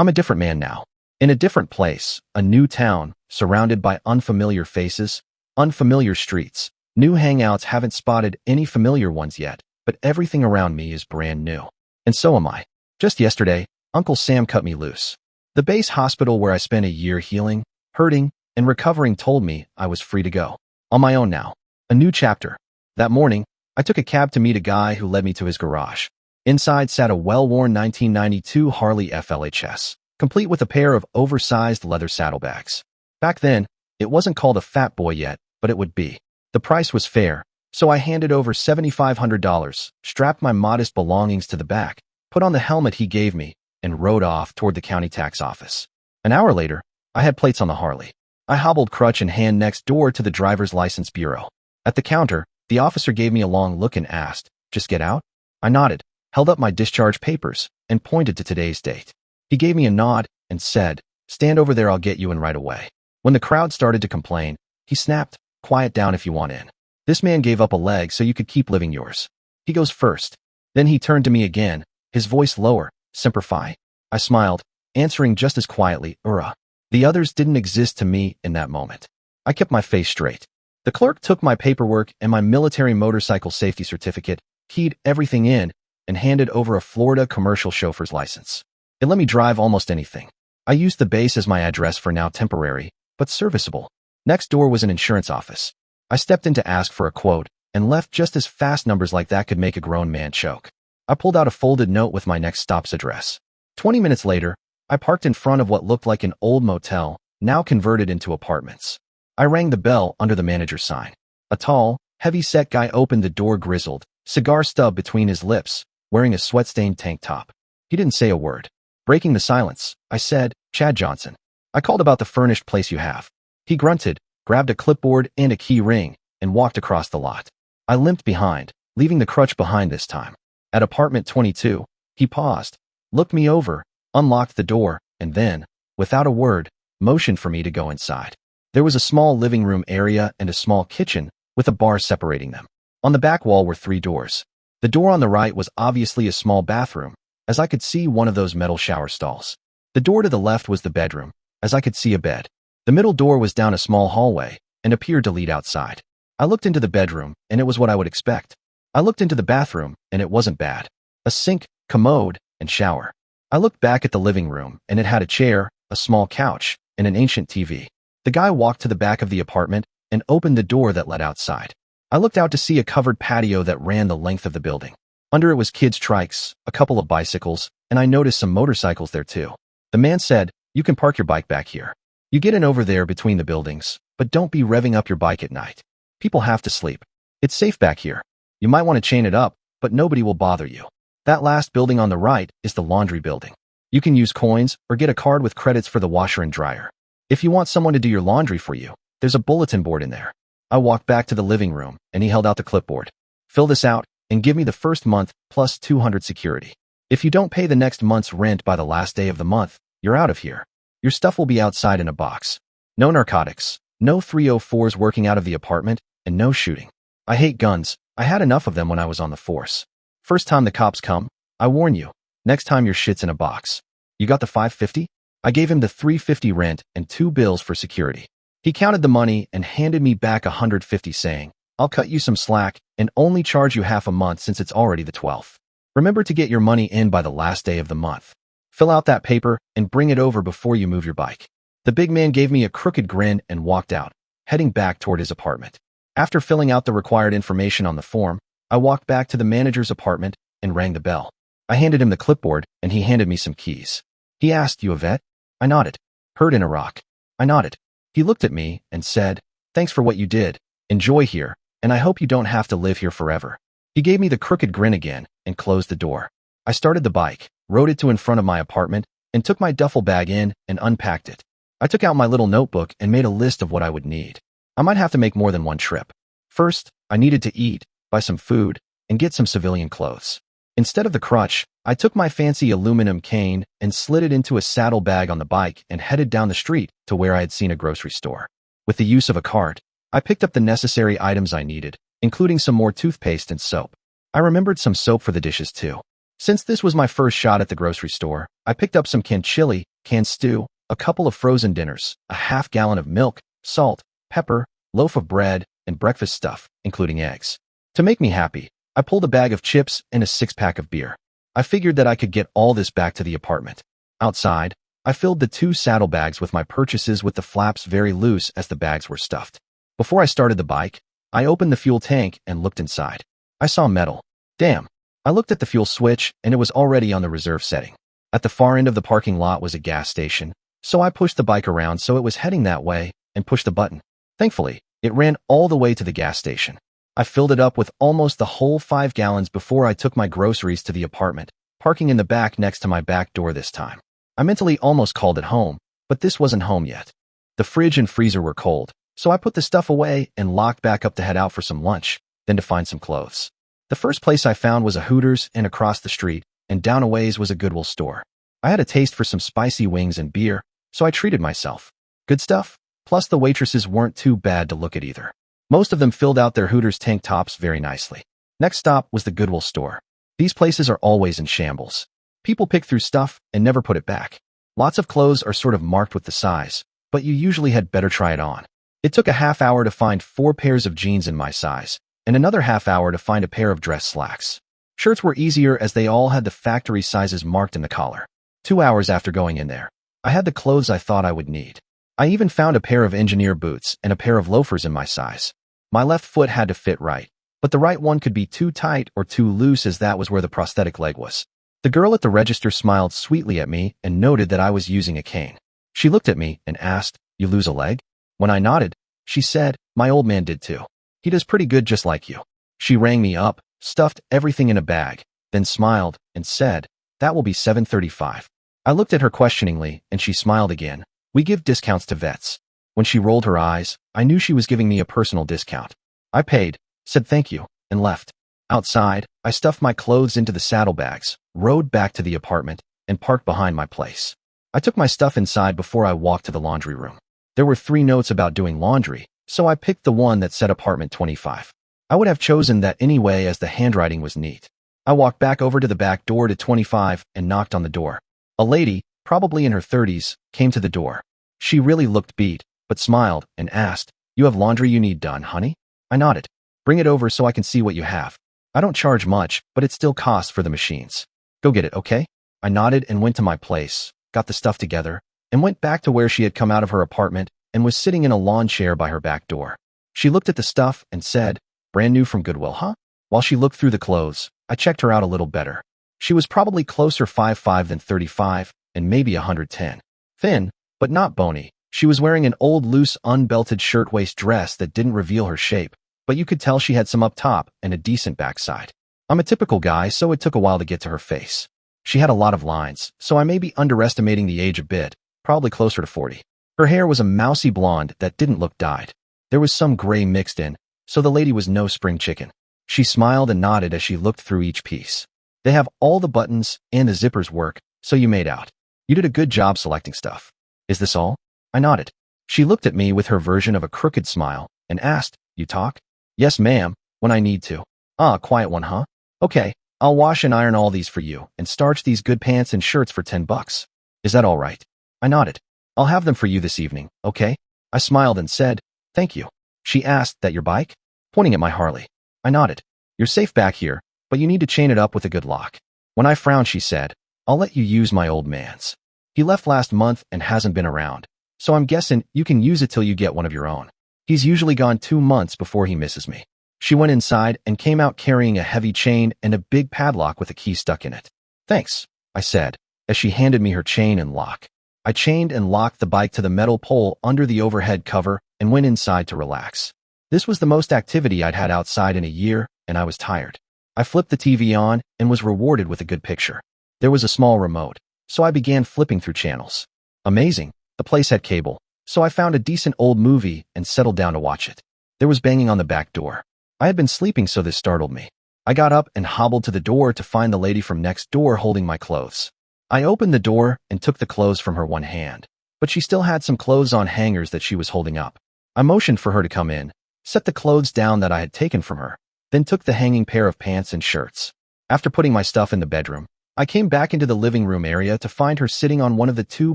I'm a different man now. In a different place, a new town, surrounded by unfamiliar faces, unfamiliar streets. New hangouts, haven't spotted any familiar ones yet, but everything around me is brand new. And so am I. Just yesterday, Uncle Sam cut me loose. The base hospital where I spent a year healing, hurting, and recovering told me I was free to go. On my own now. A new chapter. That morning, I took a cab to meet a guy who led me to his garage. Inside sat a well-worn 1992 Harley FLHS, complete with a pair of oversized leather saddlebags. Back then, it wasn't called a fat boy yet, but it would be. The price was fair, so I handed over $7,500, strapped my modest belongings to the back, put on the helmet he gave me, and rode off toward the county tax office. An hour later, I had plates on the Harley. I hobbled crutch in hand next door to the driver's license bureau. At the counter, the officer gave me a long look and asked, "Just get out?" I nodded, held up my discharge papers, and pointed to today's date. He gave me a nod and said, "Stand over there, I'll get you in right away." When the crowd started to complain, he snapped, "Quiet down if you want in. This man gave up a leg so you could keep living yours. He goes first." Then he turned to me again, his voice lower, "Semper Fi." I smiled, answering just as quietly, "Ura." The others didn't exist to me in that moment. I kept my face straight. The clerk took my paperwork and my military motorcycle safety certificate, keyed everything in, and handed over a Florida commercial chauffeur's license. It let me drive almost anything. I used the base as my address for now temporary, but serviceable. Next door was an insurance office. I stepped in to ask for a quote and left just as fast. Numbers like that could make a grown man choke. I pulled out a folded note with my next stop's address. 20 minutes later, I parked in front of what looked like an old motel, now converted into apartments. I rang the bell under the manager's sign. A tall, heavy-set guy opened the door, grizzled, cigar stub between his lips, wearing a sweat-stained tank top. He didn't say a word. Breaking the silence, I said, "Chad Johnson. I called about the furnished place you have." He grunted, grabbed a clipboard and a key ring, and walked across the lot. I limped behind, leaving the crutch behind this time. At apartment 22, he paused, looked me over, unlocked the door, and then, without a word, motioned for me to go inside. There was a small living room area and a small kitchen, with a bar separating them. On the back wall were 3 doors. The door on the right was obviously a small bathroom, as I could see one of those metal shower stalls. The door to the left was the bedroom, as I could see a bed. The middle door was down a small hallway and appeared to lead outside. I looked into the bedroom, and it was what I would expect. I looked into the bathroom, and it wasn't bad. A sink, commode, and shower. I looked back at the living room, and it had a chair, a small couch, and an ancient TV. The guy walked to the back of the apartment and opened the door that led outside. I looked out to see a covered patio that ran the length of the building. Under it was kids' trikes, a couple of bicycles, and I noticed some motorcycles there too. The man said, "You can park your bike back here. You get in over there between the buildings, but don't be revving up your bike at night. People have to sleep. It's safe back here. You might want to chain it up, but nobody will bother you." That last building on the right is the laundry building. You can use coins or get a card with credits for the washer and dryer. If you want someone to do your laundry for you, there's a bulletin board in there. I walked back to the living room, and he held out the clipboard. "Fill this out and give me the first month plus 200 security. If you don't pay the next month's rent by the last day of the month, you're out of here. Your stuff will be outside in a box. No narcotics, no 304s working out of the apartment, and no shooting. I hate guns. I had enough of them when I was on the force. First time the cops come, I warn you, next time your shit's in a box. You got the $550? I gave him the $350 rent and 2 bills for security. He counted the money and handed me back $150, saying, "I'll cut you some slack and only charge you half a month since it's already the 12th. Remember to get your money in by the last day of the month. Fill out that paper and bring it over before you move your bike." The big man gave me a crooked grin and walked out, heading back toward his apartment. After filling out the required information on the form, I walked back to the manager's apartment and rang the bell. I handed him the clipboard, and he handed me some keys. He asked, "You a vet?" I nodded. "Hurt in Iraq." I nodded. He looked at me and said, "Thanks for what you did. Enjoy here, and I hope you don't have to live here forever." He gave me the crooked grin again and closed the door. I started the bike, rode it to in front of my apartment, and took my duffel bag in and unpacked it. I took out my little notebook and made a list of what I would need. I might have to make more than one trip. First, I needed to eat, buy some food, and get some civilian clothes. Instead of the crutch, I took my fancy aluminum cane and slid it into a saddlebag on the bike and headed down the street to where I had seen a grocery store. With the use of a cart, I picked up the necessary items I needed, including some more toothpaste and soap. I remembered some soap for the dishes too. Since this was my first shot at the grocery store, I picked up some canned chili, canned stew, a couple of frozen dinners, a half-gallon of milk, salt, pepper, loaf of bread, and breakfast stuff, including eggs. To make me happy, I pulled a bag of chips and a six-pack of beer. I figured that I could get all this back to the apartment. Outside, I filled the 2 saddlebags with my purchases with the flaps very loose as the bags were stuffed. Before I started the bike, I opened the fuel tank and looked inside. I saw metal. Damn. I looked at the fuel switch and it was already on the reserve setting. At the far end of the parking lot was a gas station, so I pushed the bike around so it was heading that way and pushed the button. Thankfully, it ran all the way to the gas station. I filled it up with almost the whole 5 gallons before I took my groceries to the apartment, parking in the back next to my back door this time. I mentally almost called it home, but this wasn't home yet. The fridge and freezer were cold, so I put the stuff away and locked back up to head out for some lunch, then to find some clothes. The first place I found was a Hooters, and across the street, and down a ways was a Goodwill store. I had a taste for some spicy wings and beer, so I treated myself. Good stuff, plus the waitresses weren't too bad to look at either. Most of them filled out their Hooters tank tops very nicely. Next stop was the Goodwill store. These places are always in shambles. People pick through stuff and never put it back. Lots of clothes are sort of marked with the size, but you usually had better try it on. It took a half hour to find 4 pairs of jeans in my size, and another half hour to find a pair of dress slacks. Shirts were easier as they all had the factory sizes marked in the collar. 2 hours after going in there, I had the clothes I thought I would need. I even found a pair of engineer boots and a pair of loafers in my size. My left foot had to fit right, but the right one could be too tight or too loose as that was where the prosthetic leg was. The girl at the register smiled sweetly at me and noted that I was using a cane. She looked at me and asked, "You lose a leg?" When I nodded, she said, "My old man did too. He does pretty good just like you." She rang me up, stuffed everything in a bag, then smiled and said, "That will be $7.35. I looked at her questioningly and she smiled again. "We give discounts to vets." When she rolled her eyes, I knew she was giving me a personal discount. I paid, said thank you, and left. Outside, I stuffed my clothes into the saddlebags, rode back to the apartment, and parked behind my place. I took my stuff inside before I walked to the laundry room. There were 3 notes about doing laundry, so I picked the one that said apartment 25. I would have chosen that anyway as the handwriting was neat. I walked back over to the back door to 25 and knocked on the door. A lady, probably in her 30s, came to the door. She really looked beat, but smiled and asked, "You have laundry you need done, honey?" I nodded. "Bring it over so I can see what you have. I don't charge much, but it still costs for the machines. Go get it, okay?" I nodded and went to my place, got the stuff together, and went back to where she had come out of her apartment and was sitting in a lawn chair by her back door. She looked at the stuff and said, "Brand new from Goodwill, huh?" While she looked through the clothes, I checked her out a little better. She was probably closer 5'5" than 35, and maybe 110. Thin, but not bony. She was wearing an old loose unbelted shirtwaist dress that didn't reveal her shape, but you could tell she had some up top and a decent backside. I'm a typical guy, so it took a while to get to her face. She had a lot of lines, so I may be underestimating the age a bit, probably closer to 40. Her hair was a mousy blonde that didn't look dyed. There was some gray mixed in, so the lady was no spring chicken. She smiled and nodded as she looked through each piece. "They have all the buttons and the zippers work, so you made out. You did a good job selecting stuff. Is this all?" I nodded. She looked at me with her version of a crooked smile and asked, "You talk?" "Yes, ma'am, when I need to." "Ah, quiet one, huh? Okay, I'll wash and iron all these for you and starch these good pants and shirts for $10. Is that all right?" I nodded. "I'll have them for you this evening, okay?" I smiled and said, "Thank you." She asked, "That your bike?" Pointing at my Harley. I nodded. "You're safe back here, but you need to chain it up with a good lock." When I frowned, she said, "I'll let you use my old man's. He left last month and hasn't been around, so I'm guessing you can use it till you get one of your own. He's usually gone 2 months before he misses me." She went inside and came out carrying a heavy chain and a big padlock with a key stuck in it. "Thanks," I said, as she handed me her chain and lock. I chained and locked the bike to the metal pole under the overhead cover and went inside to relax. This was the most activity I'd had outside in a year, and I was tired. I flipped the TV on and was rewarded with a good picture. There was a small remote, so I began flipping through channels. Amazing, the place had cable, so I found a decent old movie and settled down to watch it. There was banging on the back door. I had been sleeping, so this startled me. I got up and hobbled to the door to find the lady from next door holding my clothes. I opened the door and took the clothes from her one hand, but she still had some clothes on hangers that she was holding up. I motioned for her to come in, set the clothes down that I had taken from her, then took the hanging pair of pants and shirts. After putting my stuff in the bedroom, I came back into the living room area to find her sitting on one of the two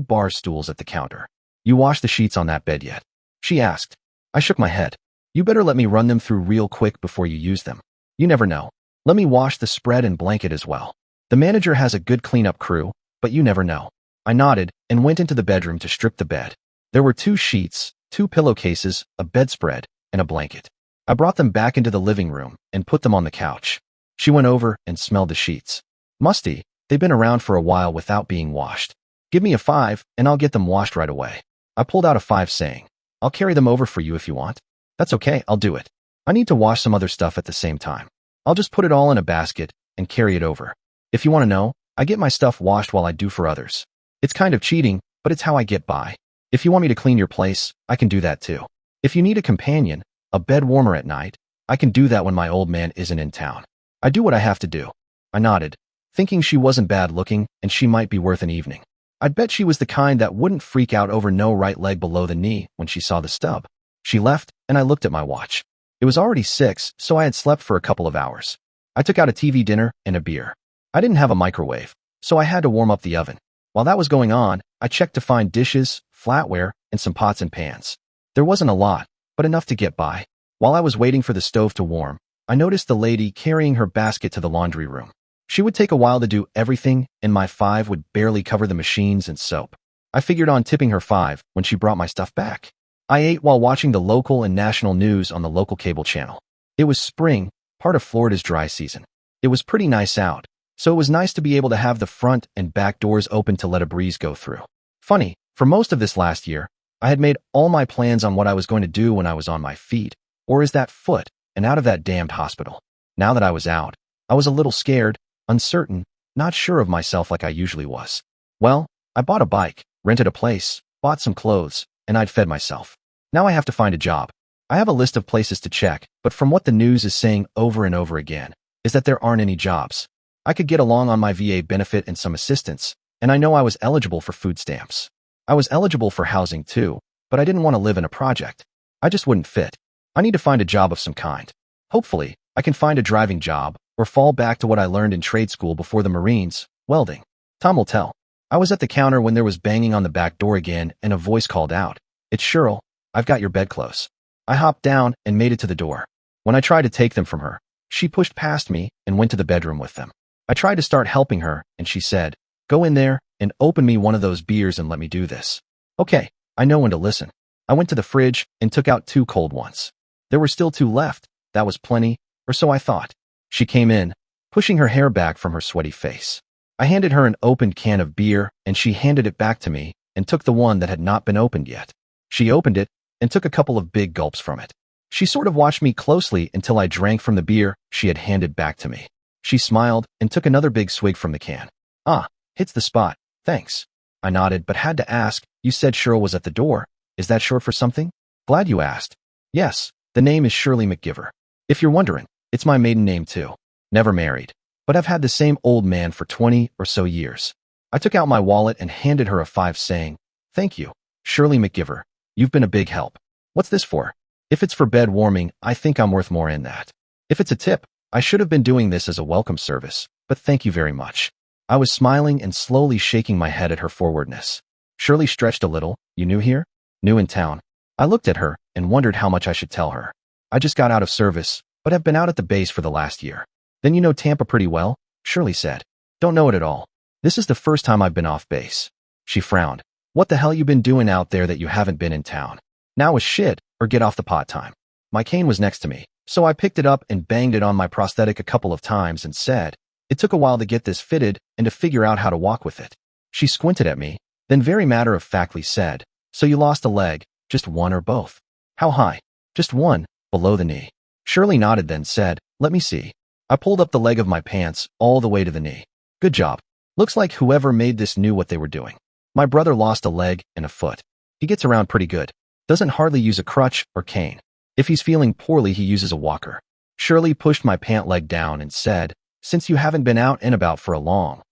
bar stools at the counter. "You washed the sheets on that bed yet?" she asked. I shook my head. "You better let me run them through real quick before you use them. You never know. Let me wash the spread and blanket as well. The manager has a good cleanup crew, but you never know." I nodded and went into the bedroom to strip the bed. There were 2 sheets, 2 pillowcases, a bedspread, and a blanket. I brought them back into the living room and put them on the couch. She went over and smelled the sheets. "Musty. They've been around for a while without being washed. Give me a 5 and I'll get them washed right away." I pulled out a 5 saying, "I'll carry them over for you if you want." "That's okay, I'll do it. I need to wash some other stuff at the same time. I'll just put it all in a basket and carry it over. If you want to know, I get my stuff washed while I do for others. It's kind of cheating, but it's how I get by. If you want me to clean your place, I can do that too. If you need a companion, a bed warmer at night, I can do that when my old man isn't in town. I do what I have to do." I nodded, thinking she wasn't bad looking and she might be worth an evening. I'd bet she was the kind that wouldn't freak out over no right leg below the knee when she saw the stub. She left, and I looked at my watch. It was already 6, so I had slept for a couple of hours. I took out a TV dinner and a beer. I didn't have a microwave, so I had to warm up the oven. While that was going on, I checked to find dishes, flatware, and some pots and pans. There wasn't a lot, but enough to get by. While I was waiting for the stove to warm, I noticed the lady carrying her basket to the laundry room. She would take a while to do everything, and my 5 would barely cover the machines and soap. I figured on tipping her 5 when she brought my stuff back. I ate while watching the local and national news on the local cable channel. It was spring, part of Florida's dry season. It was pretty nice out, so it was nice to be able to have the front and back doors open to let a breeze go through. Funny, for most of this last year, I had made all my plans on what I was going to do when I was on my feet, or is that foot, and out of that damned hospital. Now that I was out, I was a little scared, uncertain, not sure of myself like I usually was. Well, I bought a bike, rented a place, bought some clothes, and I'd fed myself. Now I have to find a job. I have a list of places to check, but from what the news is saying over and over again, is that there aren't any jobs. I could get along on my VA benefit and some assistance, and I know I was eligible for food stamps. I was eligible for housing too, but I didn't want to live in a project. I just wouldn't fit. I need to find a job of some kind. Hopefully, I can find a driving job, or fall back to what I learned in trade school before the Marines, welding. Time will tell. I was at the counter when there was banging on the back door again and a voice called out, "It's Cheryl, I've got your bedclothes." I hopped down and made it to the door. When I tried to take them from her, she pushed past me and went to the bedroom with them. I tried to start helping her, and she said, "Go in there and open me one of those beers and let me do this." Okay, I know when to listen. I went to the fridge and took out 2 cold ones. There were still 2 left. That was plenty, or so I thought. She came in, pushing her hair back from her sweaty face. I handed her an opened can of beer, and she handed it back to me and took the one that had not been opened yet. She opened it and took a couple of big gulps from it. She sort of watched me closely until I drank from the beer she had handed back to me. She smiled and took another big swig from the can. "Ah, hits the spot, thanks." I nodded but had to ask, "You said Cheryl was at the door. Is that short for something?" "Glad you asked." "Yes, the name is Shirley McGiver. If you're wondering, it's my maiden name too. Never married, but I've had the same old man for 20 or so years." I took out my wallet and handed her a 5 saying, "Thank you, Shirley McGiver. You've been a big help." "What's this for?" "If it's for bed warming, I think I'm worth more in that. If it's a tip, I should have been doing this as a welcome service, but thank you very much." I was smiling and slowly shaking my head at her forwardness. Shirley stretched a little. "You new here?" "New in town." I looked at her and wondered how much I should tell her. "I just got out of service, but have been out at the base for the last year." "Then you know Tampa pretty well?" Shirley said. "Don't know it at all. This is the first time I've been off base." She frowned. "What the hell you been doing out there that you haven't been in town? Now is shit, or get off the pot time." My cane was next to me, so I picked it up and banged it on my prosthetic a couple of times and said, "It took a while to get this fitted and to figure out how to walk with it." She squinted at me, then very matter-of-factly said, "So you lost a leg, just one or both?" "How high?" "Just one, below the knee." Shirley nodded then said, "Let me see." I pulled up the leg of my pants all the way to the knee. "Good job. Looks like whoever made this knew what they were doing. My brother lost a leg and a foot. He gets around pretty good. Doesn't hardly use a crutch or cane. If he's feeling poorly, he uses a walker." Shirley pushed my pant leg down and said, "Since you haven't been out and about for a long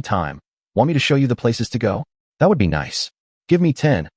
time, want me to show you the places to go?" "That would be nice." "Give me 10.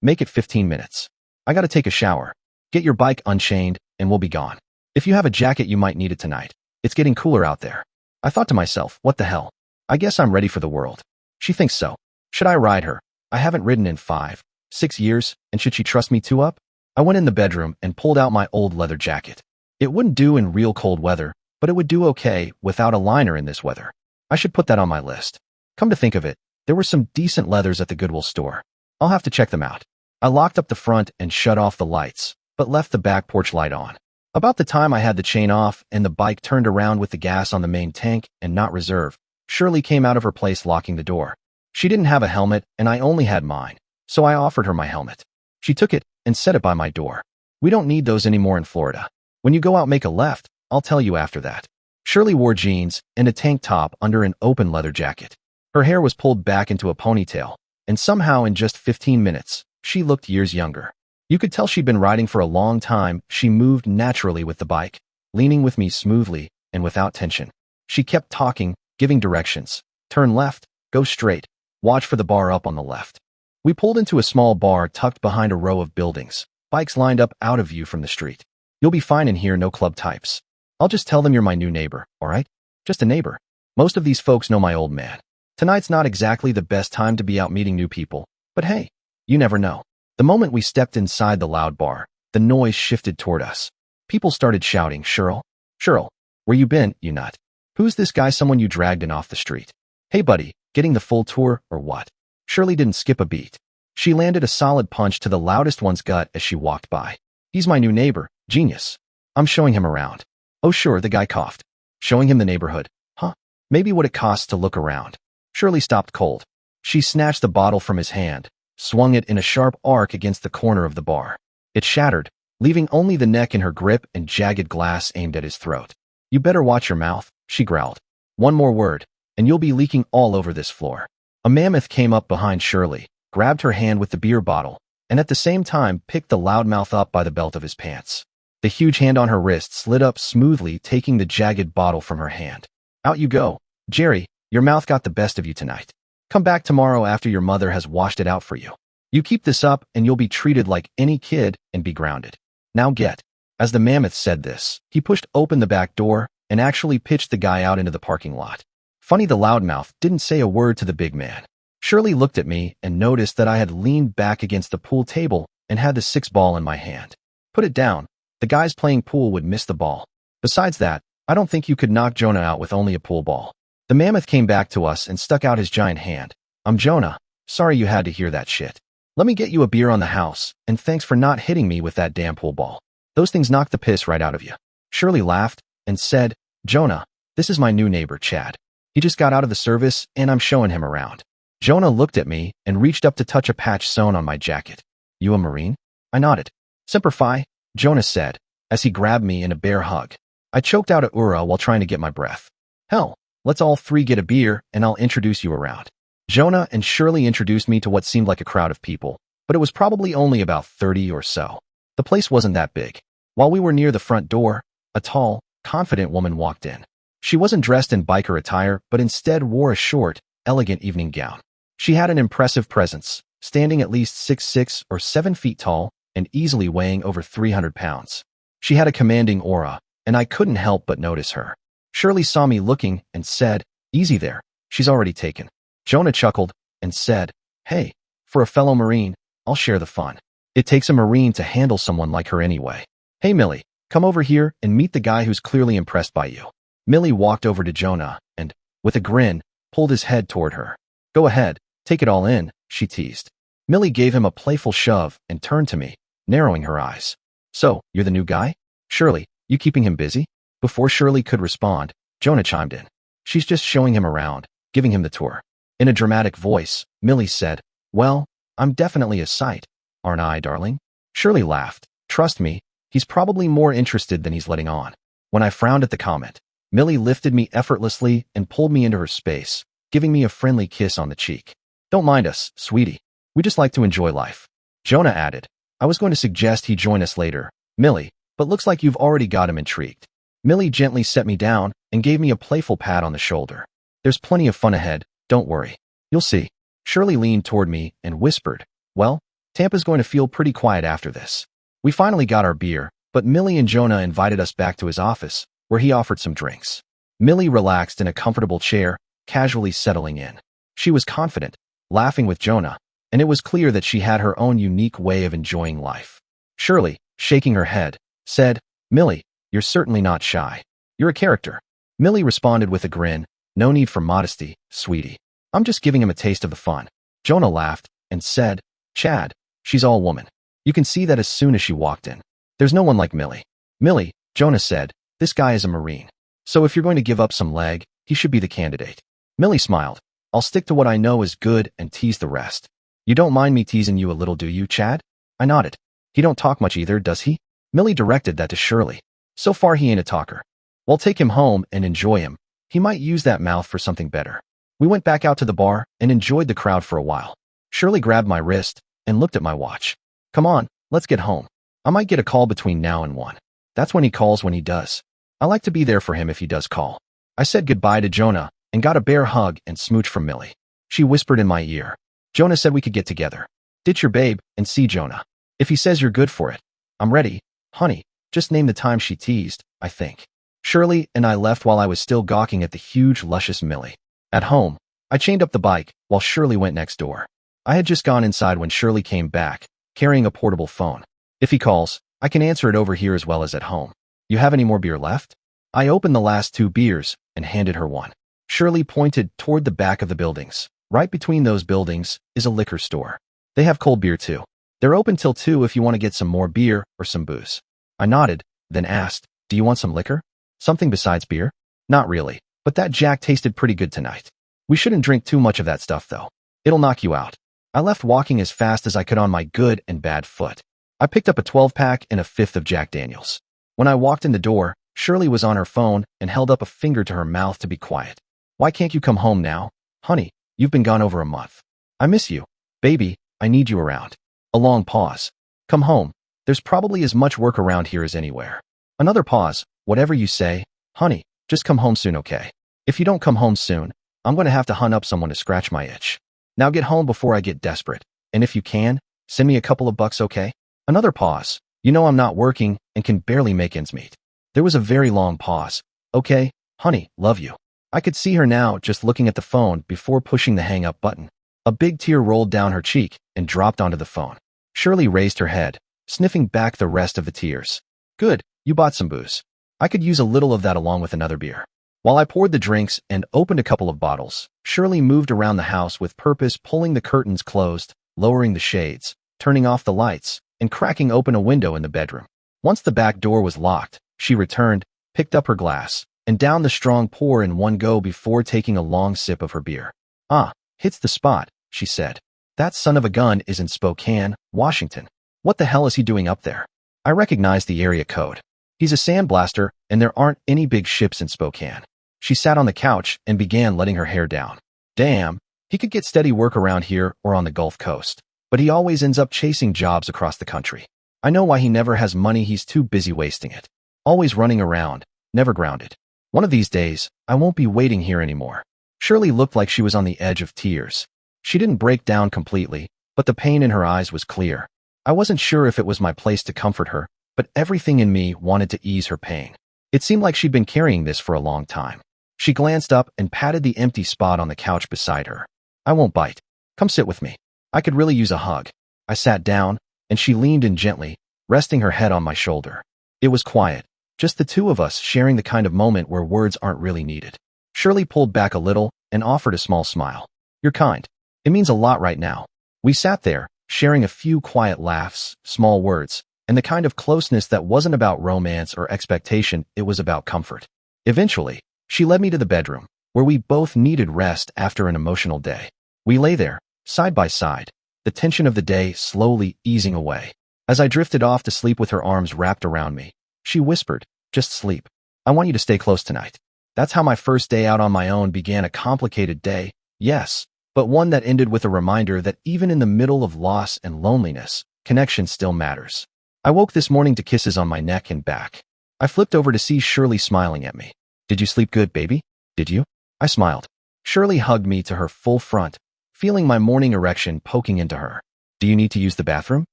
Make it 15 minutes. I gotta take a shower. Get your bike unchained, and we'll be gone. If you have a jacket, you might need it tonight. It's getting cooler out there." I thought to myself, what the hell? I guess I'm ready for the world. She thinks so. Should I ride her? I haven't ridden in 5, 6 years, and should she trust me too up? I went in the bedroom and pulled out my old leather jacket. It wouldn't do in real cold weather, but it would do okay without a liner in this weather. I should put that on my list. Come to think of it, there were some decent leathers at the Goodwill store. I'll have to check them out. I locked up the front and shut off the lights, but left the back porch light on. About the time I had the chain off and the bike turned around with the gas on the main tank and not reserve, Shirley came out of her place locking the door. She didn't have a helmet and I only had mine, so I offered her my helmet. She took it and set it by my door. We don't need those anymore in Florida. When you go out, make a left. I'll tell you after that. Shirley wore jeans and a tank top under an open leather jacket. Her hair was pulled back into a ponytail, and somehow in just 15 minutes, she looked years younger. You could tell she'd been riding for a long time. She moved naturally with the bike, leaning with me smoothly and without tension. She kept talking, giving directions. Turn left, go straight, watch for the bar up on the left. We pulled into a small bar tucked behind a row of buildings, bikes lined up out of view from the street. You'll be fine in here, no club types. I'll just tell them you're my new neighbor, all right? Just a neighbor. Most of these folks know my old man. Tonight's not exactly the best time to be out meeting new people, but hey, you never know. The moment we stepped inside the loud bar, the noise shifted toward us. People started shouting, Cheryl, Cheryl, where you been, you nut? Who's this guy, someone you dragged in off the street? Hey buddy, getting the full tour or what? Shirley didn't skip a beat. She landed a solid punch to the loudest one's gut as she walked by. He's my new neighbor, genius. I'm showing him around. Oh sure, the guy coughed. Showing him the neighborhood. Huh? Maybe what it costs to look around. Shirley stopped cold. She snatched the bottle from his hand, swung it in a sharp arc against the corner of the bar. It shattered, leaving only the neck in her grip and jagged glass aimed at his throat. You better watch your mouth, she growled. One more word, and you'll be leaking all over this floor. A mammoth came up behind Shirley, grabbed her hand with the beer bottle, and at the same time picked the loudmouth up by the belt of his pants. The huge hand on her wrist slid up smoothly, taking the jagged bottle from her hand. Out you go. Jerry, your mouth got the best of you tonight. Come back tomorrow after your mother has washed it out for you. You keep this up and you'll be treated like any kid and be grounded. Now get. As the mammoth said this, he pushed open the back door and actually pitched the guy out into the parking lot. Funny, the loudmouth didn't say a word to the big man. Shirley looked at me and noticed that I had leaned back against the pool table and had the 6-ball in my hand. Put it down. The guys playing pool would miss the ball. Besides that, I don't think you could knock Jonah out with only a pool ball. The mammoth came back to us and stuck out his giant hand. I'm Jonah. Sorry you had to hear that shit. Let me get you a beer on the house, and thanks for not hitting me with that damn pool ball. Those things knock the piss right out of you. Shirley laughed and said, Jonah, this is my new neighbor, Chad. He just got out of the service, and I'm showing him around. Jonah looked at me and reached up to touch a patch sewn on my jacket. You a Marine? I nodded. Semper Fi, Jonah said, as he grabbed me in a bear hug. I choked out a "Ura" while trying to get my breath. Hell, let's all three get a beer and I'll introduce you around. Jonah and Shirley introduced me to what seemed like a crowd of people, but it was probably only about 30 or so. The place wasn't that big. While we were near the front door, a tall, confident woman walked in. She wasn't dressed in biker attire, but instead wore a short, elegant evening gown. She had an impressive presence, standing at least 6'6" or 7 feet tall and easily weighing over 300 pounds. She had a commanding aura, and I couldn't help but notice her. Shirley saw me looking and said, Easy there, she's already taken. Jonah chuckled and said, Hey, for a fellow Marine, I'll share the fun. It takes a Marine to handle someone like her anyway. Hey Millie, come over here and meet the guy who's clearly impressed by you. Millie walked over to Jonah and, with a grin, pulled his head toward her. Go ahead, take it all in, she teased. Millie gave him a playful shove and turned to me, narrowing her eyes. So, you're the new guy? Shirley, you keeping him busy? Before Shirley could respond, Jonah chimed in. She's just showing him around, giving him the tour. In a dramatic voice, Millie said, Well, I'm definitely a sight, aren't I, darling? Shirley laughed. Trust me, he's probably more interested than he's letting on. When I frowned at the comment, Millie lifted me effortlessly and pulled me into her space, giving me a friendly kiss on the cheek. Don't mind us, sweetie. We just like to enjoy life. Jonah added, I was going to suggest he join us later, Millie, but looks like you've already got him intrigued. Millie gently set me down and gave me a playful pat on the shoulder. There's plenty of fun ahead, don't worry. You'll see. Shirley leaned toward me and whispered, Well, Tampa's going to feel pretty quiet after this. We finally got our beer, but Millie and Jonah invited us back to his office, where he offered some drinks. Millie relaxed in a comfortable chair, casually settling in. She was confident, laughing with Jonah, and it was clear that she had her own unique way of enjoying life. Shirley, shaking her head, said, "Millie, you're certainly not shy. You're a character." Millie responded with a grin, "No need for modesty, sweetie. I'm just giving him a taste of the fun." Jonah laughed and said, "Chad, she's all woman. You can see that as soon as she walked in. There's no one like Millie." "Millie," Jonah said, "this guy is a Marine. So if you're going to give up some leg, he should be the candidate." Millie smiled. "I'll stick to what I know is good and tease the rest." "You don't mind me teasing you a little, do you, Chad?" I nodded. "He don't talk much either, does he?" Millie directed that to Shirley. "So far he ain't a talker. Well, take him home and enjoy him. He might use that mouth for something better." We went back out to the bar and enjoyed the crowd for a while. Shirley grabbed my wrist and looked at my watch. "Come on, let's get home. I might get a call between now and 1. That's when he calls when he does. I like to be there for him if he does call." I said goodbye to Jonah and got a bear hug and smooch from Millie. She whispered in my ear, "Jonah said we could get together. Ditch your babe and see Jonah. If he says you're good for it, I'm ready, honey." Just name the time she teased, I think. Shirley and I left while I was still gawking at the huge, luscious Millie. At home, I chained up the bike while Shirley went next door. I had just gone inside when Shirley came back, carrying a portable phone. "If he calls, I can answer it over here as well as at home. You have any more beer left?" I opened the last 2 beers and handed her one. Shirley pointed toward the back of the buildings. "Right between those buildings is a liquor store. They have cold beer too. They're open till 2 if you want to get some more beer or some booze." I nodded, then asked, "Do you want some liquor? Something besides beer?" "Not really, but that Jack tasted pretty good tonight. We shouldn't drink too much of that stuff though. It'll knock you out." I left walking as fast as I could on my good and bad foot. I picked up a 12-pack and a 5th of Jack Daniels. When I walked in the door, Shirley was on her phone and held up a finger to her mouth to be quiet. "Why can't you come home now? Honey, you've been gone over a month. I miss you. Baby, I need you around." A long pause. "Come home. There's probably as much work around here as anywhere." Another pause. "Whatever you say, honey, just come home soon, okay? If you don't come home soon, I'm going to have to hunt up someone to scratch my itch. Now get home before I get desperate. And if you can, send me a couple of bucks, okay?" Another pause. "You know I'm not working and can barely make ends meet." There was a very long pause. "Okay, honey, love you." I could see her now just looking at the phone before pushing the hang up button. A big tear rolled down her cheek and dropped onto the phone. Shirley raised her head, sniffing back the rest of the tears. "Good, you bought some booze. I could use a little of that along with another beer." While I poured the drinks and opened a couple of bottles, Shirley moved around the house with purpose, pulling the curtains closed, lowering the shades, turning off the lights, and cracking open a window in the bedroom. Once the back door was locked, she returned, picked up her glass, and downed the strong pour in one go before taking a long sip of her beer. "Ah, hits the spot," she said. "That son of a gun is in Spokane, Washington. What the hell is he doing up there?" I recognized the area code. "He's a sandblaster, and there aren't any big ships in Spokane." She sat on the couch and began letting her hair down. "Damn, he could get steady work around here or on the Gulf Coast, but he always ends up chasing jobs across the country. I know why he never has money. He's too busy wasting it. Always running around, never grounded. One of these days, I won't be waiting here anymore." Shirley looked like she was on the edge of tears. She didn't break down completely, but the pain in her eyes was clear. I wasn't sure if it was my place to comfort her, but everything in me wanted to ease her pain. It seemed like she'd been carrying this for a long time. She glanced up and patted the empty spot on the couch beside her. "I won't bite. Come sit with me. I could really use a hug." I sat down, and she leaned in gently, resting her head on my shoulder. It was quiet, just the two of us sharing the kind of moment where words aren't really needed. Shirley pulled back a little and offered a small smile. "You're kind. It means a lot right now." We sat there, sharing a few quiet laughs, small words, and the kind of closeness that wasn't about romance or expectation, it was about comfort. Eventually, she led me to the bedroom, where we both needed rest after an emotional day. We lay there, side by side, the tension of the day slowly easing away. As I drifted off to sleep with her arms wrapped around me, she whispered, "Just sleep. I want you to stay close tonight." That's how my first day out on my own began, a complicated day, yes, but one that ended with a reminder that even in the middle of loss and loneliness, connection still matters. I woke this morning to kisses on my neck and back. I flipped over to see Shirley smiling at me. "Did you sleep good, baby? Did you?" I smiled. Shirley hugged me to her full front, feeling my morning erection poking into her. "Do you need to use the bathroom?"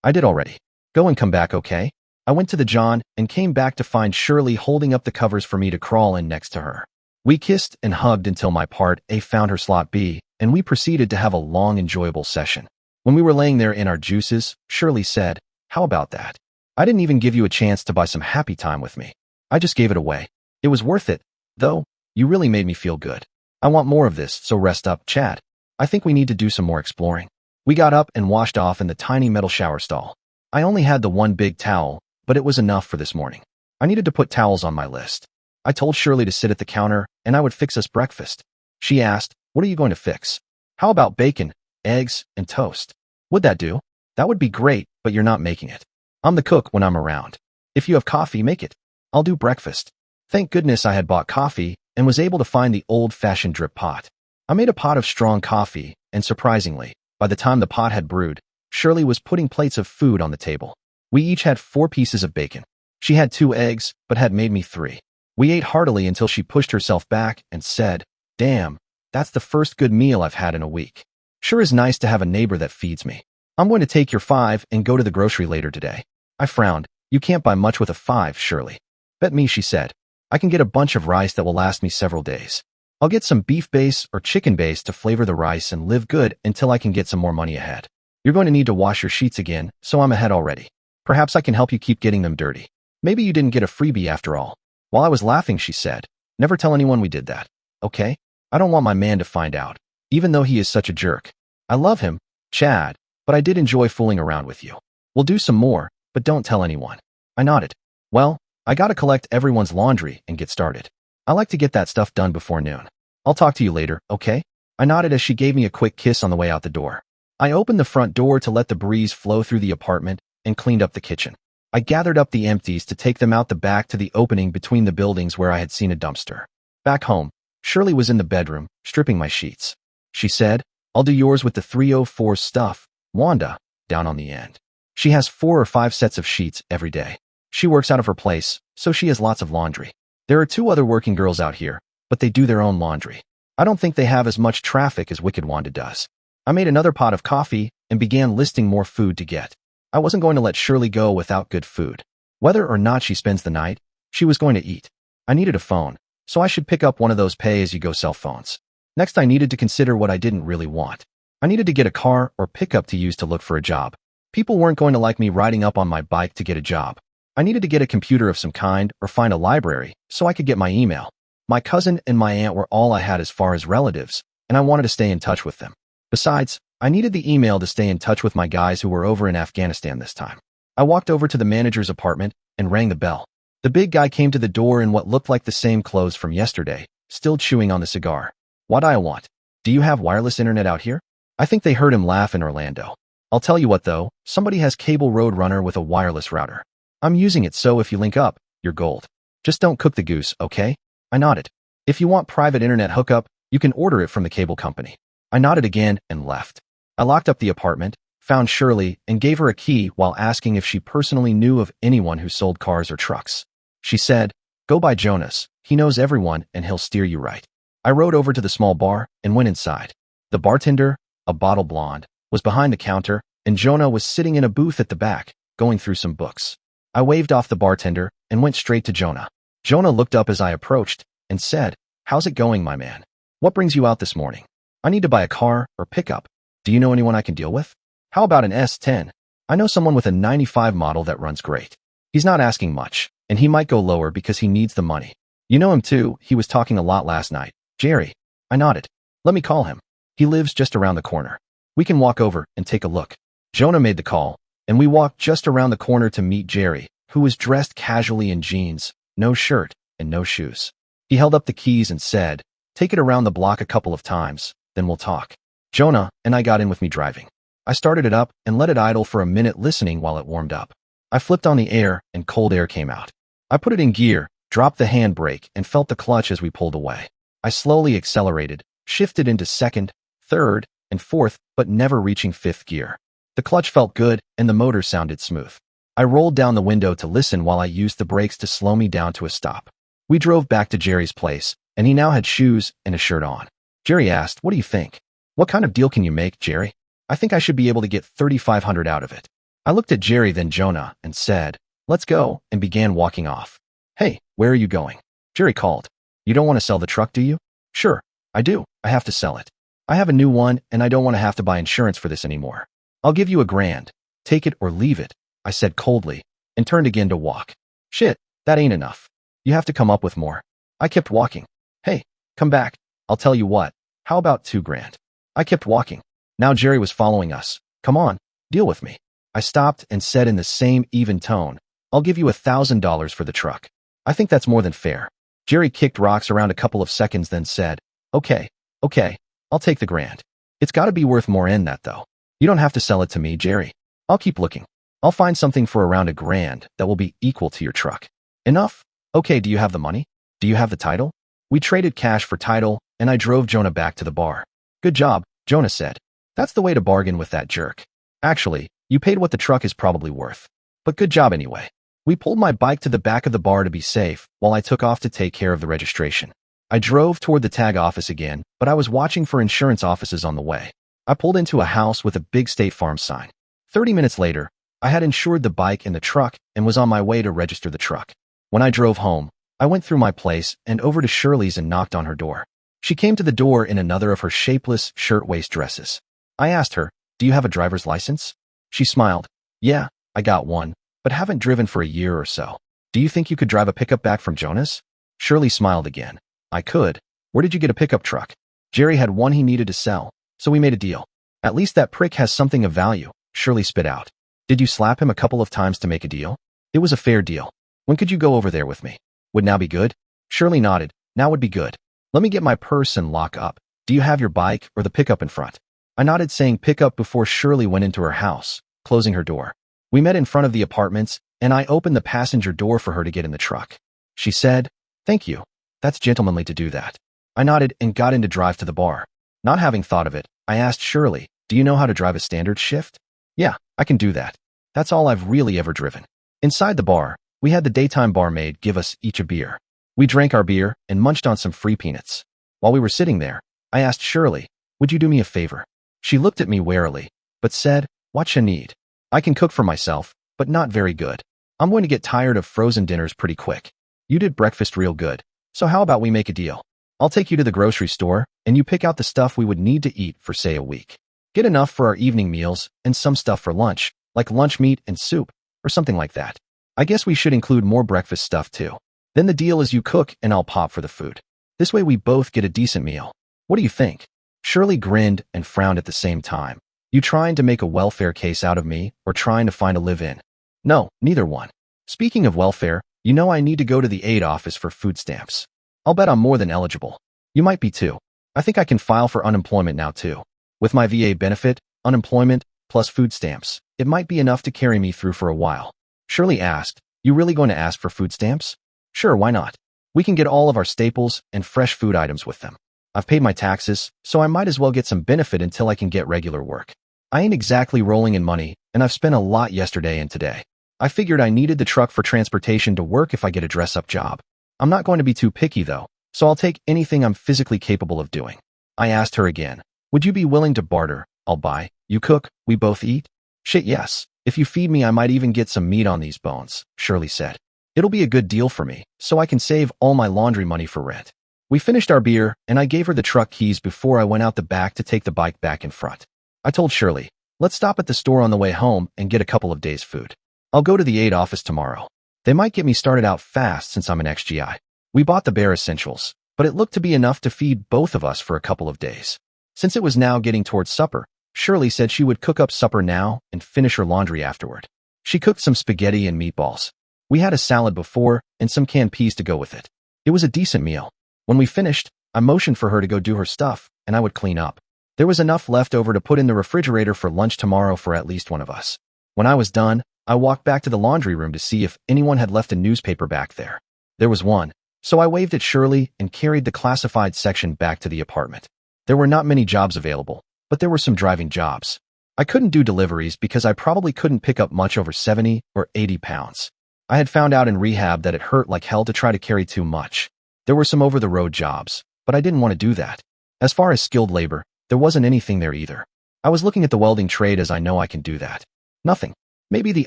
"I did already. Go and come back, okay?" I went to the John and came back to find Shirley holding up the covers for me to crawl in next to her. We kissed and hugged until my part A found her slot B, and we proceeded to have a long, enjoyable session. When we were laying there in our juices, Shirley said, "How about that? I didn't even give you a chance to buy some happy time with me. I just gave it away. It was worth it, though. You really made me feel good. I want more of this, so rest up, Chad. I think we need to do some more exploring." We got up and washed off in the tiny metal shower stall. I only had the one big towel, but it was enough for this morning. I needed to put towels on my list. I told Shirley to sit at the counter, and I would fix us breakfast. She asked, "What are you going to fix?" "How about bacon, eggs, and toast?" "Would that do?" "That would be great, but you're not making it. I'm the cook when I'm around. If you have coffee, make it. I'll do breakfast." Thank goodness I had bought coffee and was able to find the old-fashioned drip pot. I made a pot of strong coffee, and surprisingly, by the time the pot had brewed, Shirley was putting plates of food on the table. We each had 4 pieces of bacon. She had 2 eggs, but had made me 3. We ate heartily until she pushed herself back and said, "Damn, that's the first good meal I've had in a week. Sure is nice to have a neighbor that feeds me. I'm going to take your 5 and go to the grocery later today." I frowned. "You can't buy much with a 5, Shirley." "Bet me," she said. "I can get a bunch of rice that will last me several days. I'll get some beef base or chicken base to flavor the rice and live good until I can get some more money ahead. You're going to need to wash your sheets again, so I'm ahead already. Perhaps I can help you keep getting them dirty. Maybe you didn't get a freebie after all." While I was laughing, she said, "Never tell anyone we did that, okay? I don't want my man to find out, even though he is such a jerk. I love him, Chad, but I did enjoy fooling around with you. We'll do some more, but don't tell anyone." I nodded. "Well, I gotta collect everyone's laundry and get started. I like to get that stuff done before noon. I'll talk to you later, okay?" I nodded as she gave me a quick kiss on the way out the door. I opened the front door to let the breeze flow through the apartment and cleaned up the kitchen. I gathered up the empties to take them out the back to the opening between the buildings where I had seen a dumpster. Back home, Shirley was in the bedroom, stripping my sheets. She said, "I'll do yours with the 304 stuff, Wanda," down on the end. She has 4 or 5 sets of sheets every day. She works out of her place, so she has lots of laundry. There are 2 other working girls out here, but they do their own laundry. I don't think they have as much traffic as Wicked Wanda does. I made another pot of coffee and began listing more food to get. I wasn't going to let Shirley go without good food. Whether or not she spends the night, she was going to eat. I needed a phone, so I should pick up one of those pay-as-you-go cell phones. Next, I needed to consider what I didn't really want. I needed to get a car or pickup to use to look for a job. People weren't going to like me riding up on my bike to get a job. I needed to get a computer of some kind or find a library so I could get my email. My cousin and my aunt were all I had as far as relatives, and I wanted to stay in touch with them. Besides, I needed the email to stay in touch with my guys who were over in Afghanistan this time. I walked over to the manager's apartment and rang the bell. The big guy came to the door in what looked like the same clothes from yesterday, still chewing on the cigar. "What do I want? Do you have wireless internet out here?" I think they heard him laugh in Orlando. "I'll tell you what though, somebody has cable Roadrunner with a wireless router. I'm using it, so if you link up, you're gold. Just don't cook the goose, okay?" I nodded. "If you want private internet hookup, you can order it from the cable company." I nodded again and left. I locked up the apartment, found Shirley, and gave her a key while asking if she personally knew of anyone who sold cars or trucks. She said, "Go by Jonas. He knows everyone and he'll steer you right." I rode over to the small bar and went inside. The bartender, a bottle blonde, was behind the counter, and Jonah was sitting in a booth at the back, going through some books. I waved off the bartender and went straight to Jonah. Jonah looked up as I approached and said, "How's it going, my man? What brings you out this morning?" "I need to buy a car or pickup. Do you know anyone I can deal with?" "How about an S10? I know someone with a 95 model that runs great. He's not asking much, and he might go lower because he needs the money. You know him too, he was talking a lot last night. Jerry." I nodded. "Let me call him. He lives just around the corner. We can walk over and take a look." Jonah made the call, and we walked just around the corner to meet Jerry, who was dressed casually in jeans, no shirt, and no shoes. He held up the keys and said, "Take it around the block a couple of times, then we'll talk." Jonah and I got in with me driving. I started it up and let it idle for a minute listening while it warmed up. I flipped on the air and cold air came out. I put it in gear, dropped the handbrake, and felt the clutch as we pulled away. I slowly accelerated, shifted into second, third, and fourth, but never reaching fifth gear. The clutch felt good and the motor sounded smooth. I rolled down the window to listen while I used the brakes to slow me down to a stop. We drove back to Jerry's place, and he now had shoes and a shirt on. Jerry asked, "What do you think? What kind of deal can you make, Jerry?" "I think I should be able to get $3,500 out of it." I looked at Jerry, then Jonah, and said, "Let's go," and began walking off. "Hey, where are you going?" Jerry called. You don't want to sell the truck, do you? Sure, I do. I have to sell it. I have a new one, and I don't want to have to buy insurance for this anymore. I'll give you $1,000. Take it or leave it, I said coldly, and turned again to walk. Shit, that ain't enough. You have to come up with more. I kept walking. Hey, come back. I'll tell you what. How about $2,000? I kept walking. Now Jerry was following us. Come on, deal with me. I stopped and said in the same even tone, I'll give you $1,000 for the truck. I think that's more than fair. Jerry kicked rocks around a couple of seconds, then said, Okay, I'll take the $1,000. It's gotta be worth more than that though. You don't have to sell it to me, Jerry. I'll keep looking. I'll find something for around $1,000 that will be equal to your truck. Enough? Okay, do you have the money? Do you have the title? We traded cash for title, and I drove Jonah back to the bar. Good job, Jonah said. That's the way to bargain with that jerk. Actually, you paid what the truck is probably worth. But good job anyway. We pulled my bike to the back of the bar to be safe, while I took off to take care of the registration. I drove toward the tag office again, but I was watching for insurance offices on the way. I pulled into a house with a big State Farm sign. 30 minutes later, I had insured the bike and the truck and was on my way to register the truck. When I drove home, I went through my place and over to Shirley's and knocked on her door. She came to the door in another of her shapeless shirt-waist dresses. I asked her, Do you have a driver's license? She smiled. Yeah, I got one, but haven't driven for a year or so. Do you think you could drive a pickup back from Jonah's? Shirley smiled again. I could. Where did you get a pickup truck? Jerry had one he needed to sell, so we made a deal. At least that prick has something of value, Shirley spit out. Did you slap him a couple of times to make a deal? It was a fair deal. When could you go over there with me? Would now be good? Shirley nodded. Now would be good. Let me get my purse and lock up. Do you have your bike or the pickup in front? I nodded, saying pickup before Shirley went into her house, closing her door. We met in front of the apartments, and I opened the passenger door for her to get in the truck. She said, Thank you. That's gentlemanly to do that. I nodded and got in to drive to the bar. Not having thought of it, I asked Shirley, Do you know how to drive a standard shift? Yeah, I can do that. That's all I've really ever driven. Inside the bar, we had the daytime barmaid give us each a beer. We drank our beer and munched on some free peanuts. While we were sitting there, I asked Shirley, Would you do me a favor? She looked at me warily, but said, What you need? I can cook for myself, but not very good. I'm going to get tired of frozen dinners pretty quick. You did breakfast real good, so how about we make a deal? I'll take you to the grocery store, and you pick out the stuff we would need to eat for, say, a week. Get enough for our evening meals and some stuff for lunch, like lunch meat and soup, or something like that. I guess we should include more breakfast stuff too. Then the deal is you cook and I'll pop for the food. This way we both get a decent meal. What do you think? Shirley grinned and frowned at the same time. You trying to make a welfare case out of me or trying to find a live-in? No, neither one. Speaking of welfare, you know I need to go to the aid office for food stamps. I'll bet I'm more than eligible. You might be too. I think I can file for unemployment now too. With my VA benefit, unemployment, plus food stamps, it might be enough to carry me through for a while. Shirley asked, You really going to ask for food stamps? Sure, why not? We can get all of our staples and fresh food items with them. I've paid my taxes, so I might as well get some benefit until I can get regular work. I ain't exactly rolling in money, and I've spent a lot yesterday and today. I figured I needed the truck for transportation to work if I get a dress-up job. I'm not going to be too picky though, so I'll take anything I'm physically capable of doing. I asked her again, Would you be willing to barter? I'll buy, you cook, we both eat? Shit, yes. If you feed me, I might even get some meat on these bones, Shirley said. It'll be a good deal for me, so I can save all my laundry money for rent. We finished our beer, and I gave her the truck keys before I went out the back to take the bike back in front. I told Shirley, Let's stop at the store on the way home and get a couple of days' food. I'll go to the aid office tomorrow. They might get me started out fast since I'm an XGI. We bought the bare essentials, but it looked to be enough to feed both of us for a couple of days. Since it was now getting towards supper, Shirley said she would cook up supper now and finish her laundry afterward. She cooked some spaghetti and meatballs. We had a salad before and some canned peas to go with it. It was a decent meal. When we finished, I motioned for her to go do her stuff, and I would clean up. There was enough left over to put in the refrigerator for lunch tomorrow for at least one of us. When I was done, I walked back to the laundry room to see if anyone had left a newspaper back there. There was one, so I waved at Shirley and carried the classified section back to the apartment. There were not many jobs available, but there were some driving jobs. I couldn't do deliveries because I probably couldn't pick up much over 70 or 80 pounds. I had found out in rehab that it hurt like hell to try to carry too much. There were some over-the-road jobs, but I didn't want to do that. As far as skilled labor, there wasn't anything there either. I was looking at the welding trade as I know I can do that. Nothing. Maybe the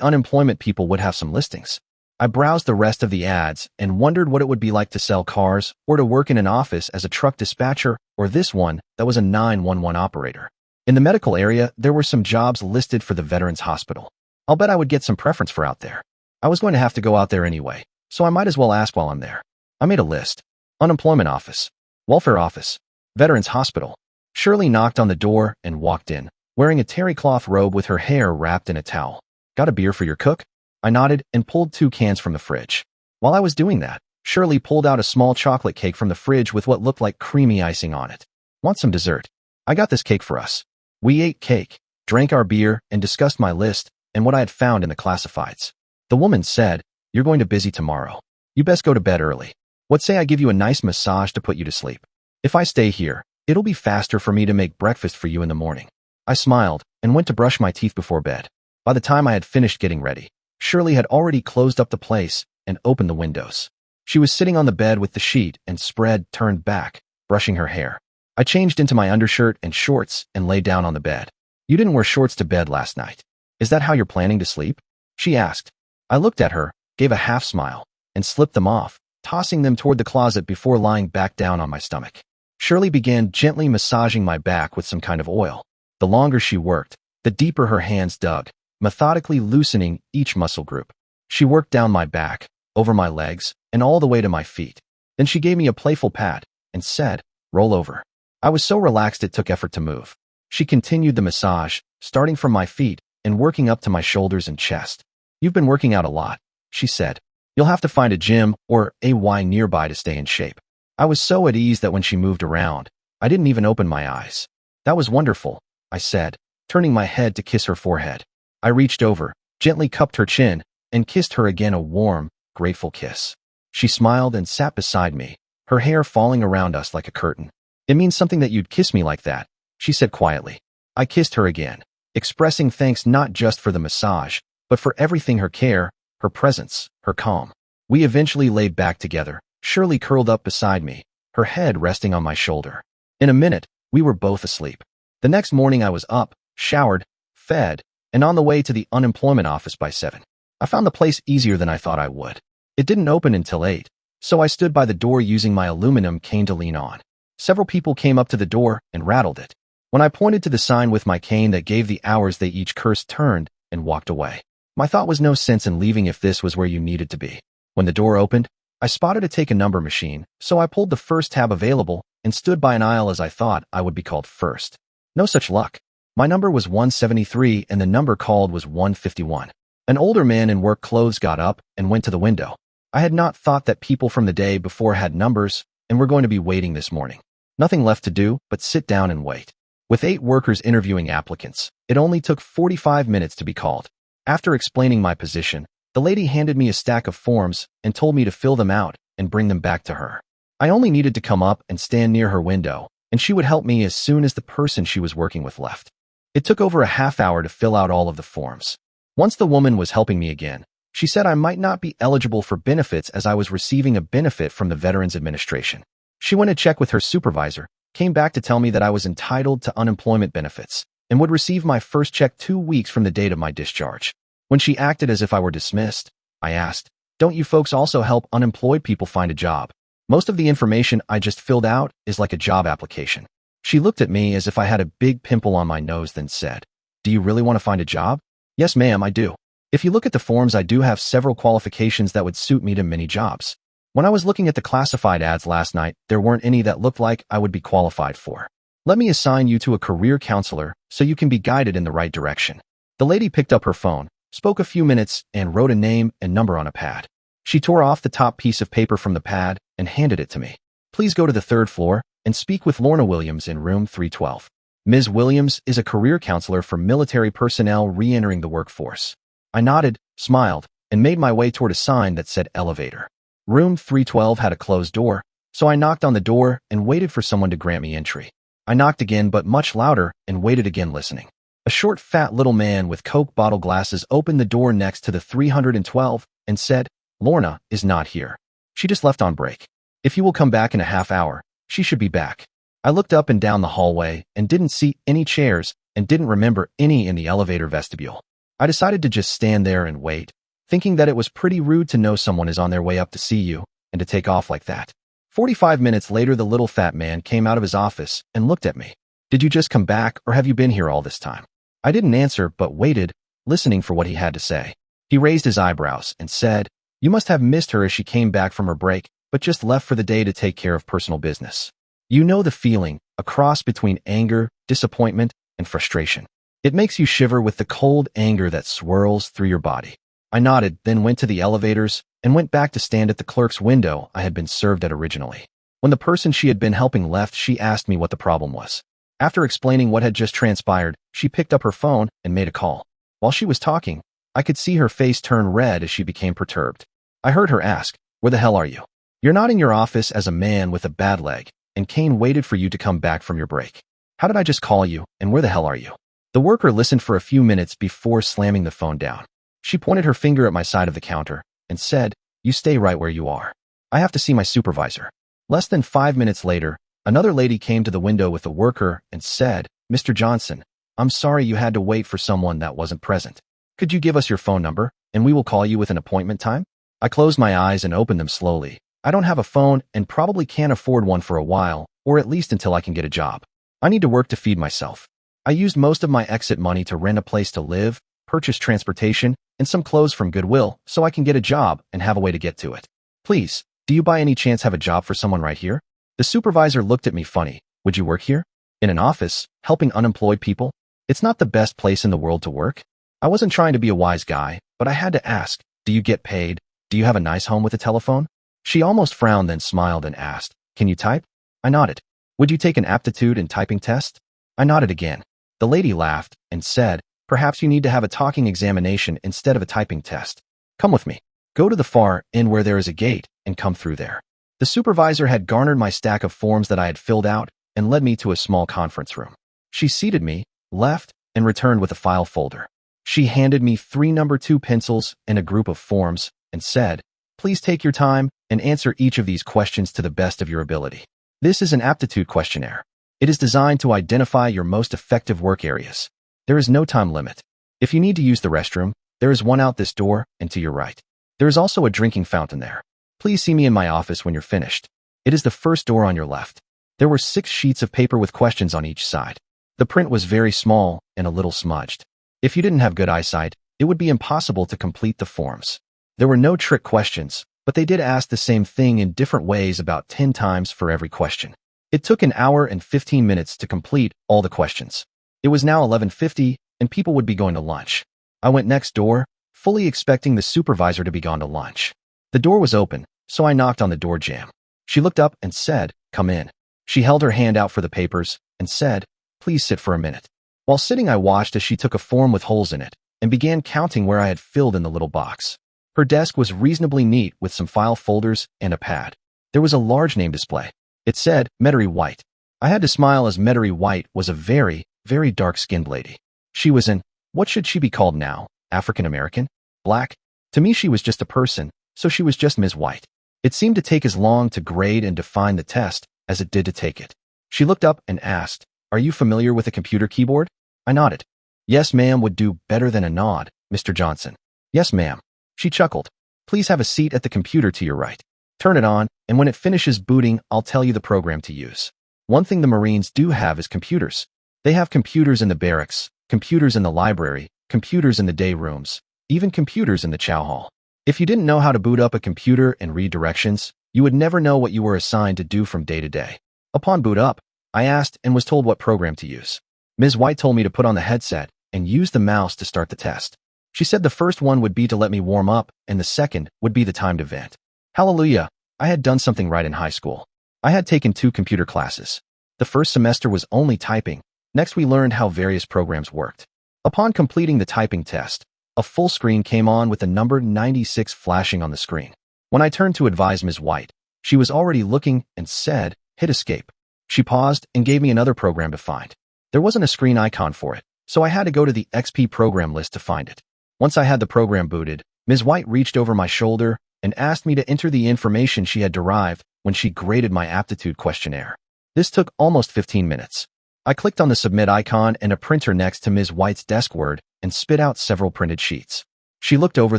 unemployment people would have some listings. I browsed the rest of the ads and wondered what it would be like to sell cars or to work in an office as a truck dispatcher or this one that was a 911 operator. In the medical area, there were some jobs listed for the Veterans Hospital. I'll bet I would get some preference for out there. I was going to have to go out there anyway, so I might as well ask while I'm there. I made a list. Unemployment office, welfare office, Veterans Hospital. Shirley knocked on the door and walked in, wearing a terry cloth robe with her hair wrapped in a towel. Got a beer for your cook? I nodded and pulled 2 cans from the fridge. While I was doing that, Shirley pulled out a small chocolate cake from the fridge with what looked like creamy icing on it. Want some dessert? I got this cake for us. We ate cake, drank our beer, and discussed my list and what I had found in the classifieds. The woman said, "You're going to busy tomorrow. You best go to bed early. What say I give you a nice massage to put you to sleep? If I stay here, it'll be faster for me to make breakfast for you in the morning." I smiled and went to brush my teeth before bed. By the time I had finished getting ready, Shirley had already closed up the place and opened the windows. She was sitting on the bed with the sheet and spread turned back, brushing her hair. I changed into my undershirt and shorts and lay down on the bed. "You didn't wear shorts to bed last night. Is that how you're planning to sleep?" she asked. I looked at her, gave a half smile, and slipped them off, tossing them toward the closet before lying back down on my stomach. Shirley began gently massaging my back with some kind of oil. The longer she worked, the deeper her hands dug, methodically loosening each muscle group. She worked down my back, over my legs, and all the way to my feet. Then she gave me a playful pat and said, "Roll over." I was so relaxed it took effort to move. She continued the massage, starting from my feet and working up to my shoulders and chest. "You've been working out a lot," she said. "You'll have to find a gym or a Y nearby to stay in shape." I was so at ease that when she moved around, I didn't even open my eyes. "That was wonderful," I said, turning my head to kiss her forehead. I reached over, gently cupped her chin, and kissed her again, a warm, grateful kiss. She smiled and sat beside me, her hair falling around us like a curtain. "It means something that you'd kiss me like that," she said quietly. I kissed her again, expressing thanks not just for the massage, but for everything: her care, her presence, her calm. We eventually lay back together, Shirley curled up beside me, her head resting on my shoulder. In a minute, we were both asleep. The next morning I was up, showered, fed, and on the way to the unemployment office by 7. I found the place easier than I thought I would. It didn't open until 8, so I stood by the door using my aluminum cane to lean on. Several people came up to the door and rattled it. When I pointed to the sign with my cane that gave the hours, they each cursed, turned, and walked away. My thought was no sense in leaving if this was where you needed to be. When the door opened, I spotted a take a number machine, so I pulled the first tab available and stood by an aisle as I thought I would be called first. No such luck. My number was 173 and the number called was 151. An older man in work clothes got up and went to the window. I had not thought that people from the day before had numbers and were going to be waiting this morning. Nothing left to do but sit down and wait. With 8 workers interviewing applicants, it only took 45 minutes to be called. After explaining my position, the lady handed me a stack of forms and told me to fill them out and bring them back to her. I only needed to come up and stand near her window, and she would help me as soon as the person she was working with left. It took over a half hour to fill out all of the forms. Once the woman was helping me again, she said I might not be eligible for benefits as I was receiving a benefit from the Veterans Administration. She went to check with her supervisor, came back to tell me that I was entitled to unemployment benefits and would receive my first check 2 weeks from the date of my discharge. When she acted as if I were dismissed, I asked, "Don't you folks also help unemployed people find a job? Most of the information I just filled out is like a job application." She looked at me as if I had a big pimple on my nose, then said, "Do you really want to find a job?" "Yes, ma'am, I do. If you look at the forms, I do have several qualifications that would suit me to many jobs. When I was looking at the classified ads last night, there weren't any that looked like I would be qualified for. Let me assign you to a career counselor so you can be guided in the right direction." The lady picked up her phone, spoke a few minutes, and wrote a name and number on a pad. She tore off the top piece of paper from the pad and handed it to me. "Please go to the 3rd floor and speak with Lorna Williams in room 312. Ms. Williams is a career counselor for military personnel re-entering the workforce." I nodded, smiled, and made my way toward a sign that said elevator. Room 312 had a closed door, so I knocked on the door and waited for someone to grant me entry. I knocked again, but much louder, and waited again, listening. A short, fat little man with Coke bottle glasses opened the door next to the 312 and said, "Lorna is not here. She just left on break. If you will come back in a half hour, she should be back." I looked up and down the hallway and didn't see any chairs and didn't remember any in the elevator vestibule. I decided to just stand there and wait, thinking that it was pretty rude to know someone is on their way up to see you and to take off like that. 45 minutes later, the little fat man came out of his office and looked at me. Did you just come back, or have you been here all this time? I didn't answer, but waited, listening for what he had to say. He raised his eyebrows and said, "You must have missed her as she came back from her break, but just left for the day to take care of personal business. You know the feeling, a cross between anger, disappointment, and frustration. It makes you shiver with the cold anger that swirls through your body." I nodded, then went to the elevators and went back to stand at the clerk's window I had been served at originally. When the person she had been helping left, she asked me what the problem was. After explaining what had just transpired, she picked up her phone and made a call. While she was talking, I could see her face turn red as she became perturbed. I heard her ask, "Where the hell are you? You're not in your office as a man with a bad leg, and Kane waited for you to come back from your break. How did I just call you, and where the hell are you?" The worker listened for a few minutes before slamming the phone down. She pointed her finger at my side of the counter and said, "You stay right where you are. I have to see my supervisor." Less than 5 minutes later, another lady came to the window with the worker and said, "Mr. Johnson, I'm sorry you had to wait for someone that wasn't present. Could you give us your phone number, and we will call you with an appointment time?" I closed my eyes and opened them slowly. I don't have a phone and probably can't afford one for a while, or at least until I can get a job. I need to work to feed myself. I used most of my exit money to rent a place to live, purchase transportation, and some clothes from Goodwill so I can get a job and have a way to get to it. Please, do you by any chance have a job for someone right here? The supervisor looked at me funny. Would you work here? In an office, helping unemployed people? It's not the best place in the world to work. I wasn't trying to be a wise guy, but I had to ask, do you get paid? Do you have a nice home with a telephone? She almost frowned, then smiled and asked, "Can you type?" I nodded. "Would you take an aptitude and typing test?" I nodded again. The lady laughed and said, "Perhaps you need to have a talking examination instead of a typing test. Come with me. Go to the far end where there is a gate and come through there." The supervisor had garnered my stack of forms that I had filled out and led me to a small conference room. She seated me, left, and returned with a file folder. She handed me 3 number 2 pencils and a group of forms and said, "Please take your time and answer each of these questions to the best of your ability. This is an aptitude questionnaire. It is designed to identify your most effective work areas. There is no time limit. If you need to use the restroom, there is one out this door and to your right. There is also a drinking fountain there. Please see me in my office when you're finished. It is the first door on your left." There were 6 sheets of paper with questions on each side. The print was very small and a little smudged. If you didn't have good eyesight, it would be impossible to complete the forms. There were no trick questions, but they did ask the same thing in different ways about 10 times for every question. It took an hour and 15 minutes to complete all the questions. It was now 11:50, and people would be going to lunch. I went next door, fully expecting the supervisor to be gone to lunch. The door was open, so I knocked on the door jamb. She looked up and said, "Come in." She held her hand out for the papers and said, "Please sit for a minute." While sitting, I watched as she took a form with holes in it and began counting where I had filled in the little box. Her desk was reasonably neat with some file folders and a pad. There was a large name display. It said, Metairie White. I had to smile as Metairie White was a very, very dark-skinned lady. She was what should she be called now? African American? Black? To me, she was just a person, so she was just Ms. White. It seemed to take as long to grade and define the test as it did to take it. She looked up and asked, "Are you familiar with a computer keyboard?" I nodded. "Yes, ma'am" would do better than a nod, Mr. Johnson. "Yes, ma'am." She chuckled. "Please have a seat at the computer to your right. Turn it on, and when it finishes booting, I'll tell you the program to use. One thing the Marines do have is computers. They have computers in the barracks, computers in the library, computers in the day rooms, even computers in the chow hall. If you didn't know how to boot up a computer and read directions, you would never know what you were assigned to do from day to day. Upon boot up, I asked and was told what program to use. Ms. White told me to put on the headset and use the mouse to start the test. She said the first one would be to let me warm up, and the second would be the time to vent. Hallelujah, I had done something right in high school. I had taken 2 computer classes. The first semester was only typing. Next, we learned how various programs worked. Upon completing the typing test, a full screen came on with the number 96 flashing on the screen. When I turned to advise Ms. White, she was already looking and said, "Hit escape." She paused and gave me another program to find. There wasn't a screen icon for it, so I had to go to the XP program list to find it. Once I had the program booted, Ms. White reached over my shoulder and asked me to enter the information she had derived when she graded my aptitude questionnaire. This took almost 15 minutes. I clicked on the submit icon and a printer next to Ms. White's desk word and spit out several printed sheets. She looked over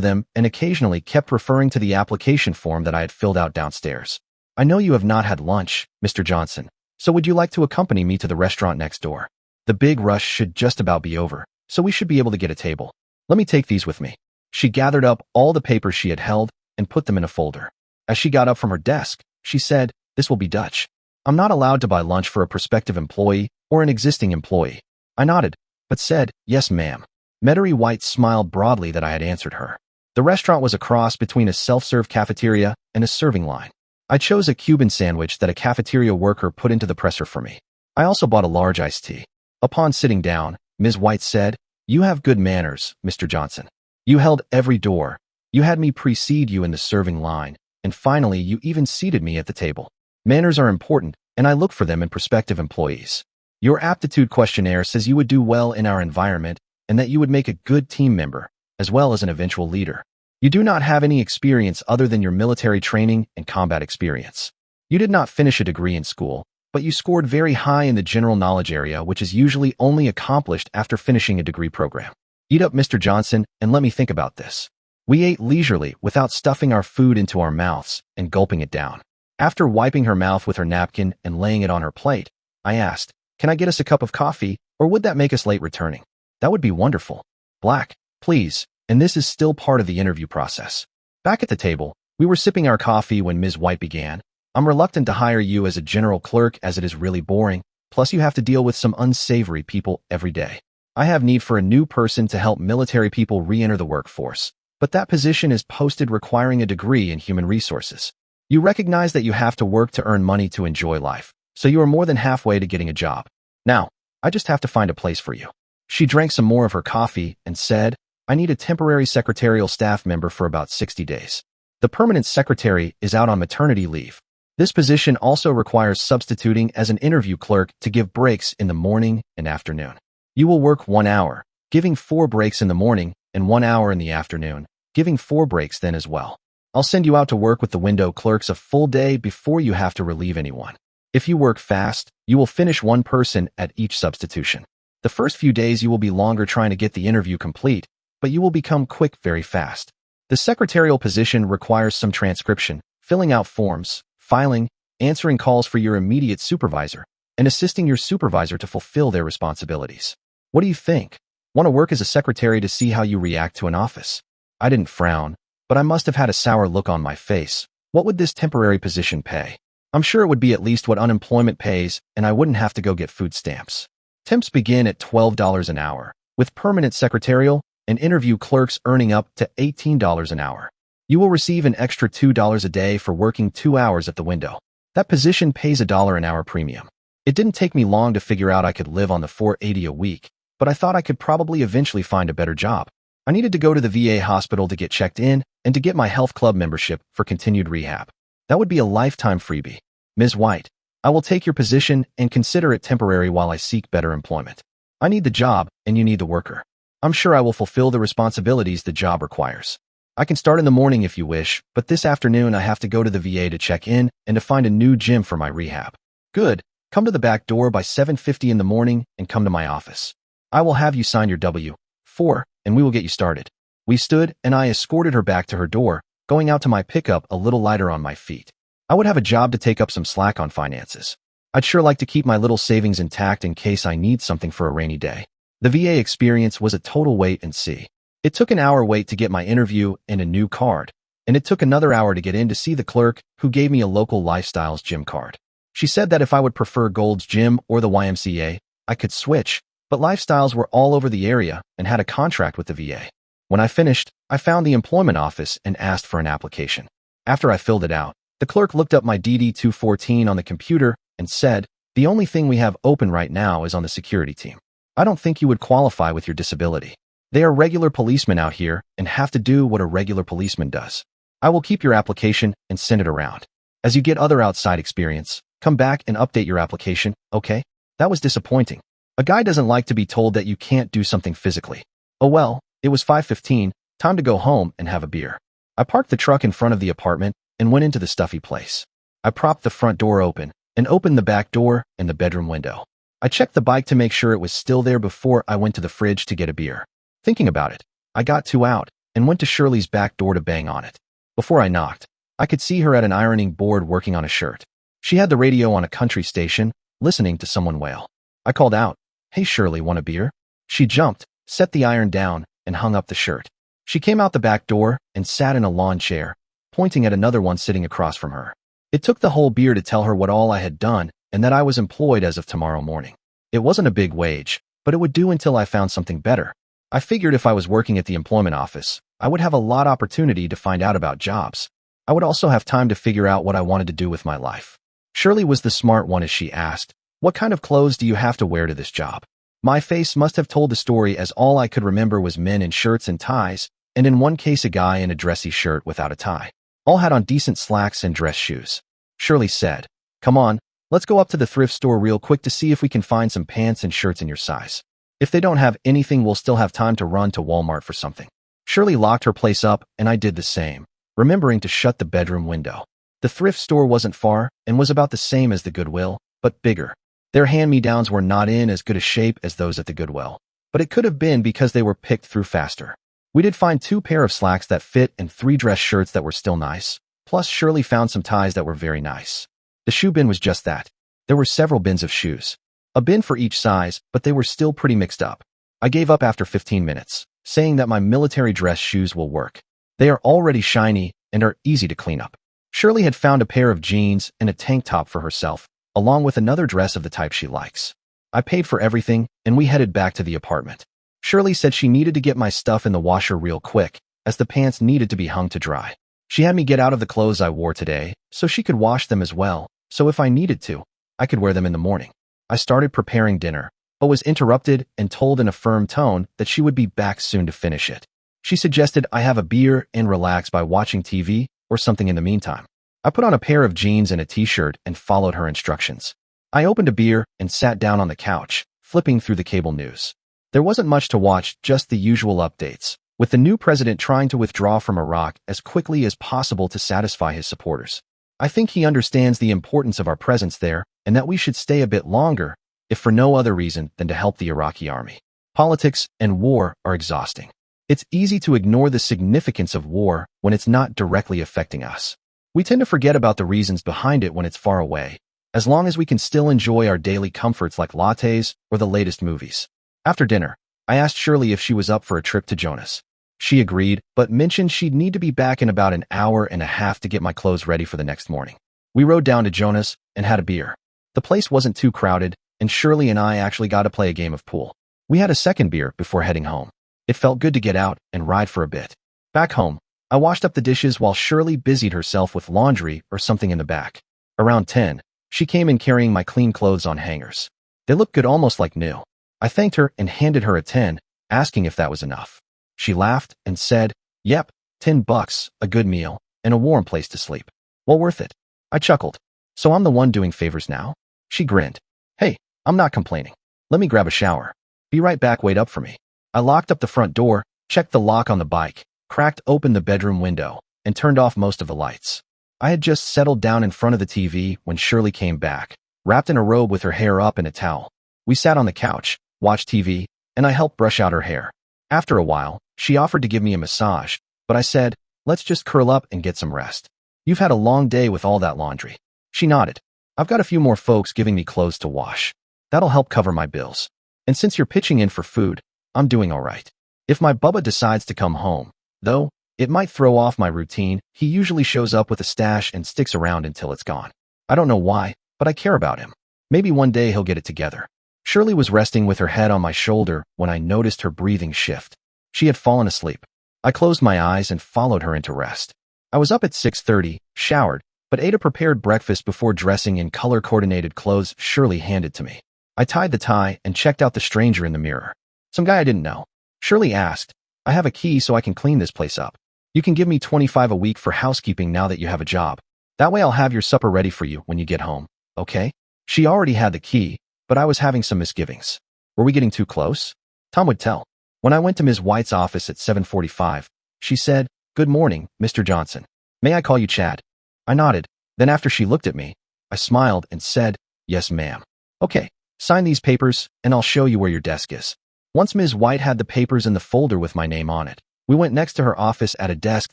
them and occasionally kept referring to the application form that I had filled out downstairs. I know you have not had lunch, Mr. Johnson, so would you like to accompany me to the restaurant next door? The big rush should just about be over, so we should be able to get a table. Let me take these with me. She gathered up all the papers she had held and put them in a folder. As she got up from her desk, she said, "This will be Dutch. I'm not allowed to buy lunch for a prospective employee or an existing employee." I nodded, but said, "Yes, ma'am." Metairie White smiled broadly that I had answered her. The restaurant was a cross between a self-serve cafeteria and a serving line. I chose a Cuban sandwich that a cafeteria worker put into the presser for me. I also bought a large iced tea. Upon sitting down, Ms. White said, "You have good manners, Mr. Johnson. You held every door. You had me precede you in the serving line, and finally you even seated me at the table. Manners are important, and I look for them in prospective employees. Your aptitude questionnaire says you would do well in our environment and that you would make a good team member, as well as an eventual leader. You do not have any experience other than your military training and combat experience. You did not finish a degree in school, but you scored very high in the general knowledge area, which is usually only accomplished after finishing a degree program. Eat up, Mr. Johnson, and let me think about this." We ate leisurely without stuffing our food into our mouths and gulping it down. After wiping her mouth with her napkin and laying it on her plate, I asked, "Can I get us a cup of coffee, or would that make us late returning?" "That would be wonderful. Black, please." And this is still part of the interview process. Back at the table, we were sipping our coffee when Ms. White began. "I'm reluctant to hire you as a general clerk as it is really boring, plus you have to deal with some unsavory people every day. I have need for a new person to help military people re-enter the workforce, but that position is posted requiring a degree in human resources. You recognize that you have to work to earn money to enjoy life, so you are more than halfway to getting a job. Now, I just have to find a place for you." She drank some more of her coffee and said, "I need a temporary secretarial staff member for about 60 days. The permanent secretary is out on maternity leave. This position also requires substituting as an interview clerk to give breaks in the morning and afternoon. You will work 1 hour, giving 4 breaks in the morning and 1 hour in the afternoon, giving 4 breaks then as well. I'll send you out to work with the window clerks a full day before you have to relieve anyone. If you work fast, you will finish 1 person at each substitution. The first few days you will be longer trying to get the interview complete, but you will become quick very fast. The secretarial position requires some transcription, filling out forms, filing, answering calls for your immediate supervisor, and assisting your supervisor to fulfill their responsibilities. What do you think? Want to work as a secretary to see how you react to an office?" I didn't frown, but I must have had a sour look on my face. What would this temporary position pay? I'm sure it would be at least what unemployment pays, and I wouldn't have to go get food stamps. Temps begin at $12 an hour, with permanent secretarial and interview clerks earning up to $18 an hour. You will receive an extra $2 a day for working 2 hours at the window. That position pays $1 an hour premium. It didn't take me long to figure out I could live on the $4.80 a week, but I thought I could probably eventually find a better job. I needed to go to the VA hospital to get checked in and to get my health club membership for continued rehab. That would be a lifetime freebie. "Ms. White, I will take your position and consider it temporary while I seek better employment. I need the job and you need the worker. I'm sure I will fulfill the responsibilities the job requires. I can start in the morning if you wish, but this afternoon I have to go to the VA to check in and to find a new gym for my rehab." "Good. Come to the back door by 7:50 in the morning and come to my office. I will have you sign your W-4 and we will get you started." We stood and I escorted her back to her door, going out to my pickup a little lighter on my feet. I would have a job to take up some slack on finances. I'd sure like to keep my little savings intact in case I need something for a rainy day. The VA experience was a total wait and see. It took an hour wait to get my interview and a new card, and it took another hour to get in to see the clerk who gave me a local Lifestyles gym card. She said that if I would prefer Gold's Gym or the YMCA, I could switch, but Lifestyles were all over the area and had a contract with the VA. When I finished, I found the employment office and asked for an application. After I filled it out, the clerk looked up my DD-214 on the computer and said, "The only thing we have open right now is on the security team. I don't think you would qualify with your disability. They are regular policemen out here and have to do what a regular policeman does. I will keep your application and send it around. As you get other outside experience, come back and update your application, okay?" That was disappointing. A guy doesn't like to be told that you can't do something physically. Oh well, it was 5:15, time to go home and have a beer. I parked the truck in front of the apartment and went into the stuffy place. I propped the front door open and opened the back door and the bedroom window. I checked the bike to make sure it was still there before I went to the fridge to get a beer. Thinking about it, I got 2 out and went to Shirley's back door to bang on it. Before I knocked, I could see her at an ironing board working on a shirt. She had the radio on a country station, listening to someone wail. I called out, "Hey Shirley, want a beer?" She jumped, set the iron down, and hung up the shirt. She came out the back door and sat in a lawn chair, pointing at another one sitting across from her. It took the whole beer to tell her what all I had done and that I was employed as of tomorrow morning. It wasn't a big wage, but it would do until I found something better. I figured if I was working at the employment office, I would have a lot of opportunity to find out about jobs. I would also have time to figure out what I wanted to do with my life. Shirley was the smart one as she asked, "What kind of clothes do you have to wear to this job?" My face must have told the story, as all I could remember was men in shirts and ties, and in one case a guy in a dressy shirt without a tie. All had on decent slacks and dress shoes. Shirley said, "Come on, let's go up to the thrift store real quick to see if we can find some pants and shirts in your size. If they don't have anything, we'll still have time to run to Walmart for something." Shirley locked her place up, and I did the same, remembering to shut the bedroom window. The thrift store wasn't far and was about the same as the Goodwill, but bigger. Their hand-me-downs were not in as good a shape as those at the Goodwill, but it could have been because they were picked through faster. We did find 2 pair of slacks that fit and 3 dress shirts that were still nice, plus Shirley found some ties that were very nice. The shoe bin was just that. There were several bins of shoes. A bin for each size, but they were still pretty mixed up. I gave up after 15 minutes, saying that my military dress shoes will work. They are already shiny and are easy to clean up. Shirley had found a pair of jeans and a tank top for herself, along with another dress of the type she likes. I paid for everything, and we headed back to the apartment. Shirley said she needed to get my stuff in the washer real quick, as the pants needed to be hung to dry. She had me get out of the clothes I wore today, so she could wash them as well, so if I needed to, I could wear them in the morning. I started preparing dinner, but was interrupted and told in a firm tone that she would be back soon to finish it. She suggested I have a beer and relax by watching TV or something in the meantime. I put on a pair of jeans and a t-shirt and followed her instructions. I opened a beer and sat down on the couch, flipping through the cable news. There wasn't much to watch, just the usual updates, with the new president trying to withdraw from Iraq as quickly as possible to satisfy his supporters. I think he understands the importance of our presence there and that we should stay a bit longer, if for no other reason than to help the Iraqi army. Politics and war are exhausting. It's easy to ignore the significance of war when it's not directly affecting us. We tend to forget about the reasons behind it when it's far away, as long as we can still enjoy our daily comforts like lattes or the latest movies. After dinner, I asked Shirley if she was up for a trip to Jonas. She agreed, but mentioned she'd need to be back in about an hour and a half to get my clothes ready for the next morning. We rode down to Jonas and had a beer. The place wasn't too crowded, and Shirley and I actually got to play a game of pool. We had a second beer before heading home. It felt good to get out and ride for a bit. Back home, I washed up the dishes while Shirley busied herself with laundry or something in the back. Around 10, she came in carrying my clean clothes on hangers. They looked good, almost like new. I thanked her and handed her a 10, asking if that was enough. She laughed and said, "Yep, $10, a good meal, and a warm place to sleep. Well worth it." I chuckled. "So I'm the one doing favors now?" She grinned. "Hey, I'm not complaining. Let me grab a shower. Be right back, wait up for me." I locked up the front door, checked the lock on the bike, cracked open the bedroom window, and turned off most of the lights. I had just settled down in front of the TV when Shirley came back, wrapped in a robe with her hair up in a towel. We sat on the couch, watched TV, and I helped brush out her hair. After a while, she offered to give me a massage, but I said, "Let's just curl up and get some rest. You've had a long day with all that laundry." She nodded. "I've got a few more folks giving me clothes to wash. That'll help cover my bills. And since you're pitching in for food, I'm doing all right. If my Bubba decides to come home, though, it might throw off my routine. He usually shows up with a stash and sticks around until it's gone. I don't know why, but I care about him. Maybe one day he'll get it together." Shirley was resting with her head on my shoulder when I noticed her breathing shift. She had fallen asleep. I closed my eyes and followed her into rest. I was up at 6:30, showered, but ate a prepared breakfast before dressing in color-coordinated clothes Shirley handed to me. I tied the tie and checked out the stranger in the mirror. Some guy I didn't know. Shirley asked, "I have a key so I can clean this place up. You can give me $25 a week for housekeeping now that you have a job. That way I'll have your supper ready for you when you get home, okay?" She already had the key, but I was having some misgivings. Were we getting too close? Tom would tell. When I went to Ms. White's office at 7:45, she said, "Good morning, Mr. Johnson. May I call you Chad?" I nodded. Then after she looked at me, I smiled and said, "Yes, ma'am." "Okay, sign these papers, and I'll show you where your desk is." Once Ms. White had the papers in the folder with my name on it, We went next to her office at a desk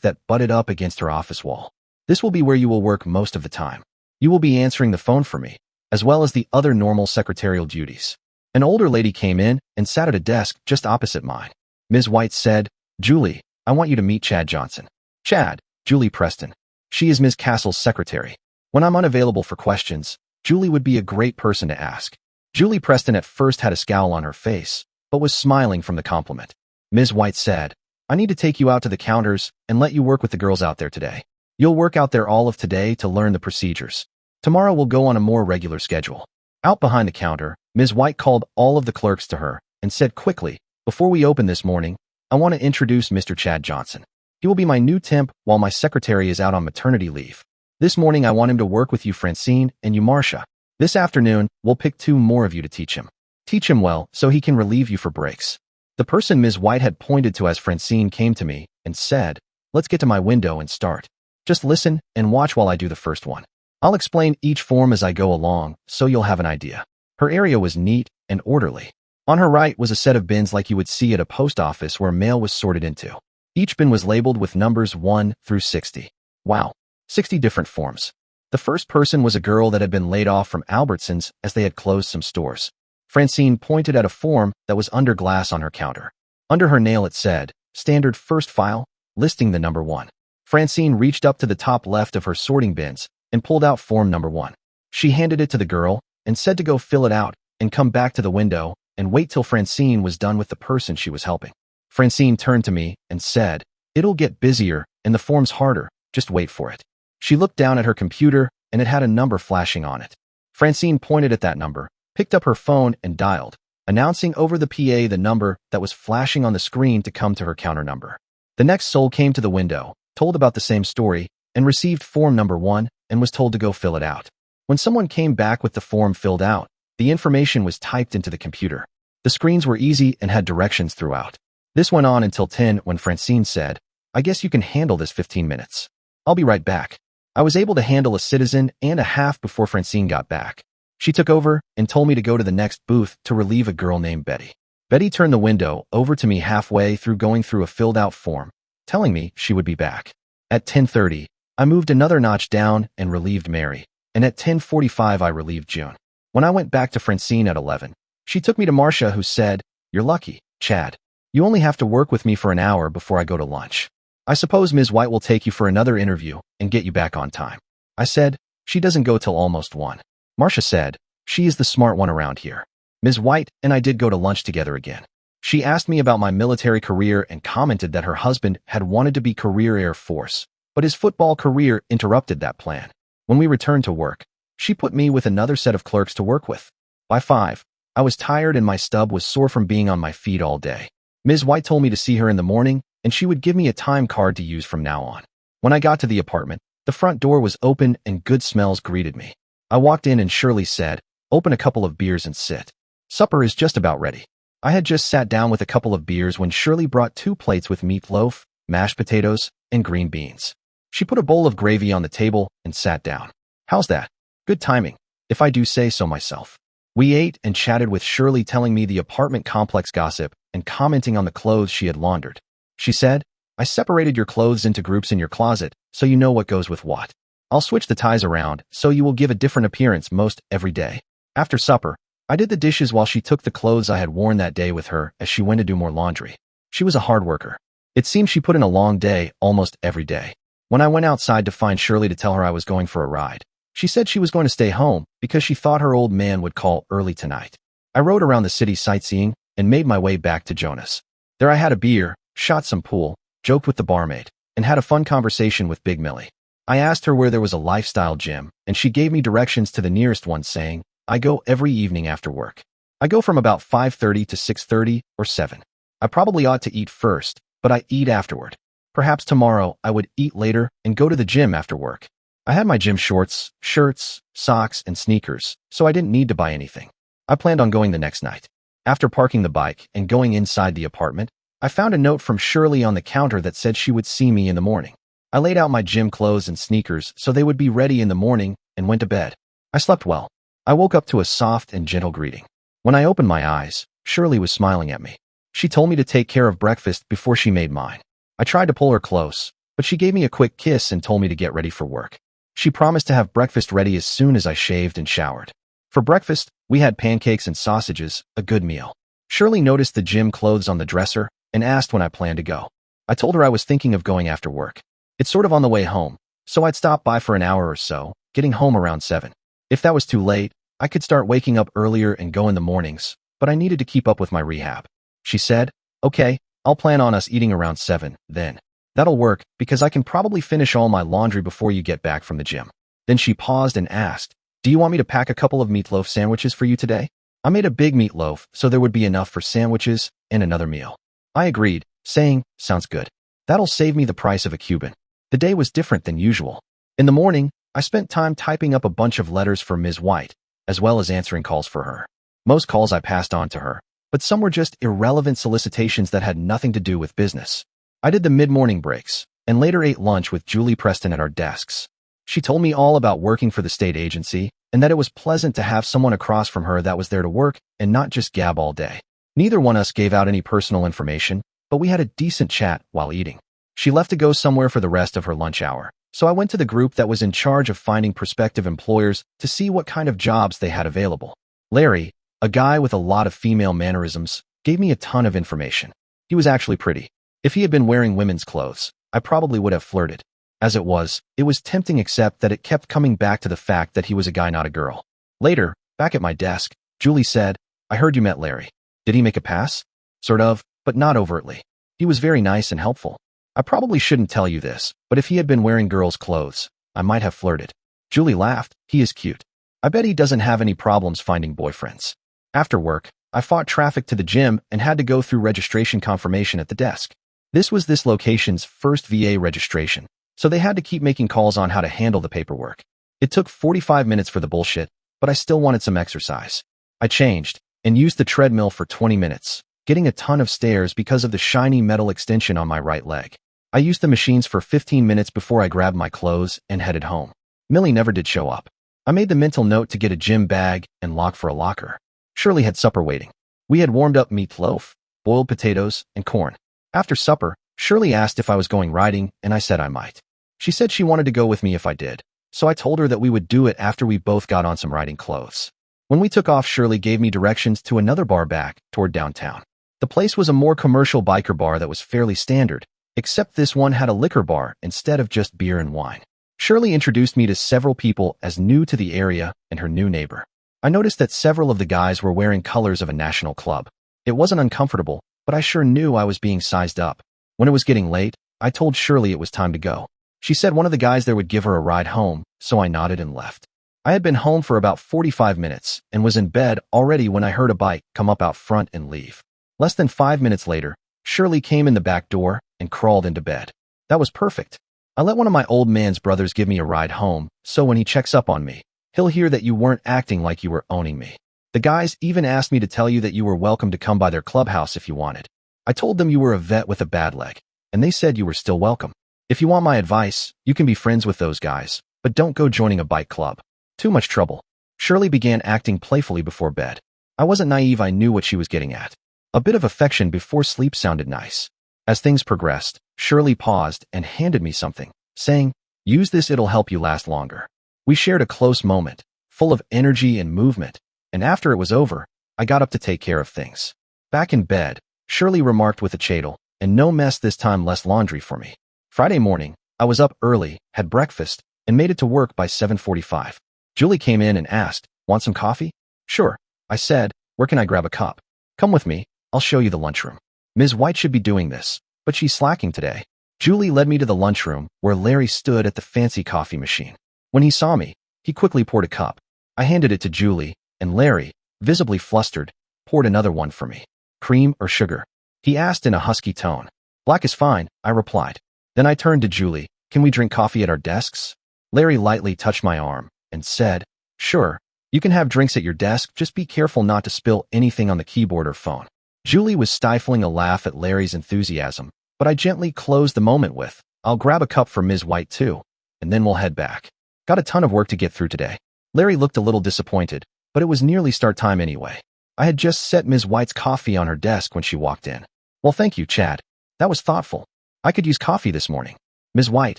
that butted up against her office wall. This will be where you will work most of the time. You will be answering the phone for me, as well as the other normal secretarial duties. An older lady came in and sat at a desk just opposite mine. Ms. White said, Julie, I want you to meet Chad Johnson. Chad, Julie Preston. She is Ms. Castle's secretary. When I'm unavailable for questions, Julie would be a great person to ask. Julie Preston at first had a scowl on her face, but was smiling from the compliment. Ms. White said, I need to take you out to the counters and let you work with the girls out there today. You'll work out there all of today to learn the procedures. Tomorrow we'll go on a more regular schedule. Out behind the counter, Ms. White called all of the clerks to her and said quickly, before we open this morning, I want to introduce Mr. Chad Johnson. He will be my new temp while my secretary is out on maternity leave. This morning I want him to work with you Francine and you Marcia. This afternoon, we'll pick 2 more of you to teach him. Teach him well so he can relieve you for breaks. The person Ms. White had pointed to as Francine came to me and said, let's get to my window and start. Just listen and watch while I do the first one. I'll explain each form as I go along so you'll have an idea. Her area was neat and orderly. On her right was a set of bins like you would see at a post office where mail was sorted into. Each bin was labeled with numbers 1 through 60. Wow, 60 different forms. The first person was a girl that had been laid off from Albertsons as they had closed some stores. Francine pointed at a form that was under glass on her counter. Under her nail it said, Standard First File, listing the number 1. Francine reached up to the top left of her sorting bins and pulled out form number 1. She handed it to the girl and said to go fill it out and come back to the window and wait till Francine was done with the person she was helping. Francine turned to me and said, It'll get busier and the form's harder, just wait for it. She looked down at her computer and it had a number flashing on it. Francine pointed at that number, picked up her phone and dialed, announcing over the PA the number that was flashing on the screen to come to her counter number. The next soul came to the window, told about the same story, and received form number 1 and was told to go fill it out. When someone came back with the form filled out, the information was typed into the computer. The screens were easy and had directions throughout. This went on until 10 when Francine said, I guess you can handle this 15 minutes. I'll be right back. I was able to handle a citizen and a half before Francine got back. She took over and told me to go to the next booth to relieve a girl named Betty. Betty turned the window over to me halfway through going through a filled-out form, telling me she would be back. At 10:30, I moved another notch down and relieved Mary, and at 10:45 I relieved June. When I went back to Francine at 11, she took me to Marcia, who said, You're lucky, Chad. You only have to work with me for an hour before I go to lunch. I suppose Ms. White will take you for another interview and get you back on time. I said, She doesn't go till almost 1. Marcia said, She is the smart one around here. Ms. White and I did go to lunch together again. She asked me about my military career and commented that her husband had wanted to be career Air Force, but his football career interrupted that plan. When we returned to work, she put me with another set of clerks to work with. By 5, I was tired and my stub was sore from being on my feet all day. Ms. White told me to see her in the morning and she would give me a time card to use from now on. When I got to the apartment, the front door was open and good smells greeted me. I walked in and Shirley said, Open a couple of beers and sit. Supper is just about ready. I had just sat down with a couple of beers when Shirley brought 2 plates with meatloaf, mashed potatoes, and green beans. She put a bowl of gravy on the table and sat down. How's that? Good timing, if I do say so myself. We ate and chatted with Shirley telling me the apartment complex gossip and commenting on the clothes she had laundered. She said, I separated your clothes into groups in your closet so you know what goes with what. I'll switch the ties around so you will give a different appearance most every day. After supper, I did the dishes while she took the clothes I had worn that day with her as she went to do more laundry. She was a hard worker. It seemed she put in a long day almost every day. When I went outside to find Shirley to tell her I was going for a ride, she said she was going to stay home because she thought her old man would call early tonight. I rode around the city sightseeing and made my way back to Jonas. There I had a beer, shot some pool, joked with the barmaid, and had a fun conversation with Big Millie. I asked her where there was a lifestyle gym, and she gave me directions to the nearest one saying, I go every evening after work. I go from about 5:30 to 6:30 or 7. I probably ought to eat first, but I eat afterward. Perhaps tomorrow I would eat later and go to the gym after work. I had my gym shorts, shirts, socks, and sneakers, so I didn't need to buy anything. I planned on going the next night. After parking the bike and going inside the apartment, I found a note from Shirley on the counter that said she would see me in the morning. I laid out my gym clothes and sneakers so they would be ready in the morning and went to bed. I slept well. I woke up to a soft and gentle greeting. When I opened my eyes, Shirley was smiling at me. She told me to take care of breakfast before she made mine. I tried to pull her close, but she gave me a quick kiss and told me to get ready for work. She promised to have breakfast ready as soon as I shaved and showered. For breakfast, we had pancakes and sausages, a good meal. Shirley noticed the gym clothes on the dresser and asked when I planned to go. I told her I was thinking of going after work. It's sort of on the way home, so I'd stop by for an hour or so, getting home around 7. If that was too late, I could start waking up earlier and go in the mornings, but I needed to keep up with my rehab. She said, "Okay, I'll plan on us eating around 7, then. That'll work, because I can probably finish all my laundry before you get back from the gym." Then she paused and asked, "Do you want me to pack a couple of meatloaf sandwiches for you today?" I made a big meatloaf, so there would be enough for sandwiches and another meal. I agreed, saying, "Sounds good. That'll save me the price of a Cuban." The day was different than usual. In the morning, I spent time typing up a bunch of letters for Ms. White, as well as answering calls for her. Most calls I passed on to her, but some were just irrelevant solicitations that had nothing to do with business. I did the mid-morning breaks, and later ate lunch with Julie Preston at our desks. She told me all about working for the state agency, and that it was pleasant to have someone across from her that was there to work and not just gab all day. Neither one of us gave out any personal information, but we had a decent chat while eating. She left to go somewhere for the rest of her lunch hour, so I went to the group that was in charge of finding prospective employers to see what kind of jobs they had available. Larry, a guy with a lot of female mannerisms, gave me a ton of information. He was actually pretty. If he had been wearing women's clothes, I probably would have flirted. As it was tempting, except that it kept coming back to the fact that he was a guy, not a girl. Later, back at my desk, Julie said, "I heard you met Larry. Did he make a pass?" "Sort of, but not overtly. He was very nice and helpful. I probably shouldn't tell you this, but if he had been wearing girls' clothes, I might have flirted." Julie laughed. "He is cute. I bet he doesn't have any problems finding boyfriends." After work, I fought traffic to the gym and had to go through registration confirmation at the desk. This was this location's first VA registration, so they had to keep making calls on how to handle the paperwork. It took 45 minutes for the bullshit, but I still wanted some exercise. I changed and used the treadmill for 20 minutes, getting a ton of stairs because of the shiny metal extension on my right leg. I used the machines for 15 minutes before I grabbed my clothes and headed home. Millie never did show up. I made the mental note to get a gym bag and lock for a locker. Shirley had supper waiting. We had warmed up meatloaf, boiled potatoes, and corn. After supper, Shirley asked if I was going riding, and I said I might. She said she wanted to go with me if I did, so I told her that we would do it after we both got on some riding clothes. When we took off, Shirley gave me directions to another bar back toward downtown. The place was a more commercial biker bar that was fairly standard, except this one had a liquor bar instead of just beer and wine. Shirley introduced me to several people as new to the area and her new neighbor. I noticed that several of the guys were wearing colors of a national club. It wasn't uncomfortable, but I sure knew I was being sized up. When it was getting late, I told Shirley it was time to go. She said one of the guys there would give her a ride home, so I nodded and left. I had been home for about 45 minutes and was in bed already when I heard a bike come up out front and leave. Less than 5 minutes later, Shirley came in the back door and crawled into bed. That was perfect. I let one of my old man's brothers give me a ride home, so when he checks up on me, he'll hear that you weren't acting like you were owning me. The guys even asked me to tell you that you were welcome to come by their clubhouse if you wanted. I told them you were a vet with a bad leg, and they said you were still welcome. If you want my advice, you can be friends with those guys, but don't go joining a bike club. Too much trouble. Shirley began acting playfully before bed. I wasn't naive, I knew what she was getting at. A bit of affection before sleep sounded nice. As things progressed, Shirley paused and handed me something, saying, "Use this, it'll help you last longer." We shared a close moment, full of energy and movement, and after it was over, I got up to take care of things. Back in bed, Shirley remarked with a chadle, "And no mess this time, less laundry for me." Friday morning, I was up early, had breakfast, and made it to work by 7:45. Julie came in and asked, "Want some coffee?" "Sure," I said. "Where can I grab a cup?" "Come with me, I'll show you the lunchroom." Ms. White should be doing this, but she's slacking today. Julie led me to the lunchroom, where Larry stood at the fancy coffee machine. When he saw me, he quickly poured a cup. I handed it to Julie, and Larry, visibly flustered, poured another one for me. "Cream or sugar?" he asked in a husky tone. "Black is fine," I replied. Then I turned to Julie. "Can we drink coffee at our desks?" Larry lightly touched my arm and said, "Sure, you can have drinks at your desk, just be careful not to spill anything on the keyboard or phone." Julie was stifling a laugh at Larry's enthusiasm, but I gently closed the moment with, "I'll grab a cup for Ms. White too, and then we'll head back. Got a ton of work to get through today." Larry looked a little disappointed, but it was nearly start time anyway. I had just set Ms. White's coffee on her desk when she walked in. "Well, thank you, Chad. That was thoughtful." I could use coffee this morning. Ms. White,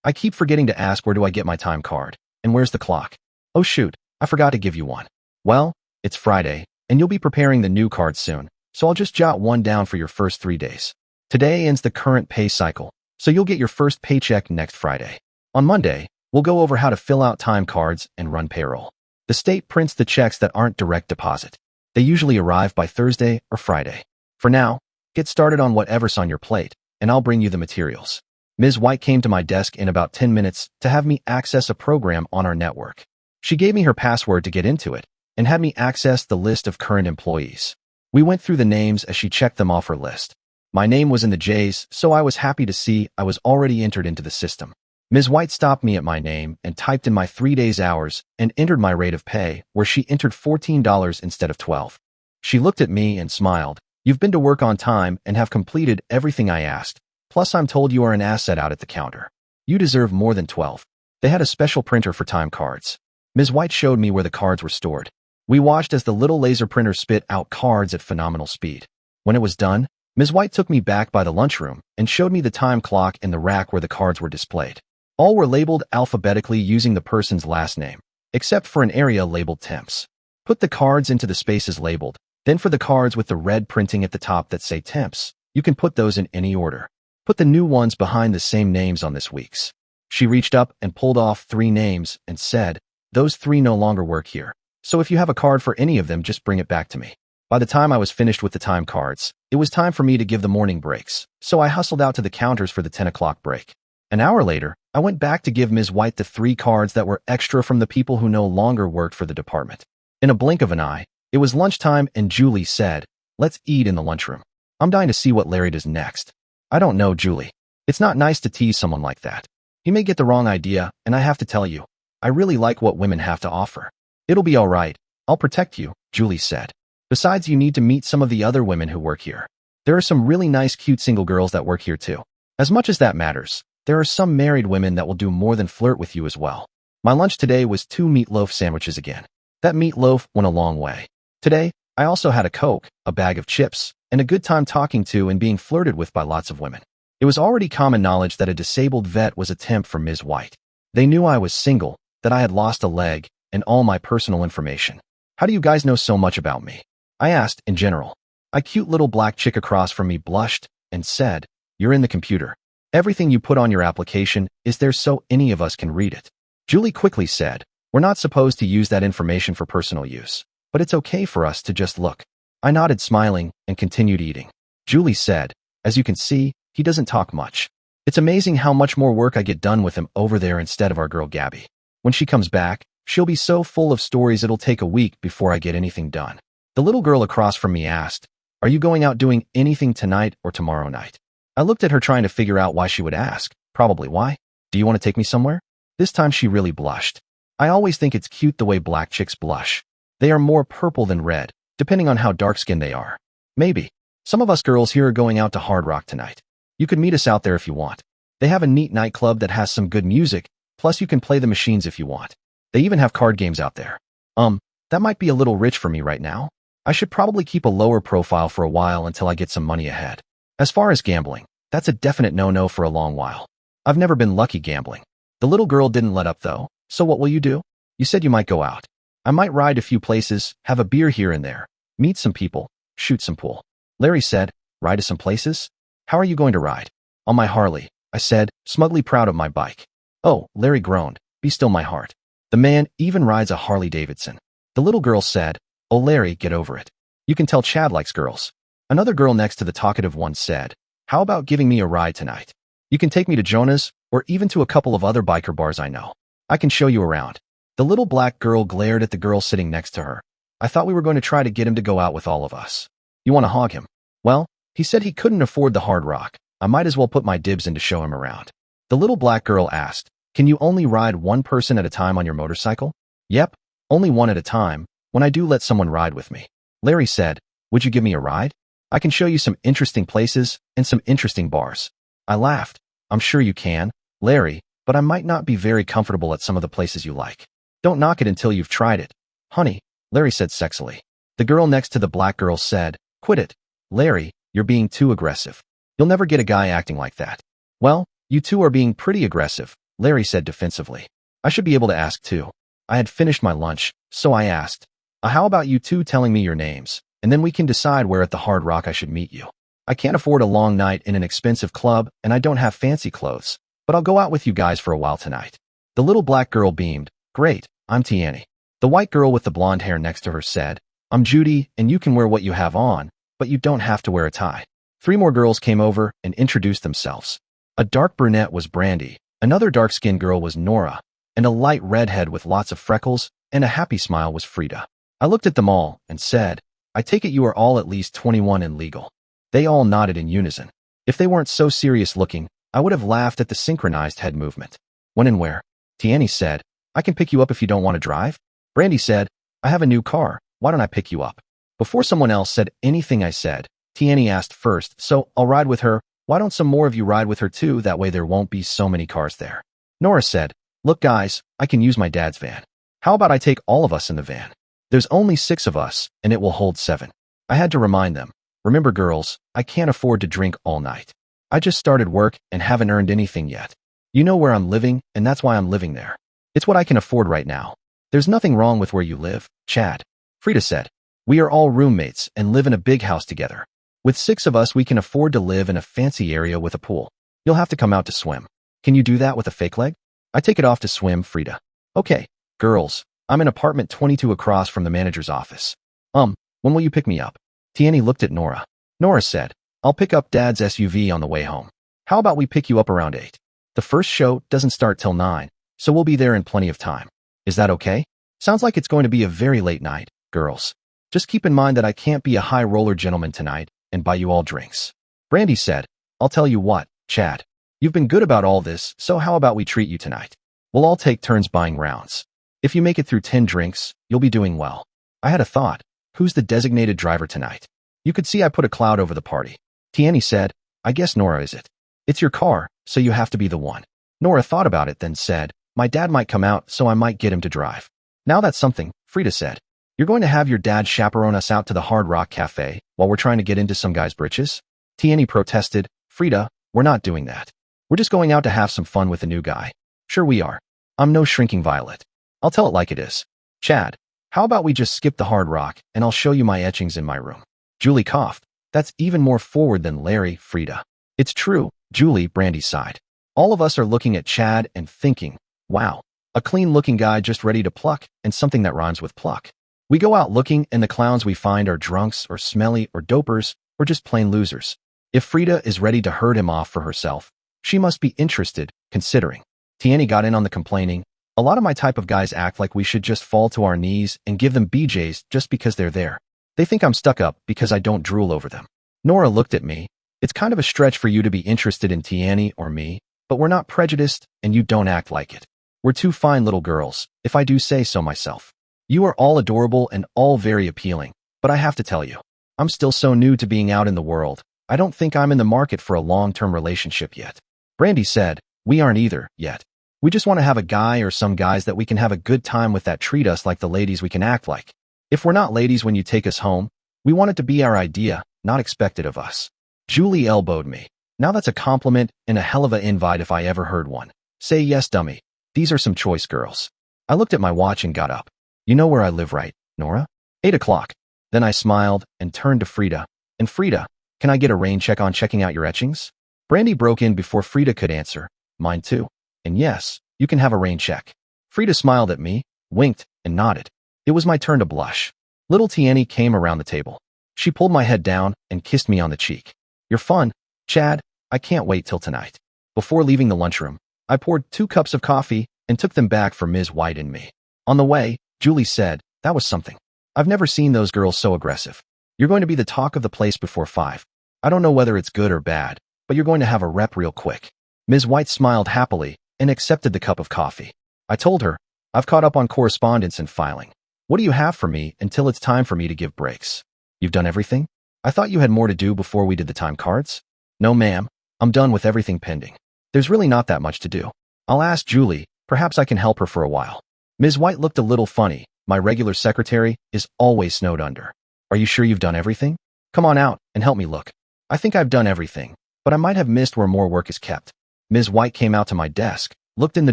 I keep forgetting to ask where do I get my time card, and where's the clock? Oh shoot, I forgot to give you one. Well, it's Friday, and you'll be preparing the new card soon, so I'll just jot one down for your first 3 days. Today ends the current pay cycle, so you'll get your first paycheck next Friday. On Monday, we'll go over how to fill out time cards and run payroll. The state prints the checks that aren't direct deposit. They usually arrive by Thursday or Friday. For now, get started on whatever's on your plate, and I'll bring you the materials. Ms. White came to my desk in about 10 minutes to have me access a program on our network. She gave me her password to get into it and had me access the list of current employees. We went through the names as she checked them off her list. My name was in the J's, so I was happy to see I was already entered into the system. Ms. White stopped me at my name and typed in my 3 days' hours and entered my rate of pay, where she entered $14 instead of $12. She looked at me and smiled. You've been to work on time and have completed everything I asked. Plus, I'm told you are an asset out at the counter. You deserve more than 12. They had a special printer for time cards. Ms. White showed me where the cards were stored. We watched as the little laser printer spit out cards at phenomenal speed. When it was done, Ms. White took me back by the lunchroom and showed me the time clock and the rack where the cards were displayed. All were labeled alphabetically using the person's last name, except for an area labeled temps. Put the cards into the spaces labeled. Then for the cards with the red printing at the top that say temps, you can put those in any order. Put the new ones behind the same names on this week's. She reached up and pulled off 3 names and said, those 3 no longer work here. So if you have a card for any of them, just bring it back to me. By the time I was finished with the time cards, it was time for me to give the morning breaks, so I hustled out to the counters for the 10 o'clock break. An hour later, I went back to give Ms. White the 3 cards that were extra from the people who no longer worked for the department. In a blink of an eye, it was lunchtime and Julie said, let's eat in the lunchroom. I'm dying to see what Larry does next. I don't know, Julie. It's not nice to tease someone like that. He may get the wrong idea, and I have to tell you, I really like what women have to offer. It'll be all right. I'll protect you, Julie said. Besides, you need to meet some of the other women who work here. There are some really nice, cute single girls that work here too. As much as that matters, there are some married women that will do more than flirt with you as well. My lunch today was 2 meatloaf sandwiches again. That meatloaf went a long way. Today, I also had a Coke, a bag of chips, and a good time talking to and being flirted with by lots of women. It was already common knowledge that a disabled vet was a temp for Ms. White. They knew I was single, that I had lost a leg, and all my personal information. How do you guys know so much about me? I asked in general. A cute little black chick across from me blushed and said, you're in the computer. Everything you put on your application is there so any of us can read it. Julie quickly said, we're not supposed to use that information for personal use, but it's okay for us to just look. I nodded smiling and continued eating. Julie said, as you can see, he doesn't talk much. It's amazing how much more work I get done with him over there instead of our girl Gabby. When she comes back, she'll be so full of stories it'll take a week before I get anything done. The little girl across from me asked, are you going out doing anything tonight or tomorrow night? I looked at her trying to figure out why she would ask. Probably why? Do you want to take me somewhere? This time she really blushed. I always think it's cute the way black chicks blush. They are more purple than red, depending on how dark-skinned they are. Maybe. Some of us girls here are going out to Hard Rock tonight. You could meet us out there if you want. They have a neat nightclub that has some good music, plus you can play the machines if you want. They even have card games out there. That might be a little rich for me right now. I should probably keep a lower profile for a while until I get some money ahead. As far as gambling, that's a definite no-no for a long while. I've never been lucky gambling. The little girl didn't let up though. So what will you do? You said you might go out. I might ride a few places, have a beer here and there, meet some people, shoot some pool. Larry said, ride to some places? How are you going to ride? On my Harley, I said, smugly proud of my bike. Oh, Larry groaned, be still my heart. The man even rides a Harley Davidson. The little girl said, oh Larry, get over it. You can tell Chad likes girls. Another girl next to the talkative one said, how about giving me a ride tonight? You can take me to Jonah's, or even to a couple of other biker bars I know. I can show you around. The little black girl glared at the girl sitting next to her. I thought we were going to try to get him to go out with all of us. You want to hog him? Well, he said he couldn't afford the Hard Rock. I might as well put my dibs in to show him around. The little black girl asked, can you only ride one person at a time on your motorcycle? Yep, only one at a time, when I do let someone ride with me. Larry said, would you give me a ride? I can show you some interesting places and some interesting bars. I laughed. I'm sure you can, Larry, but I might not be very comfortable at some of the places you like. Don't knock it until you've tried it. Honey, Larry said sexily. The girl next to the black girl said, quit it. Larry, you're being too aggressive. You'll never get a guy acting like that. Well, you two are being pretty aggressive, Larry said defensively. I should be able to ask too. I had finished my lunch, so I asked, how about you two telling me your names, and then we can decide where at the Hard Rock I should meet you. I can't afford a long night in an expensive club, and I don't have fancy clothes, but I'll go out with you guys for a while tonight. The little black girl beamed. Great, I'm Tiani. The white girl with the blonde hair next to her said, I'm Judy, and you can wear what you have on, but you don't have to wear a tie. 3 more girls came over and introduced themselves. A dark brunette was Brandy, another dark-skinned girl was Nora, and a light redhead with lots of freckles and a happy smile was Frida. I looked at them all and said, I take it you are all at least 21 and legal. They all nodded in unison. If they weren't so serious looking, I would have laughed at the synchronized head movement. When and where? Tiani said, I can pick you up if you don't want to drive. Brandy said, I have a new car, why don't I pick you up? Before someone else said anything I said, Tiani asked first, so I'll ride with her. Why don't some more of you ride with her too, that way there won't be so many cars there. Nora said, look guys, I can use my dad's van. How about I take all of us in the van? There's only 6 of us, and it will hold 7. I had to remind them, remember girls, I can't afford to drink all night. I just started work and haven't earned anything yet. You know where I'm living, and that's why I'm living there. It's what I can afford right now. There's nothing wrong with where you live, Chad. Frida said, we are all roommates and live in a big house together. With 6 of us, we can afford to live in a fancy area with a pool. You'll have to come out to swim. Can you do that with a fake leg? I take it off to swim, Frida. Okay, girls, I'm in apartment 22 across from the manager's office. When will you pick me up? Tiani looked at Nora. Nora said, I'll pick up Dad's SUV on the way home. How about we pick you up around 8? The first show doesn't start till 9, so we'll be there in plenty of time. Is that okay? Sounds like it's going to be a very late night, girls. Just keep in mind that I can't be a high roller gentleman tonight and buy you all drinks. Brandy said, I'll tell you what, Chad. You've been good about all this, so how about we treat you tonight? We'll all take turns buying rounds. If you make it through 10 drinks, you'll be doing well. I had a thought. Who's the designated driver tonight? You could see I put a cloud over the party. Tiani said, I guess Nora is it. It's your car, so you have to be the one. Nora thought about it, then said, my dad might come out, so I might get him to drive. Now that's something, Frida said. You're going to have your dad chaperone us out to the Hard Rock Cafe while we're trying to get into some guy's britches? Tiani protested, Frida, we're not doing that. We're just going out to have some fun with a new guy. Sure we are. I'm no shrinking violet. I'll tell it like it is. Chad, how about we just skip the Hard Rock and I'll show you my etchings in my room? Julie coughed. That's even more forward than Larry, Frida. It's true, Julie, Brandy sighed. All of us are looking at Chad and thinking, wow, a clean-looking guy just ready to pluck, and something that rhymes with pluck. We go out looking and the clowns we find are drunks or smelly or dopers or just plain losers. If Frida is ready to herd him off for herself, she must be interested, considering. Tiani got in on the complaining. A lot of my type of guys act like we should just fall to our knees and give them BJs just because they're there. They think I'm stuck up because I don't drool over them. Nora looked at me. It's kind of a stretch for you to be interested in Tiani or me, but we're not prejudiced and you don't act like it. We're 2 fine little girls, if I do say so myself. You are all adorable and all very appealing, but I have to tell you, I'm still so new to being out in the world. I don't think I'm in the market for a long-term relationship yet. Brandy said, we aren't either, yet. We just want to have a guy or some guys that we can have a good time with that treat us like the ladies we can act like. If we're not ladies when you take us home, we want it to be our idea, not expected of us. Julie elbowed me. Now that's a compliment and a hell of an invite if I ever heard one. Say yes, dummy. These are some choice girls. I looked at my watch and got up. You know where I live, right, Nora? 8 o'clock. Then I smiled and turned to Frida. And Frida, can I get a rain check on checking out your etchings? Brandy broke in before Frida could answer. Mine too. And yes, you can have a rain check. Frida smiled at me, winked, and nodded. It was my turn to blush. Little Tiani came around the table. She pulled my head down and kissed me on the cheek. You're fun, Chad. I can't wait till tonight. Before leaving the lunchroom, I poured 2 cups of coffee and took them back for Ms. White and me. On the way, Julie said, that was something. I've never seen those girls so aggressive. You're going to be the talk of the place before 5. I don't know whether it's good or bad, but you're going to have a rep real quick. Ms. White smiled happily and accepted the cup of coffee. I told her, I've caught up on correspondence and filing. What do you have for me until it's time for me to give breaks? You've done everything? I thought you had more to do before we did the time cards. No, ma'am. I'm done with everything pending. There's really not that much to do. I'll ask Julie. Perhaps I can help her for a while. Ms. White looked a little funny. My regular secretary is always snowed under. Are you sure you've done everything? Come on out and help me look. I think I've done everything, but I might have missed where more work is kept. Ms. White came out to my desk, looked in the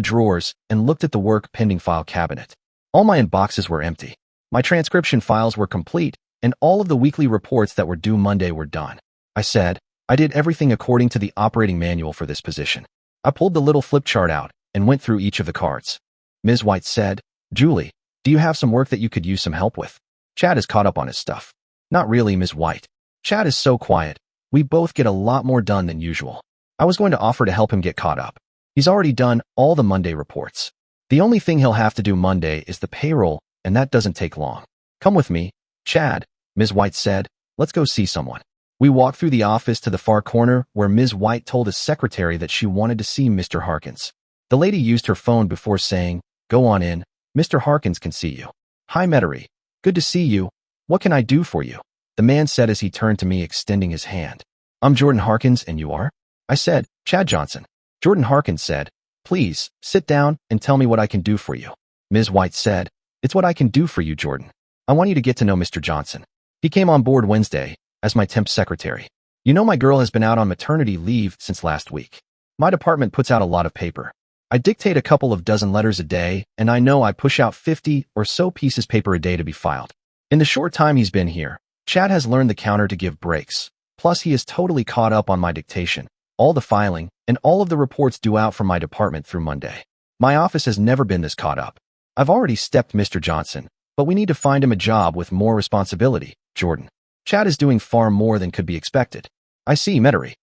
drawers, and looked at the work pending file cabinet. All my inboxes were empty. My transcription files were complete, and all of the weekly reports that were due Monday were done. I said, I did everything according to the operating manual for this position. I pulled the little flip chart out and went through each of the cards. Ms. White said, Julie, do you have some work that you could use some help with? Chad is caught up on his stuff. Not really, Ms. White. Chad is so quiet. We both get a lot more done than usual. I was going to offer to help him get caught up. He's already done all the Monday reports. The only thing he'll have to do Monday is the payroll, and that doesn't take long. Come with me, Chad, Ms. White said. Let's go see someone. We walked through the office to the far corner where Ms. White told his secretary that she wanted to see Mr. Harkins. The lady used her phone before saying, Go on in. Mr. Harkins can see you. Hi, Metairie. Good to see you. What can I do for you? The man said as he turned to me, extending his hand. I'm Jordan Harkins, and you are? I said, Chad Johnson. Jordan Harkins said, Please, sit down and tell me what I can do for you. Ms. White said, It's what I can do for you, Jordan. I want you to get to know Mr. Johnson. He came on board Wednesday as my temp secretary. You know my girl has been out on maternity leave since last week. My department puts out a lot of paper. I dictate a couple of dozen letters a day, and I know I push out 50 or so pieces paper a day to be filed. In the short time he's been here, Chad has learned the counter to give breaks. Plus, he is totally caught up on my dictation, all the filing, and all of the reports due out from my department through Monday. My office has never been this caught up. I've already stepped Mr. Johnson, but we need to find him a job with more responsibility, Jordan. Chad is doing far more than could be expected. I see, Metairie.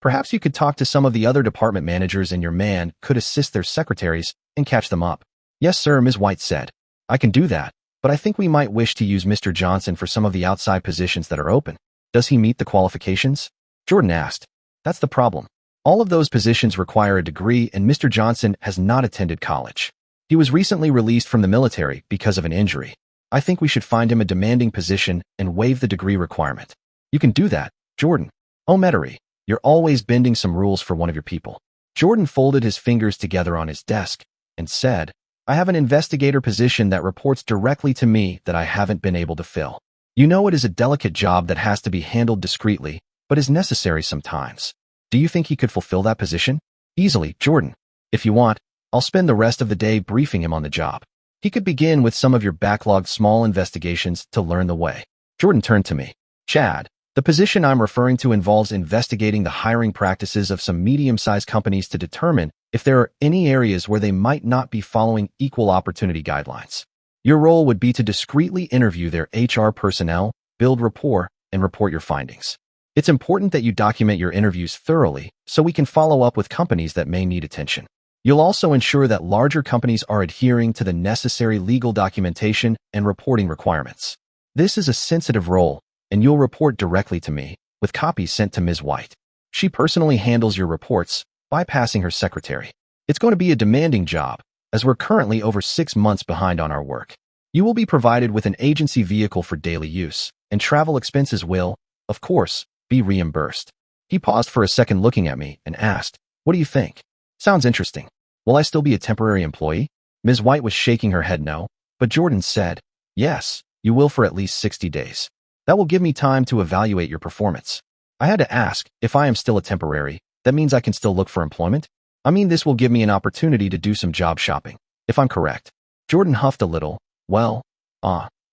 Perhaps you could talk to some of the other department managers and your man could assist their secretaries and catch them up. Yes, sir, Ms. White said. I can do that, but I think we might wish to use Mr. Johnson for some of the outside positions that are open. Does he meet the qualifications? Jordan asked. That's the problem. All of those positions require a degree, and Mr. Johnson has not attended college. He was recently released from the military because of an injury. I think we should find him a demanding position and waive the degree requirement. You can do that, Jordan. Oh, Metairie, you're always bending some rules for one of your people. Jordan folded his fingers together on his desk and said, I have an investigator position that reports directly to me that I haven't been able to fill. You know it is a delicate job that has to be handled discreetly, but is necessary sometimes. Do you think he could fulfill that position? Easily, Jordan. If you want, I'll spend the rest of the day briefing him on the job. He could begin with some of your backlogged small investigations to learn the way. Jordan turned to me. Chad, the position I'm referring to involves investigating the hiring practices of some medium-sized companies to determine if there are any areas where they might not be following equal opportunity guidelines. Your role would be to discreetly interview their HR personnel, build rapport, and report your findings. It's important that you document your interviews thoroughly so we can follow up with companies that may need attention. You'll also ensure that larger companies are adhering to the necessary legal documentation and reporting requirements. This is a sensitive role, and you'll report directly to me, with copies sent to Ms. White. She personally handles your reports, bypassing her secretary. It's going to be a demanding job, as we're currently over 6 months behind on our work. You will be provided with an agency vehicle for daily use, and travel expenses will, of course, be reimbursed. He paused for a second looking at me and asked, What do you think? Sounds interesting. Will I still be a temporary employee? Ms. White was shaking her head no, but Jordan said, Yes, you will for at least 60 days. That will give me time to evaluate your performance. I had to ask, if I am still a temporary, that means I can still look for employment? I mean, this will give me an opportunity to do some job shopping, if I'm correct. Jordan huffed a little. Well,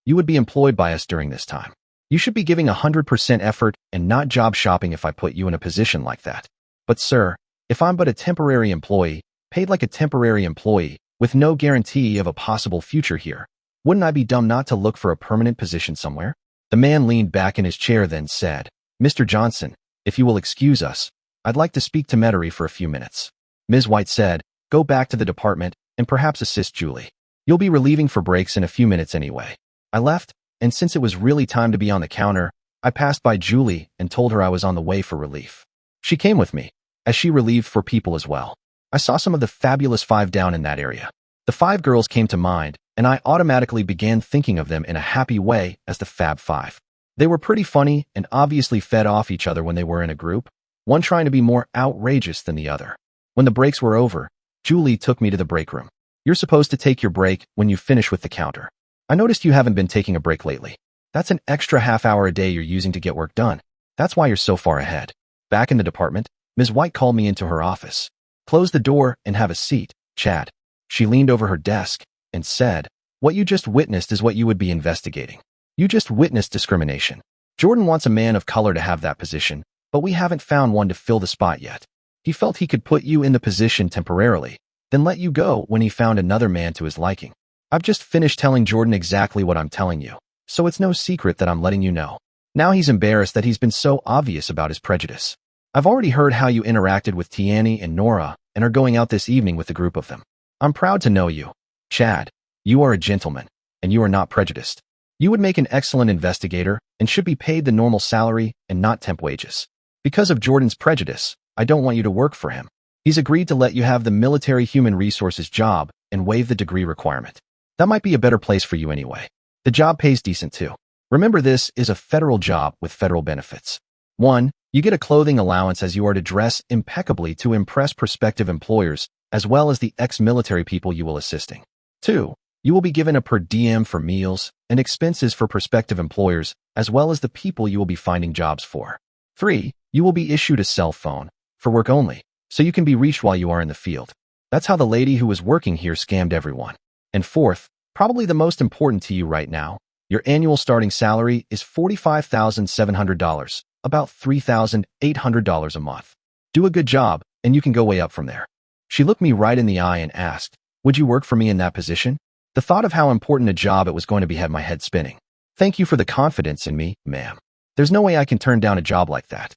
you would be employed by us during this time. You should be giving 100% effort and not job shopping if I put you in a position like that. But sir, if I'm but a temporary employee, paid like a temporary employee, with no guarantee of a possible future here, wouldn't I be dumb not to look for a permanent position somewhere? The man leaned back in his chair then said, Mr. Johnson, if you will excuse us, I'd like to speak to Metairie for a few minutes. Ms. White said, Go back to the department and perhaps assist Julie. You'll be relieving for breaks in a few minutes anyway. I left, and since it was really time to be on the counter, I passed by Julie and told her I was on the way for relief. She came with me, as she relieved for people as well. I saw some of the fabulous 5 down in that area. The 5 girls came to mind, and I automatically began thinking of them in a happy way as the Fab 5. They were pretty funny and obviously fed off each other when they were in a group, one trying to be more outrageous than the other. When the breaks were over, Julie took me to the break room. You're supposed to take your break when you finish with the counter. I noticed you haven't been taking a break lately. That's an extra half hour a day you're using to get work done. That's why you're so far ahead. Back in the department, Ms. White called me into her office. Close the door and have a seat, Chad. She leaned over her desk and said, what you just witnessed is what you would be investigating. You just witnessed discrimination. Jordan wants a man of color to have that position, but we haven't found one to fill the spot yet. He felt he could put you in the position temporarily, then let you go when he found another man to his liking. I've just finished telling Jordan exactly what I'm telling you, so it's no secret that I'm letting you know. Now he's embarrassed that he's been so obvious about his prejudice. I've already heard how you interacted with Tiani and Nora and are going out this evening with a group of them. I'm proud to know you. Chad, you are a gentleman, and you are not prejudiced. You would make an excellent investigator and should be paid the normal salary and not temp wages. Because of Jordan's prejudice, I don't want you to work for him. He's agreed to let you have the military human resources job and waive the degree requirement. That might be a better place for you anyway. The job pays decent too. Remember, this is a federal job with federal benefits. 1. You get a clothing allowance as you are to dress impeccably to impress prospective employers as well as the ex-military people you will assisting. 2. You will be given a per diem for meals and expenses for prospective employers as well as the people you will be finding jobs for. 3. You will be issued a cell phone, for work only, so you can be reached while you are in the field. That's how the lady who was working here scammed everyone. And 4th, probably the most important to you right now, your annual starting salary is $45,700, about $3,800 a month. Do a good job, and you can go way up from there. She looked me right in the eye and asked, would you work for me in that position? The thought of how important a job it was going to be had my head spinning. Thank you for the confidence in me, ma'am. There's no way I can turn down a job like that.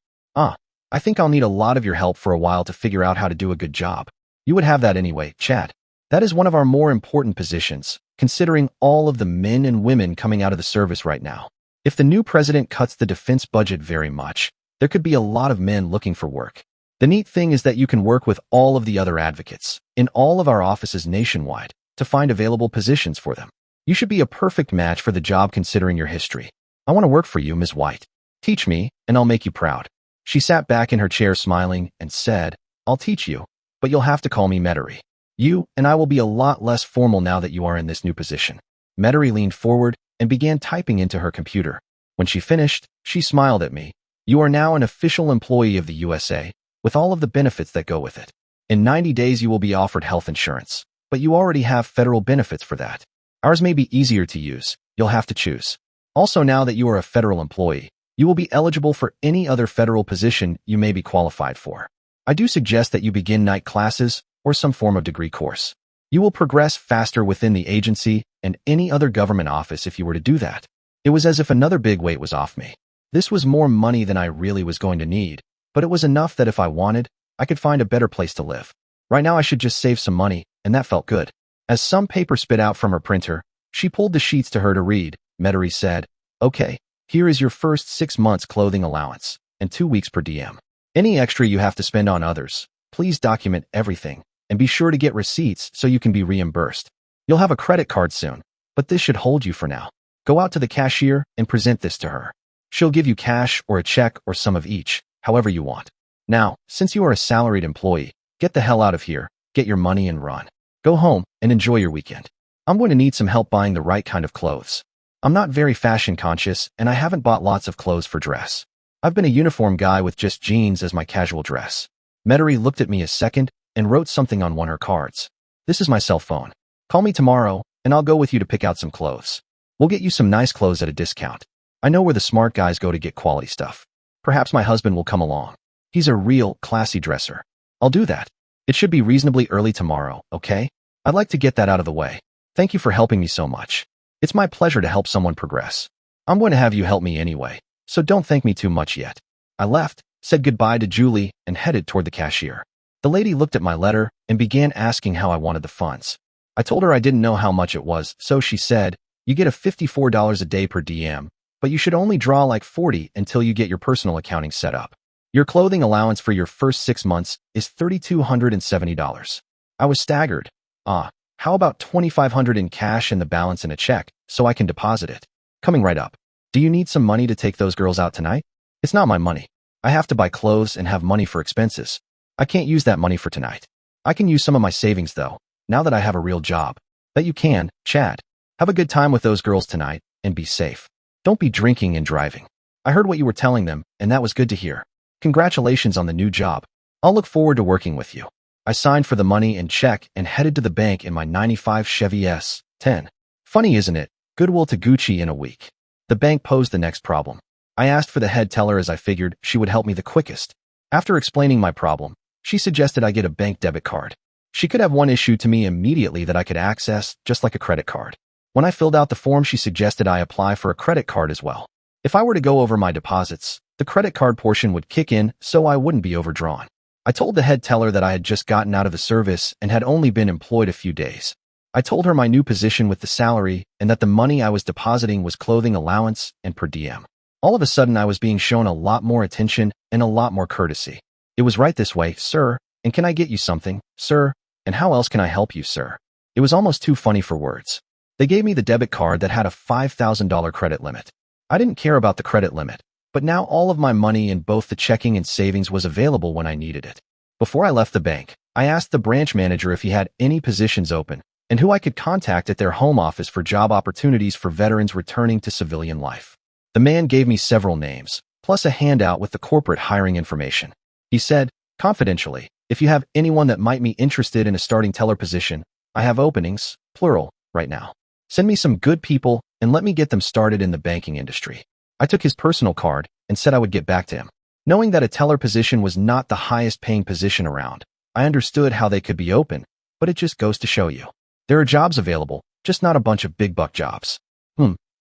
I think I'll need a lot of your help for a while to figure out how to do a good job. You would have that anyway, Chad. That is one of our more important positions, considering all of the men and women coming out of the service right now. If the new president cuts the defense budget very much, there could be a lot of men looking for work. The neat thing is that you can work with all of the other advocates in all of our offices nationwide to find available positions for them. You should be a perfect match for the job considering your history. I want to work for you, Ms. White. Teach me, and I'll make you proud. She sat back in her chair smiling and said, I'll teach you, but you'll have to call me Metairie. You and I will be a lot less formal now that you are in this new position. Metairie leaned forward and began typing into her computer. When she finished, she smiled at me. You are now an official employee of the USA, with all of the benefits that go with it. In 90 days you will be offered health insurance, but you already have federal benefits for that. Ours may be easier to use. You'll have to choose. Also, now that you are a federal employee, you will be eligible for any other federal position you may be qualified for. I do suggest that you begin night classes or some form of degree course. You will progress faster within the agency and any other government office if you were to do that. It was as if another big weight was off me. This was more money than I really was going to need, but it was enough that if I wanted, I could find a better place to live. Right now I should just save some money, and that felt good. As some paper spit out from her printer, she pulled the sheets to her to read. Metairie said, okay, here is your first 6 months clothing allowance and 2 weeks per diem. Any extra you have to spend on others, please document everything and be sure to get receipts so you can be reimbursed. You'll have a credit card soon, but this should hold you for now. Go out to the cashier and present this to her. She'll give you cash or a check or some of each, however you want. Now, since you are a salaried employee, get the hell out of here, get your money and run. Go home and enjoy your weekend. I'm going to need some help buying the right kind of clothes. I'm not very fashion conscious and I haven't bought lots of clothes for dress. I've been a uniform guy with just jeans as my casual dress. Metairie looked at me a second and wrote something on one of her cards. This is my cell phone. Call me tomorrow and I'll go with you to pick out some clothes. We'll get you some nice clothes at a discount. I know where the smart guys go to get quality stuff. Perhaps my husband will come along. He's a real classy dresser. I'll do that. It should be reasonably early tomorrow, okay? I'd like to get that out of the way. Thank you for helping me so much. It's my pleasure to help someone progress. I'm going to have you help me anyway, so don't thank me too much yet. I left, said goodbye to Julie, and headed toward the cashier. The lady looked at my letter and began asking how I wanted the funds. I told her I didn't know how much it was, so she said, you get a $54 a day per diem, but you should only draw like $40 until you get your personal accounting set up. Your clothing allowance for your first 6 months is $3,270. I was staggered. How about $2,500 in cash and the balance in a check, so I can deposit it? Coming right up. Do you need some money to take those girls out tonight? It's not my money. I have to buy clothes and have money for expenses. I can't use that money for tonight. I can use some of my savings though, now that I have a real job. Bet you can, Chad. Have a good time with those girls tonight, and be safe. Don't be drinking and driving. I heard what you were telling them, and that was good to hear. Congratulations on the new job. I'll look forward to working with you. I signed for the money and check and headed to the bank in my '95 Chevy S10. Funny, isn't it? Goodwill to Gucci in a week. The bank posed the next problem. I asked for the head teller as I figured she would help me the quickest. After explaining my problem, she suggested I get a bank debit card. She could have one issued to me immediately that I could access, just like a credit card. When I filled out the form, she suggested I apply for a credit card as well. If I were to go over my deposits, the credit card portion would kick in so I wouldn't be overdrawn. I told the head teller that I had just gotten out of the service and had only been employed a few days. I told her my new position with the salary and that the money I was depositing was clothing allowance and per diem. All of a sudden, I was being shown a lot more attention and a lot more courtesy. It was right this way, sir, and can I get you something, sir, and how else can I help you, sir? It was almost too funny for words. They gave me the debit card that had a $5,000 credit limit. I didn't care about the credit limit, but now all of my money in both the checking and savings was available when I needed it. Before I left the bank, I asked the branch manager if he had any positions open and who I could contact at their home office for job opportunities for veterans returning to civilian life. The man gave me several names, plus a handout with the corporate hiring information. He said, confidentially, if you have anyone that might be interested in a starting teller position, I have openings, plural, right now. Send me some good people and let me get them started in the banking industry. I took his personal card and said I would get back to him. Knowing that a teller position was not the highest paying position around, I understood how they could be open, but it just goes to show you. There are jobs available, just not a bunch of big buck jobs.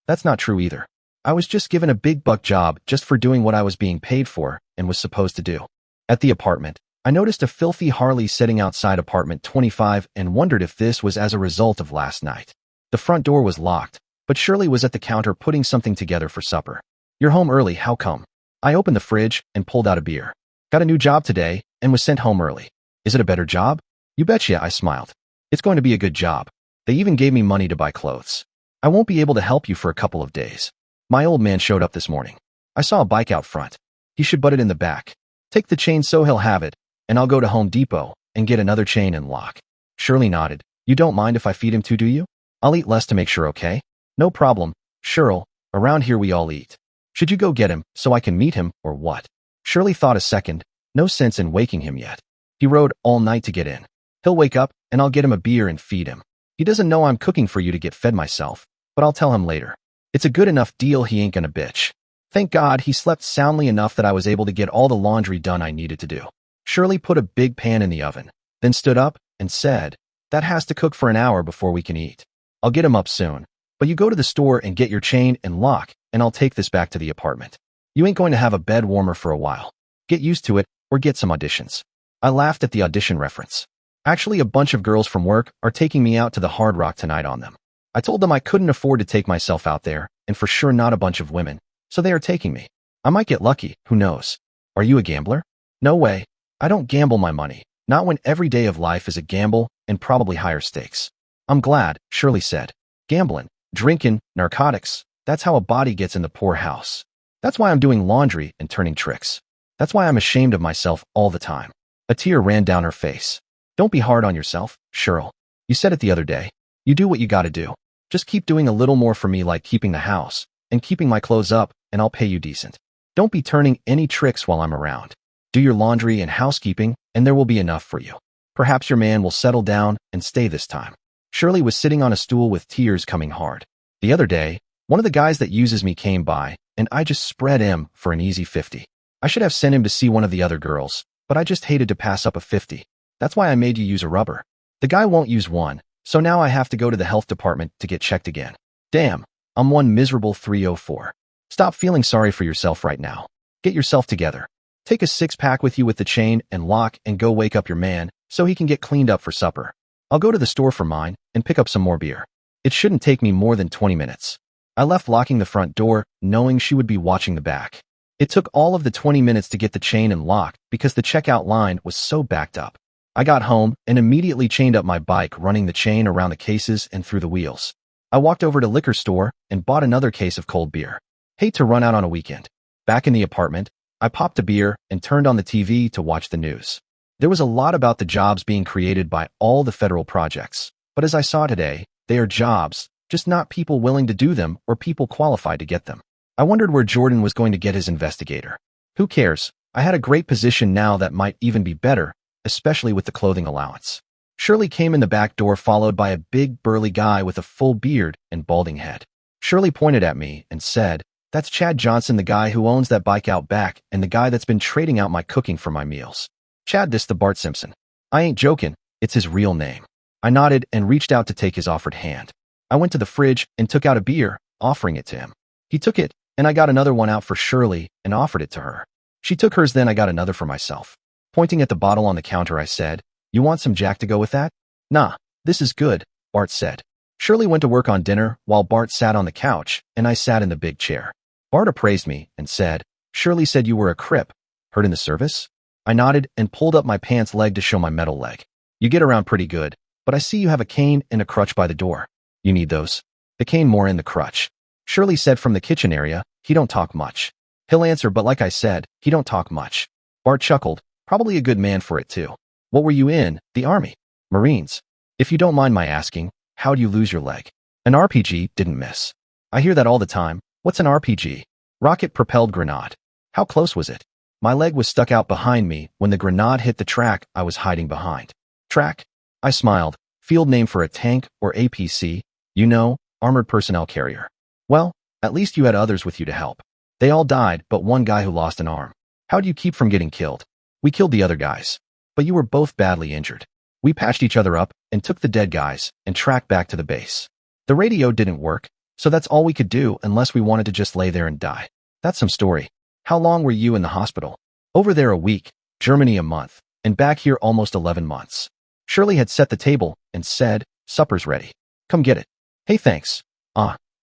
That's not true either. I was just given a big buck job just for doing what I was being paid for and was supposed to do. At the apartment, I noticed a filthy Harley sitting outside apartment 25 and wondered if this was as a result of last night. The front door was locked, but Shirley was at the counter putting something together for supper. You're home early, how come? I opened the fridge and pulled out a beer. Got a new job today and was sent home early. Is it a better job? You betcha, I smiled. It's going to be a good job. They even gave me money to buy clothes. I won't be able to help you for a couple of days. My old man showed up this morning. I saw a bike out front. He should butt it in the back. Take the chain so he'll have it, and I'll go to Home Depot and get another chain and lock. Shirley nodded. You don't mind if I feed him too, do you? I'll eat less to make sure, okay? No problem, Cheryl. Around here we all eat. Should you go get him so I can meet him or what? Shirley thought a second. No sense in waking him yet. He rode all night to get in. He'll wake up and I'll get him a beer and feed him. He doesn't know I'm cooking for you to get fed myself, but I'll tell him later. It's a good enough deal, he ain't gonna bitch. Thank God he slept soundly enough that I was able to get all the laundry done I needed to do. Shirley put a big pan in the oven, then stood up and said, that has to cook for an hour before we can eat. I'll get him up soon, but you go to the store and get your chain and lock, and I'll take this back to the apartment. You ain't going to have a bed warmer for a while. Get used to it or get some auditions. I laughed at the audition reference. Actually, a bunch of girls from work are taking me out to the Hard Rock tonight on them. I told them I couldn't afford to take myself out there, and for sure not a bunch of women, so they are taking me. I might get lucky, who knows? Are you a gambler? No way. I don't gamble my money, not when every day of life is a gamble and probably higher stakes. I'm glad, Shirley said. Gambling, drinking, narcotics, that's how a body gets in the poorhouse. That's why I'm doing laundry and turning tricks. That's why I'm ashamed of myself all the time. A tear ran down her face. Don't be hard on yourself, Cheryl. You said it the other day. You do what you gotta do. Just keep doing a little more for me, like keeping the house and keeping my clothes up, and I'll pay you decent. Don't be turning any tricks while I'm around. Do your laundry and housekeeping, and there will be enough for you. Perhaps your man will settle down and stay this time. Shirley was sitting on a stool with tears coming hard. The other day, one of the guys that uses me came by, and I just spread him for an easy 50. I should have sent him to see one of the other girls, but I just hated to pass up a 50. That's why I made you use a rubber. The guy won't use one, so now I have to go to the health department to get checked again. Damn, I'm one miserable 304. Stop feeling sorry for yourself right now. Get yourself together. Take a six-pack with you with the chain and lock and go wake up your man so he can get cleaned up for supper. I'll go to the store for mine and pick up some more beer. It shouldn't take me more than 20 minutes. I left locking the front door, knowing she would be watching the back. It took all of the 20 minutes to get the chain and lock because the checkout line was so backed up. I got home and immediately chained up my bike, running the chain around the cases and through the wheels. I walked over to liquor store and bought another case of cold beer. Hate to run out on a weekend. Back in the apartment, I popped a beer and turned on the TV to watch the news. There was a lot about the jobs being created by all the federal projects, but as I saw today, they are jobs, just not people willing to do them or people qualified to get them. I wondered where Jordan was going to get his investigator. Who cares? I had a great position now that might even be better, especially with the clothing allowance. Shirley came in the back door followed by a big burly guy with a full beard and balding head. Shirley pointed at me and said, "That's Chad Johnson, the guy who owns that bike out back and the guy that's been trading out my cooking for my meals." Chad, this the Bart Simpson. I ain't joking, it's his real name. I nodded and reached out to take his offered hand. I went to the fridge and took out a beer, offering it to him. He took it, and I got another one out for Shirley and offered it to her. She took hers, then I got another for myself. Pointing at the bottle on the counter, I said, "You want some Jack to go with that?" "Nah, this is good," Bart said. Shirley went to work on dinner while Bart sat on the couch, and I sat in the big chair. Bart appraised me and said, "Shirley said you were a Crip. Heard in the service?" I nodded and pulled up my pants leg to show my metal leg. "You get around pretty good, but I see you have a cane and a crutch by the door. You need those?" "The cane more in the crutch." Shirley said from the kitchen area, "He don't talk much." "He'll answer, but like I said, he don't talk much." Bart chuckled, probably a good man for it too. "What were you in, the Army?" "Marines." "If you don't mind my asking, how'd you lose your leg?" "An RPG, didn't miss." "I hear that all the time. What's an RPG?" "Rocket-propelled grenade." "How close was it?" My leg was stuck out behind me when the grenade hit the track I was hiding behind. "Track?" I smiled. "Field name for a tank or APC, you know, armored personnel carrier." "Well, at least you had others with you to help." "They all died, but one guy who lost an arm." "How'd you keep from getting killed?" "We killed the other guys. But you were both badly injured." "We patched each other up and took the dead guys and tracked back to the base. The radio didn't work, so that's all we could do unless we wanted to just lay there and die." "That's some story. How long were you in the hospital?" "Over there a week, Germany a month, and back here almost 11 months. Shirley had set the table and said, "Supper's ready. Come get it." "Hey, thanks.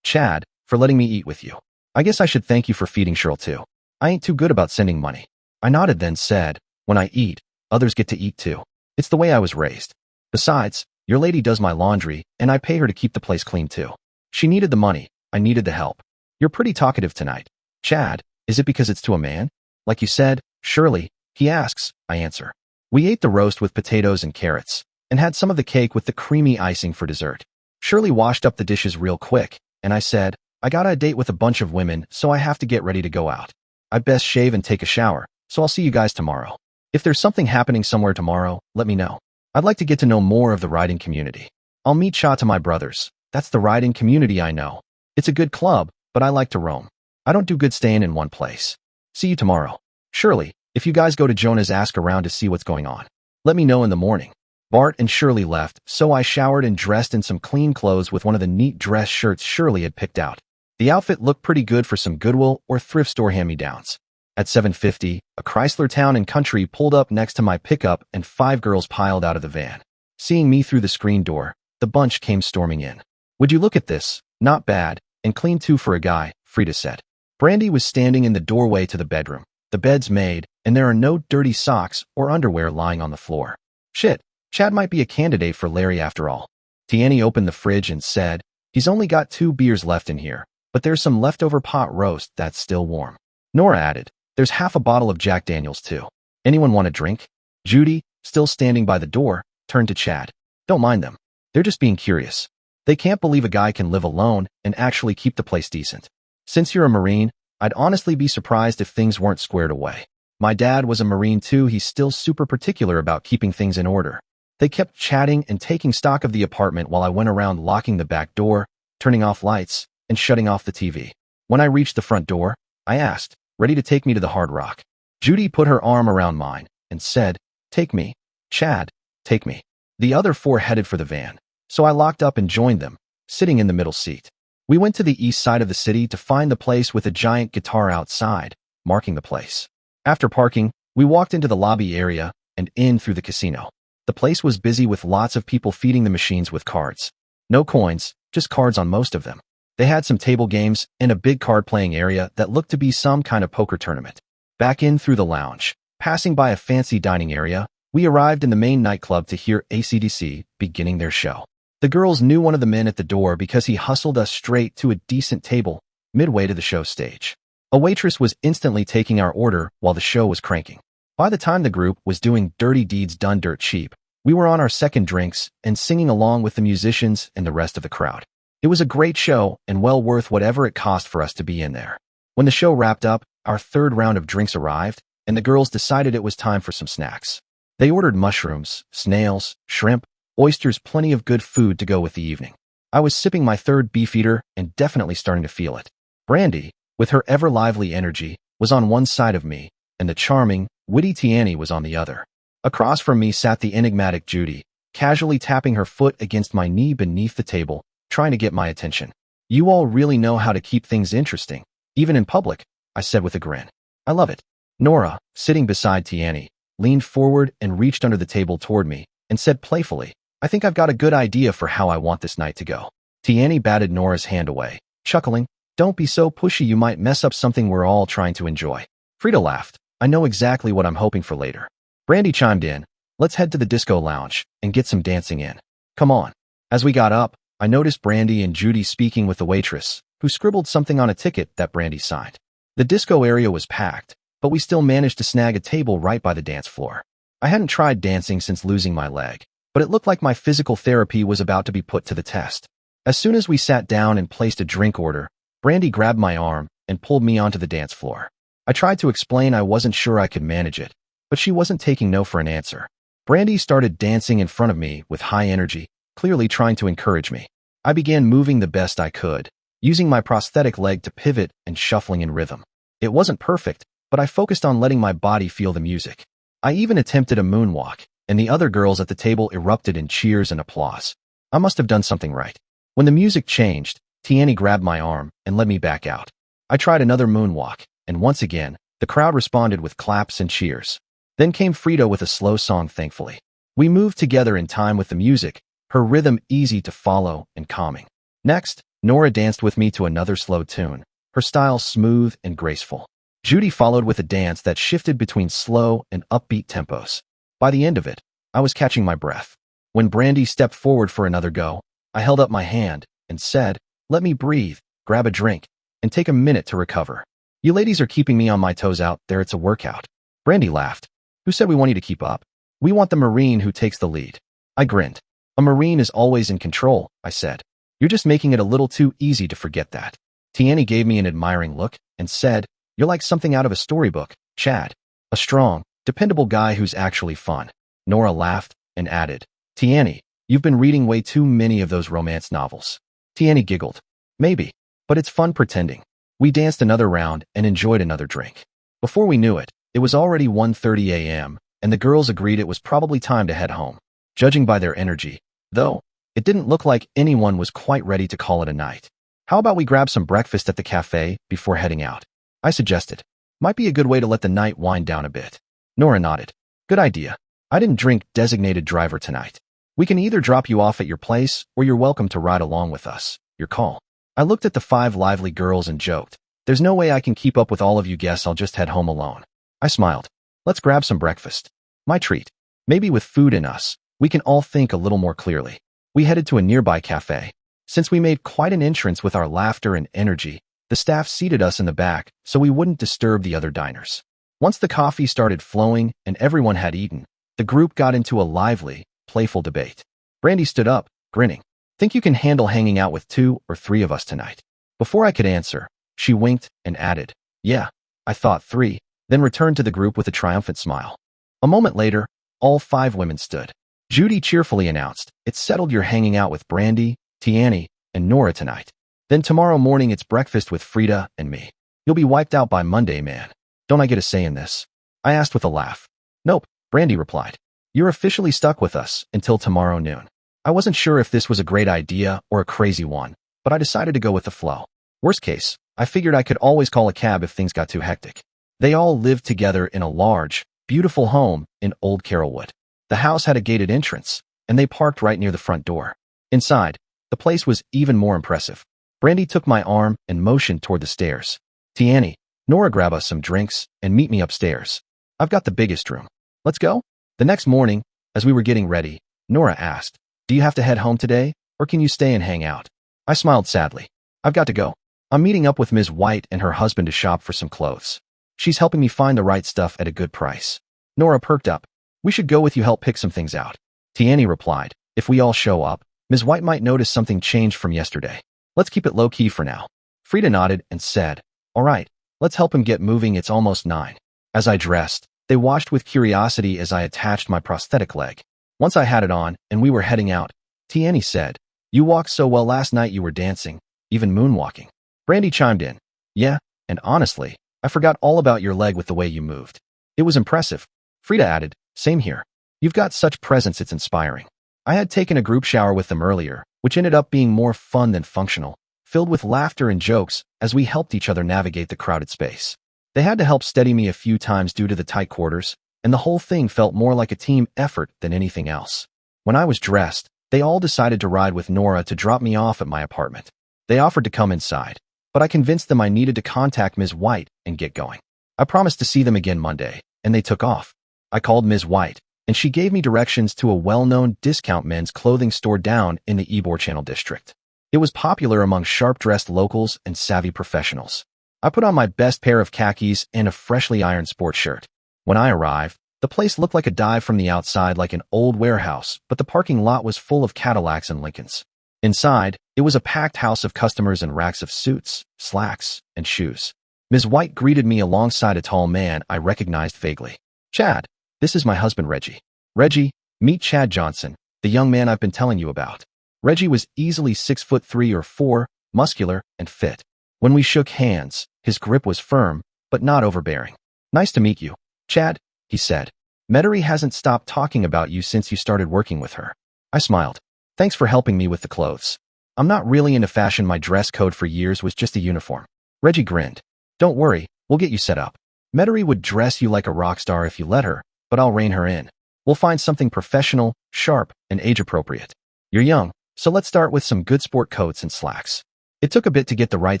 Chad, for letting me eat with you. I guess I should thank you for feeding Cheryl too. I ain't too good about sending money." I nodded, then said, "When I eat, others get to eat too. It's the way I was raised. Besides, your lady does my laundry, and I pay her to keep the place clean too." She needed the money, I needed the help. "You're pretty talkative tonight." "Chad, is it because it's to a man?" "Like you said, Shirley," he asks, I answer. We ate the roast with potatoes and carrots, and had some of the cake with the creamy icing for dessert. Shirley washed up the dishes real quick, and I said, "I got a date with a bunch of women, so I have to get ready to go out. I best shave and take a shower, so I'll see you guys tomorrow. If there's something happening somewhere tomorrow, let me know. I'd like to get to know more of the riding community. I'll meet Cha to my brothers. That's the riding community I know. It's a good club, but I like to roam. I don't do good staying in one place. See you tomorrow. Shirley, if you guys go to Jonah's, ask around to see what's going on. Let me know in the morning." Bart and Shirley left, so I showered and dressed in some clean clothes with one of the neat dress shirts Shirley had picked out. The outfit looked pretty good for some Goodwill or thrift store hand-me-downs. At 7:50, a Chrysler Town and Country pulled up next to my pickup and 5 girls piled out of the van. Seeing me through the screen door, the bunch came storming in. "Would you look at this? Not bad, and clean too for a guy," Frida said. Brandy was standing in the doorway to the bedroom. The bed's made, and there are no dirty socks or underwear lying on the floor. "Shit, Chad might be a candidate for Larry after all." Tiani opened the fridge and said, "He's only got 2 beers left in here, but there's some leftover pot roast that's still warm." Nora added, "There's half a bottle of Jack Daniels too. Anyone want a drink?" Judy, still standing by the door, turned to Chad. "Don't mind them. They're just being curious. They can't believe a guy can live alone and actually keep the place decent. Since you're a Marine, I'd honestly be surprised if things weren't squared away. My dad was a Marine too. He's still super particular about keeping things in order." They kept chatting and taking stock of the apartment while I went around locking the back door, turning off lights, and shutting off the TV. When I reached the front door, I asked, "Ready to take me to the Hard Rock?" Judy put her arm around mine and said, "Take me. Chad, take me." The other 4 headed for the van, so I locked up and joined them, sitting in the middle seat. We went to the east side of the city to find the place with a giant guitar outside, marking the place. After parking, we walked into the lobby area and in through the casino. The place was busy with lots of people feeding the machines with cards. No coins, just cards on most of them. They had some table games and a big card-playing area that looked to be some kind of poker tournament. Back in through the lounge, passing by a fancy dining area, we arrived in the main nightclub to hear AC/DC beginning their show. The girls knew one of the men at the door because he hustled us straight to a decent table midway to the show stage. A waitress was instantly taking our order while the show was cranking. By the time the group was doing Dirty Deeds Done Dirt Cheap, we were on our second drinks and singing along with the musicians and the rest of the crowd. It was a great show and well worth whatever it cost for us to be in there. When the show wrapped up, our third round of drinks arrived, and the girls decided it was time for some snacks. They ordered mushrooms, snails, shrimp, oysters, plenty of good food to go with the evening. I was sipping my third beefeater and definitely starting to feel it. Brandy, with her ever-lively energy, was on one side of me, and the charming, witty Tiani was on the other. Across from me sat the enigmatic Judy, casually tapping her foot against my knee beneath the table, trying to get my attention. "You all really know how to keep things interesting, even in public," I said with a grin. "I love it." Nora, sitting beside Tiani, leaned forward and reached under the table toward me and said playfully, "I think I've got a good idea for how I want this night to go." Tiani batted Nora's hand away, chuckling, "Don't be so pushy, you might mess up something we're all trying to enjoy." Frida laughed, "I know exactly what I'm hoping for later." Brandy chimed in, "Let's head to the disco lounge and get some dancing in. Come on." As we got up, I noticed Brandy and Judy speaking with the waitress, who scribbled something on a ticket that Brandy signed. The disco area was packed, but we still managed to snag a table right by the dance floor. I hadn't tried dancing since losing my leg, but it looked like my physical therapy was about to be put to the test. As soon as we sat down and placed a drink order, Brandy grabbed my arm and pulled me onto the dance floor. I tried to explain I wasn't sure I could manage it, but she wasn't taking no for an answer. Brandy started dancing in front of me with high energy, clearly trying to encourage me. I began moving the best I could, using my prosthetic leg to pivot and shuffling in rhythm. It wasn't perfect, but I focused on letting my body feel the music. I even attempted a moonwalk, and the other girls at the table erupted in cheers and applause. I must have done something right. When the music changed, Tiani grabbed my arm and led me back out. I tried another moonwalk, and once again, the crowd responded with claps and cheers. Then came Frida with a slow song, thankfully. We moved together in time with the music, her rhythm easy to follow and calming. Next, Nora danced with me to another slow tune, her style smooth and graceful. Judy followed with a dance that shifted between slow and upbeat tempos. By the end of it, I was catching my breath. When Brandy stepped forward for another go, I held up my hand and said, "Let me breathe, grab a drink, and take a minute to recover. You ladies are keeping me on my toes out there, it's a workout." Brandy laughed. "Who said we want you to keep up? We want the Marine who takes the lead." I grinned. "A Marine is always in control," I said. "You're just making it a little too easy to forget that." Tiani gave me an admiring look and said, "You're like something out of a storybook, Chad. A strong, dependable guy who's actually fun." Nora laughed and added, "Tiani, you've been reading way too many of those romance novels." Tiani giggled. "Maybe, but it's fun pretending." We danced another round and enjoyed another drink. Before we knew it, it was already 1:30 a.m., and the girls agreed it was probably time to head home. Judging by their energy, though, it didn't look like anyone was quite ready to call it a night. "How about we grab some breakfast at the cafe before heading out?" I suggested. "Might be a good way to let the night wind down a bit." Nora nodded. "Good idea. I didn't drink designated driver tonight. We can either drop you off at your place or you're welcome to ride along with us. Your call." I looked at the 5 lively girls and joked, "There's no way I can keep up with all of you, guess I'll just head home alone." I smiled. "Let's grab some breakfast. My treat. Maybe with food in us, we can all think a little more clearly." We headed to a nearby cafe. Since we made quite an entrance with our laughter and energy, the staff seated us in the back so we wouldn't disturb the other diners. Once the coffee started flowing and everyone had eaten, the group got into a lively, playful debate. Brandy stood up, grinning. "Think you can handle hanging out with 2 or 3 of us tonight?" Before I could answer, she winked and added, "Yeah, I thought 3, then returned to the group with a triumphant smile. A moment later, all 5 women stood. Judy cheerfully announced, "It's settled, you're hanging out with Brandy, Tiani, and Nora tonight. Then tomorrow morning it's breakfast with Frida and me. You'll be wiped out by Monday, man. Don't I get a say in this?" I asked with a laugh. "Nope," Brandy replied. "You're officially stuck with us until tomorrow noon." I wasn't sure if this was a great idea or a crazy one, but I decided to go with the flow. Worst case, I figured I could always call a cab if things got too hectic. They all lived together in a large, beautiful home in Old Carrollwood. The house had a gated entrance, and they parked right near the front door. Inside, the place was even more impressive. Brandy took my arm and motioned toward the stairs. "Tiani, Nora, grab us some drinks and meet me upstairs. I've got the biggest room. Let's go?" The next morning, as we were getting ready, Nora asked, "Do you have to head home today, or can you stay and hang out?" I smiled sadly. "I've got to go. I'm meeting up with Ms. White and her husband to shop for some clothes. She's helping me find the right stuff at a good price." Nora perked up. "We should go with you, help pick some things out." Tiani replied, "If we all show up, Ms. White might notice something changed from yesterday. Let's keep it low-key for now." Frida nodded and said, "All right, let's help him get moving, it's almost 9." As I dressed, they watched with curiosity as I attached my prosthetic leg. Once I had it on and we were heading out, Tierney said, "You walked so well last night you were dancing, even moonwalking." Brandy chimed in, "Yeah, and honestly, I forgot all about your leg with the way you moved. It was impressive." Frida added, "Same here. You've got such presence, it's inspiring." I had taken a group shower with them earlier, which ended up being more fun than functional, filled with laughter and jokes as we helped each other navigate the crowded space. They had to help steady me a few times due to the tight quarters, and the whole thing felt more like a team effort than anything else. When I was dressed, they all decided to ride with Nora to drop me off at my apartment. They offered to come inside, but I convinced them I needed to contact Ms. White and get going. I promised to see them again Monday, and they took off. I called Ms. White, and she gave me directions to a well-known discount men's clothing store down in the Ybor Channel district. It was popular among sharp-dressed locals and savvy professionals. I put on my best pair of khakis and a freshly ironed sports shirt. When I arrived, the place looked like a dive from the outside, like an old warehouse, but the parking lot was full of Cadillacs and Lincolns. Inside, it was a packed house of customers and racks of suits, slacks, and shoes. Ms. White greeted me alongside a tall man I recognized vaguely. "Chad, this is my husband Reggie. Reggie, meet Chad Johnson, the young man I've been telling you about." Reggie was easily 6'3" or 4", muscular and fit. When we shook hands, his grip was firm, but not overbearing. "Nice to meet you, Chad," he said. "Metairie hasn't stopped talking about you since you started working with her." I smiled. "Thanks for helping me with the clothes. I'm not really into fashion. My dress code for years was just a uniform." Reggie grinned. "Don't worry, we'll get you set up. Metairie would dress you like a rock star if you let her, but I'll rein her in. We'll find something professional, sharp, and age-appropriate. You're young, so let's start with some good sport coats and slacks." It took a bit to get the right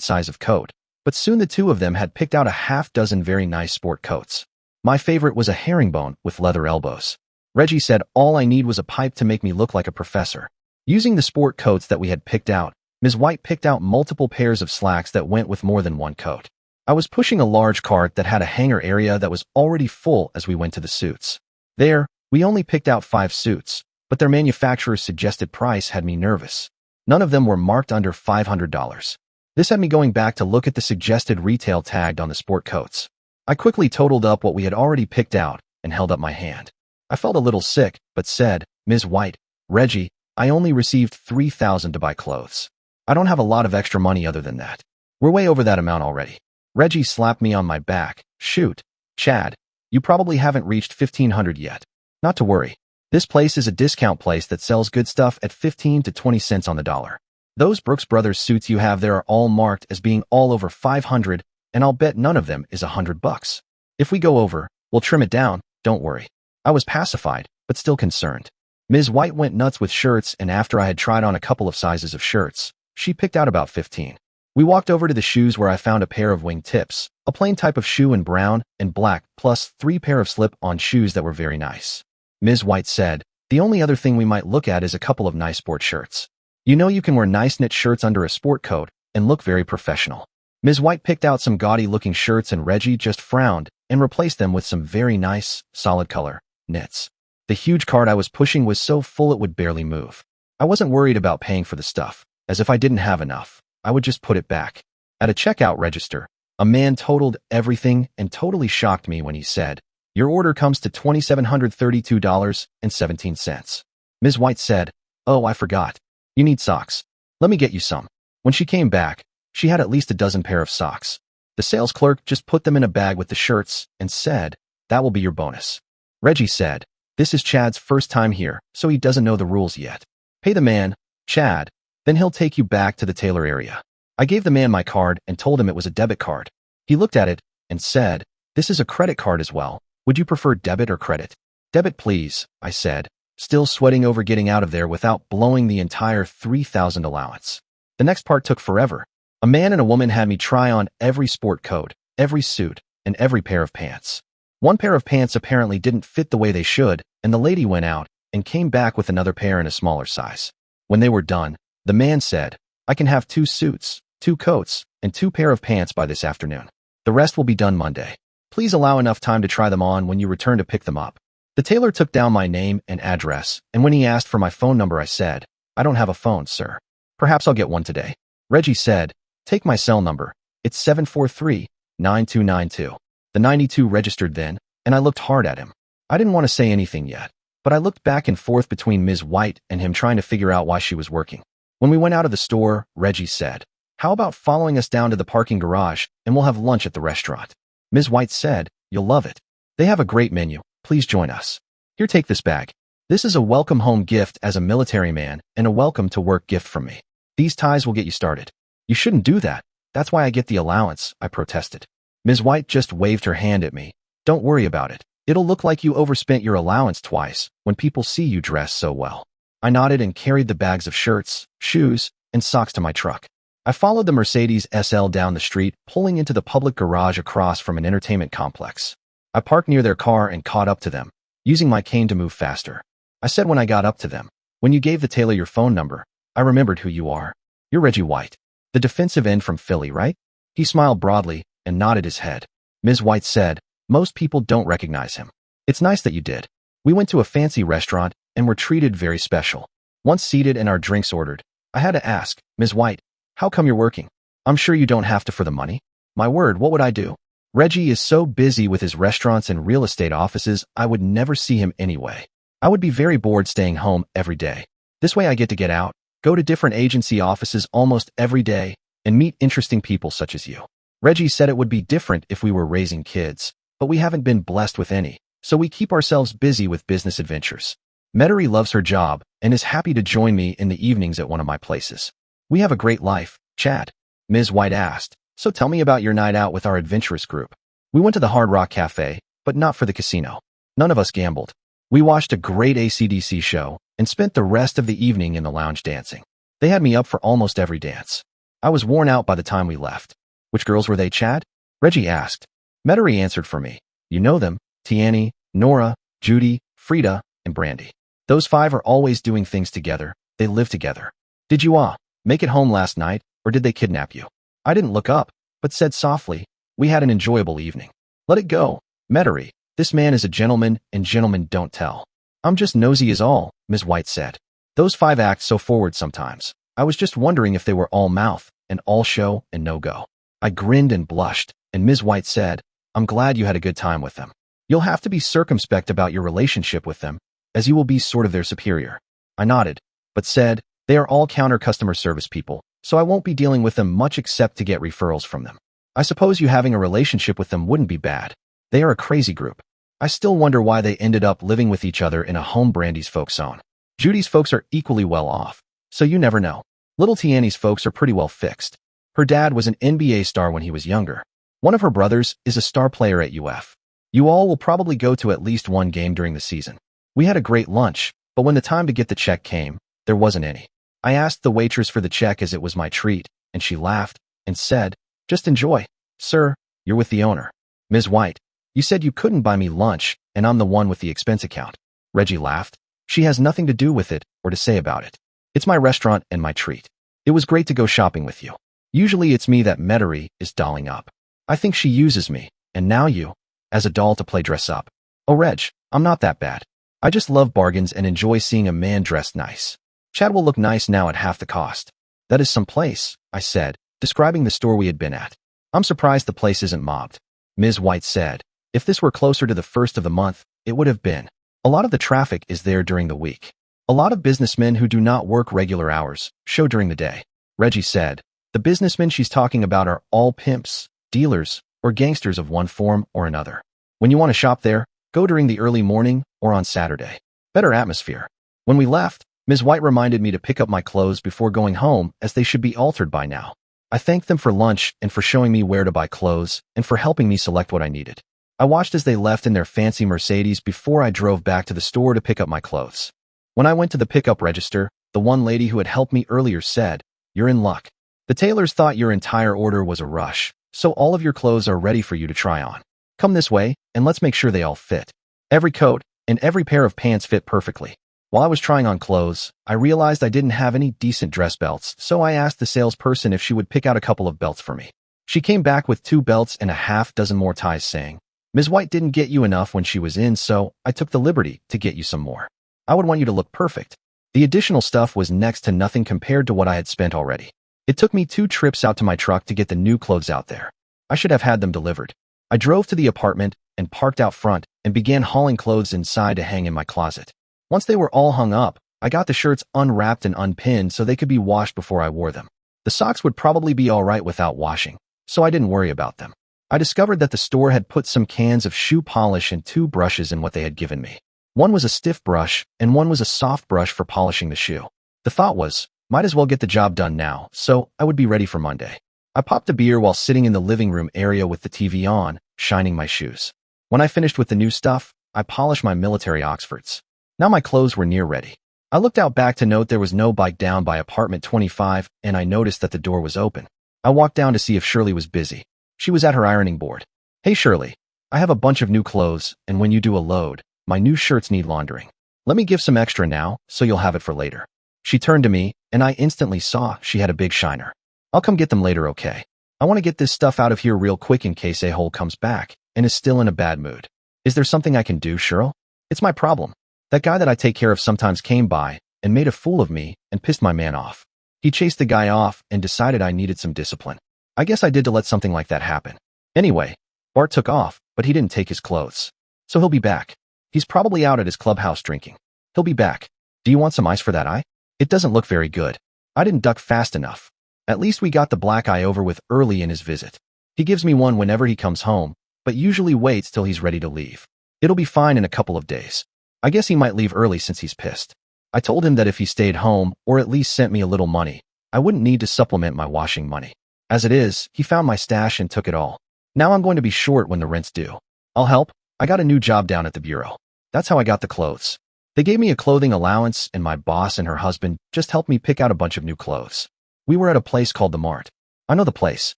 size of coat, but soon the two of them had picked out a half-dozen very nice sport coats. My favorite was a herringbone with leather elbows. Reggie said all I need was a pipe to make me look like a professor. Using the sport coats that we had picked out, Ms. White picked out multiple pairs of slacks that went with more than one coat. I was pushing a large cart that had a hanger area that was already full as we went to the suits. There, we only picked out 5 suits, but their manufacturer's suggested price had me nervous. None of them were marked under $500. This had me going back to look at the suggested retail tagged on the sport coats. I quickly totaled up what we had already picked out and held up my hand. I felt a little sick, but said, "Ms. White, Reggie, I only received $3,000 to buy clothes. I don't have a lot of extra money other than that. We're way over that amount already." Reggie slapped me on my back. "Shoot, Chad, you probably haven't reached $1,500 yet. Not to worry. This place is a discount place that sells good stuff at 15 to 20 cents on the dollar. Those Brooks Brothers suits you have there are all marked as being all over 500, and I'll bet none of them is $100. If we go over, we'll trim it down, don't worry." I was pacified, but still concerned. Ms. White went nuts with shirts, and after I had tried on a couple of sizes of shirts, she picked out about 15. We walked over to the shoes where I found a pair of wing tips, a plain type of shoe in brown and black, plus 3 pair of slip-on shoes that were very nice. Ms. White said, "The only other thing we might look at is a couple of nice sport shirts. You know you can wear nice knit shirts under a sport coat and look very professional." Ms. White picked out some gaudy-looking shirts and Reggie just frowned and replaced them with some very nice, solid color knits. The huge cart I was pushing was so full it would barely move. I wasn't worried about paying for the stuff, as if I didn't have enough, I would just put it back. At a checkout register, a man totaled everything and totally shocked me when he said, "Your order comes to $2,732.17. Ms. White said, "Oh, I forgot. You need socks. Let me get you some." When she came back, she had at least a dozen pair of socks. The sales clerk just put them in a bag with the shirts and said, "That will be your bonus." Reggie said, "This is Chad's first time here, so he doesn't know the rules yet. Pay the man, Chad, then he'll take you back to the tailor area." I gave the man my card and told him it was a debit card. He looked at it and said, "This is a credit card as well. Would you prefer debit or credit?" "Debit, please," I said, still sweating over getting out of there without blowing the entire $3,000 allowance. The next part took forever. A man and a woman had me try on every sport coat, every suit, and every pair of pants. One pair of pants apparently didn't fit the way they should, and the lady went out and came back with another pair in a smaller size. When they were done, the man said, "I can have 2 suits, 2 coats, and 2 pair of pants by this afternoon. The rest will be done Monday. Please allow enough time to try them on when you return to pick them up." The tailor took down my name and address, and when he asked for my phone number, I said, "I don't have a phone, sir. Perhaps I'll get one today." Reggie said, "Take my cell number. It's 743-9292. The 92 registered then, and I looked hard at him. I didn't want to say anything yet, but I looked back and forth between Ms. White and him trying to figure out why she was working. When we went out of the store, Reggie said, "How about following us down to the parking garage and we'll have lunch at the restaurant?" Ms. White said, "You'll love it. They have a great menu. Please join us. Here, take this bag. This is a welcome home gift as a military man and a welcome to work gift from me. These ties will get you started." "You shouldn't do that. That's why I get the allowance," I protested. Ms. White just waved her hand at me. "Don't worry about it. It'll look like you overspent your allowance twice when people see you dress so well." I nodded and carried the bags of shirts, shoes, and socks to my truck. I followed the Mercedes SL down the street, pulling into the public garage across from an entertainment complex. I parked near their car and caught up to them, using my cane to move faster. I said when I got up to them, "When you gave the tailor your phone number, I remembered who you are. You're Reggie White, the defensive end from Philly, right?" He smiled broadly and nodded his head. Ms. White said, "Most people don't recognize him. It's nice that you did. We went to a fancy restaurant and were treated very special. Once seated and our drinks ordered, I had to ask, 'Ms. White, how come you're working? I'm sure you don't have to for the money.' My word, what would I do? Reggie is so busy with his restaurants and real estate offices, I would never see him anyway. I would be very bored staying home every day. This way I get out, go to different agency offices almost every day, and meet interesting people such as you." Reggie said it would be different if we were raising kids, but we haven't been blessed with any, so we keep ourselves busy with business adventures. Metairie loves her job and is happy to join me in the evenings at one of my places. "We have a great life, Chad," Ms. White asked, "so tell me about your night out with our adventurous group." "We went to the Hard Rock Cafe, but not for the casino. None of us gambled. We watched a great AC/DC show and spent the rest of the evening in the lounge dancing. They had me up for almost every dance. I was worn out by the time we left." "Which girls were they, Chad?" Reggie asked. Metairie answered for me. "You know them, Tiani, Nora, Judy, Frida, and Brandy. Those 5 are always doing things together. They live together." "Did you make it home last night, or did they kidnap you?" I didn't look up, but said softly, "We had an enjoyable evening." "Let it go, Metairie. This man is a gentleman, and gentlemen don't tell." "I'm just nosy is all," Ms. White said. "Those 5 act so forward sometimes. I was just wondering if they were all mouth and all show and no go." I grinned and blushed, and Ms. White said, "I'm glad you had a good time with them. You'll have to be circumspect about your relationship with them, as you will be sort of their superior." I nodded, but said, "They are all counter customer service people, so I won't be dealing with them much except to get referrals from them. I suppose you having a relationship with them wouldn't be bad. They are a crazy group. I still wonder why they ended up living with each other in a home Brandy's folks own. Judy's folks are equally well off, so you never know. Little Tiani's folks are pretty well fixed. Her dad was an NBA star when he was younger. One of her brothers is a star player at UF. You all will probably go to at least one game during the season. We had a great lunch, but when the time to get the check came, there wasn't any. I asked the waitress for the check as it was my treat, and she laughed and said, 'Just enjoy. Sir, you're with the owner. Ms. White, you said you couldn't buy me lunch, and I'm the one with the expense account.' Reggie laughed. She has nothing to do with it or to say about it. It's my restaurant and my treat. It was great to go shopping with you. Usually it's me that Metairie is dolling up. I think she uses me, and now you, as a doll to play dress up. Oh, Reg, I'm not that bad. I just love bargains and enjoy seeing a man dressed nice. Chad will look nice now at half the cost. That is some place," I said, describing the store we had been at. "I'm surprised the place isn't mobbed." Ms. White said, "If this were closer to the first of the month, it would have been. A lot of the traffic is there during the week. A lot of businessmen who do not work regular hours show during the day." Reggie said, "The businessmen she's talking about are all pimps, dealers, or gangsters of one form or another. When you want to shop there, go during the early morning or on Saturday. Better atmosphere." When we left, Ms. White reminded me to pick up my clothes before going home as they should be altered by now. I thanked them for lunch and for showing me where to buy clothes and for helping me select what I needed. I watched as they left in their fancy Mercedes before I drove back to the store to pick up my clothes. When I went to the pickup register, the one lady who had helped me earlier said, "You're in luck. The tailors thought your entire order was a rush, so all of your clothes are ready for you to try on. Come this way, and let's make sure they all fit." Every coat and every pair of pants fit perfectly. While I was trying on clothes, I realized I didn't have any decent dress belts, so I asked the salesperson if she would pick out a couple of belts for me. She came back with 2 belts and a half dozen more ties saying, "Ms. White didn't get you enough when she was in, so I took the liberty to get you some more. I would want you to look perfect." The additional stuff was next to nothing compared to what I had spent already. It took me 2 trips out to my truck to get the new clothes out there. I should have had them delivered. I drove to the apartment and parked out front and began hauling clothes inside to hang in my closet. Once they were all hung up, I got the shirts unwrapped and unpinned so they could be washed before I wore them. The socks would probably be all right without washing, so I didn't worry about them. I discovered that the store had put some cans of shoe polish and 2 brushes in what they had given me. One was a stiff brush and one was a soft brush for polishing the shoe. The thought was, might as well get the job done now, so I would be ready for Monday. I popped a beer while sitting in the living room area with the TV on, shining my shoes. When I finished with the new stuff, I polished my military Oxfords. Now my clothes were near ready. I looked out back to note there was no bike down by apartment 25, and I noticed that the door was open. I walked down to see if Shirley was busy. She was at her ironing board. Hey Shirley, I have a bunch of new clothes, and when you do a load, my new shirts need laundering. Let me give some extra now, so you'll have it for later. She turned to me, and I instantly saw she had a big shiner. I'll come get them later, okay? I want to get this stuff out of here real quick in case a-hole comes back and is still in a bad mood. Is there something I can do, Cheryl? It's my problem. That guy that I take care of sometimes came by and made a fool of me and pissed my man off. He chased the guy off and decided I needed some discipline. I guess I did to let something like that happen. Anyway, Bart took off, but he didn't take his clothes. So he'll be back. He's probably out at his clubhouse drinking. He'll be back. Do you want some ice for that eye? It doesn't look very good. I didn't duck fast enough. At least we got the black eye over with early in his visit. He gives me one whenever he comes home, but usually waits till he's ready to leave. It'll be fine in a couple of days. I guess he might leave early since he's pissed. I told him that if he stayed home, or at least sent me a little money, I wouldn't need to supplement my washing money. As it is, he found my stash and took it all. Now I'm going to be short when the rent's due. I'll help. I got a new job down at the bureau. That's how I got the clothes. They gave me a clothing allowance, and my boss and her husband just helped me pick out a bunch of new clothes. We were at a place called the Mart. I know the place.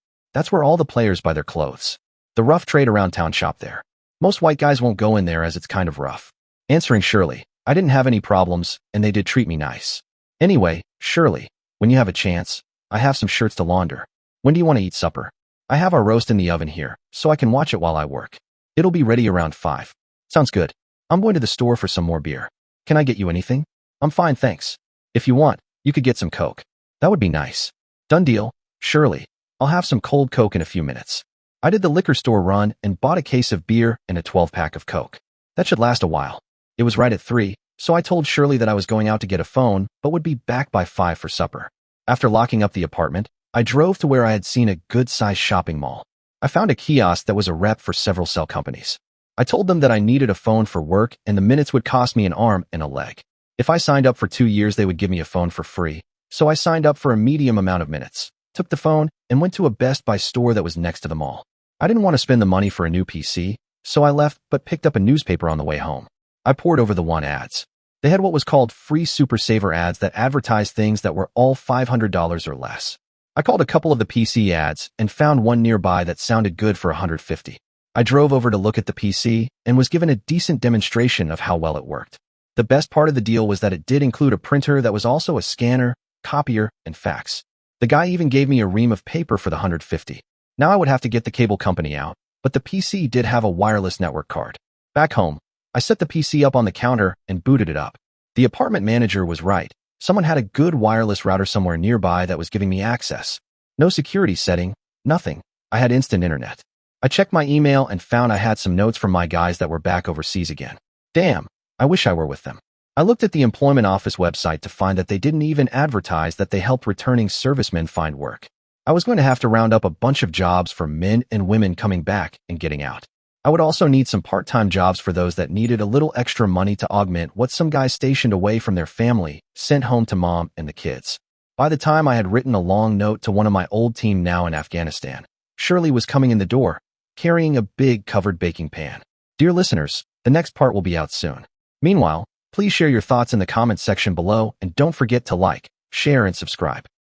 That's where all the players buy their clothes. The rough trade around town shop there. Most white guys won't go in there as it's kind of rough. Answering Shirley, I didn't have any problems, and they did treat me nice. Anyway, Shirley, when you have a chance, I have some shirts to launder. When do you want to eat supper? I have our roast in the oven here, so I can watch it while I work. It'll be ready around 5. Sounds good. I'm going to the store for some more beer. Can I get you anything? I'm fine, thanks. If you want, you could get some Coke. That would be nice. Done deal. Shirley, I'll have some cold Coke in a few minutes. I did the liquor store run and bought a case of beer and a 12-pack of Coke. That should last a while. It was right at 3, so I told Shirley that I was going out to get a phone, but would be back by 5 for supper. After locking up the apartment, I drove to where I had seen a good-sized shopping mall. I found a kiosk that was a rep for several cell companies. I told them that I needed a phone for work and the minutes would cost me an arm and a leg. If I signed up for 2 years, they would give me a phone for free. So I signed up for a medium amount of minutes, took the phone, and went to a Best Buy store that was next to the mall. I didn't want to spend the money for a new PC, so I left but picked up a newspaper on the way home. I pored over the want ads. They had what was called free Super Saver ads that advertised things that were all $500 or less. I called a couple of the PC ads and found one nearby that sounded good for $150. I drove over to look at the PC and was given a decent demonstration of how well it worked. The best part of the deal was that it did include a printer that was also a scanner, copier, and fax. The guy even gave me a ream of paper for the $150. Now I would have to get the cable company out, but the PC did have a wireless network card. Back home, I set the PC up on the counter and booted it up. The apartment manager was right. Someone had a good wireless router somewhere nearby that was giving me access. No security setting, nothing. I had instant internet. I checked my email and found I had some notes from my guys that were back overseas again. Damn, I wish I were with them. I looked at the employment office website to find that they didn't even advertise that they helped returning servicemen find work. I was going to have to round up a bunch of jobs for men and women coming back and getting out. I would also need some part-time jobs for those that needed a little extra money to augment what some guys stationed away from their family sent home to mom and the kids. By the time I had written a long note to one of my old team now in Afghanistan, Shirley was coming in the door, carrying a big covered baking pan. Dear listeners, the next part will be out soon. Meanwhile, please share your thoughts in the comments section below and don't forget to like, share, and subscribe.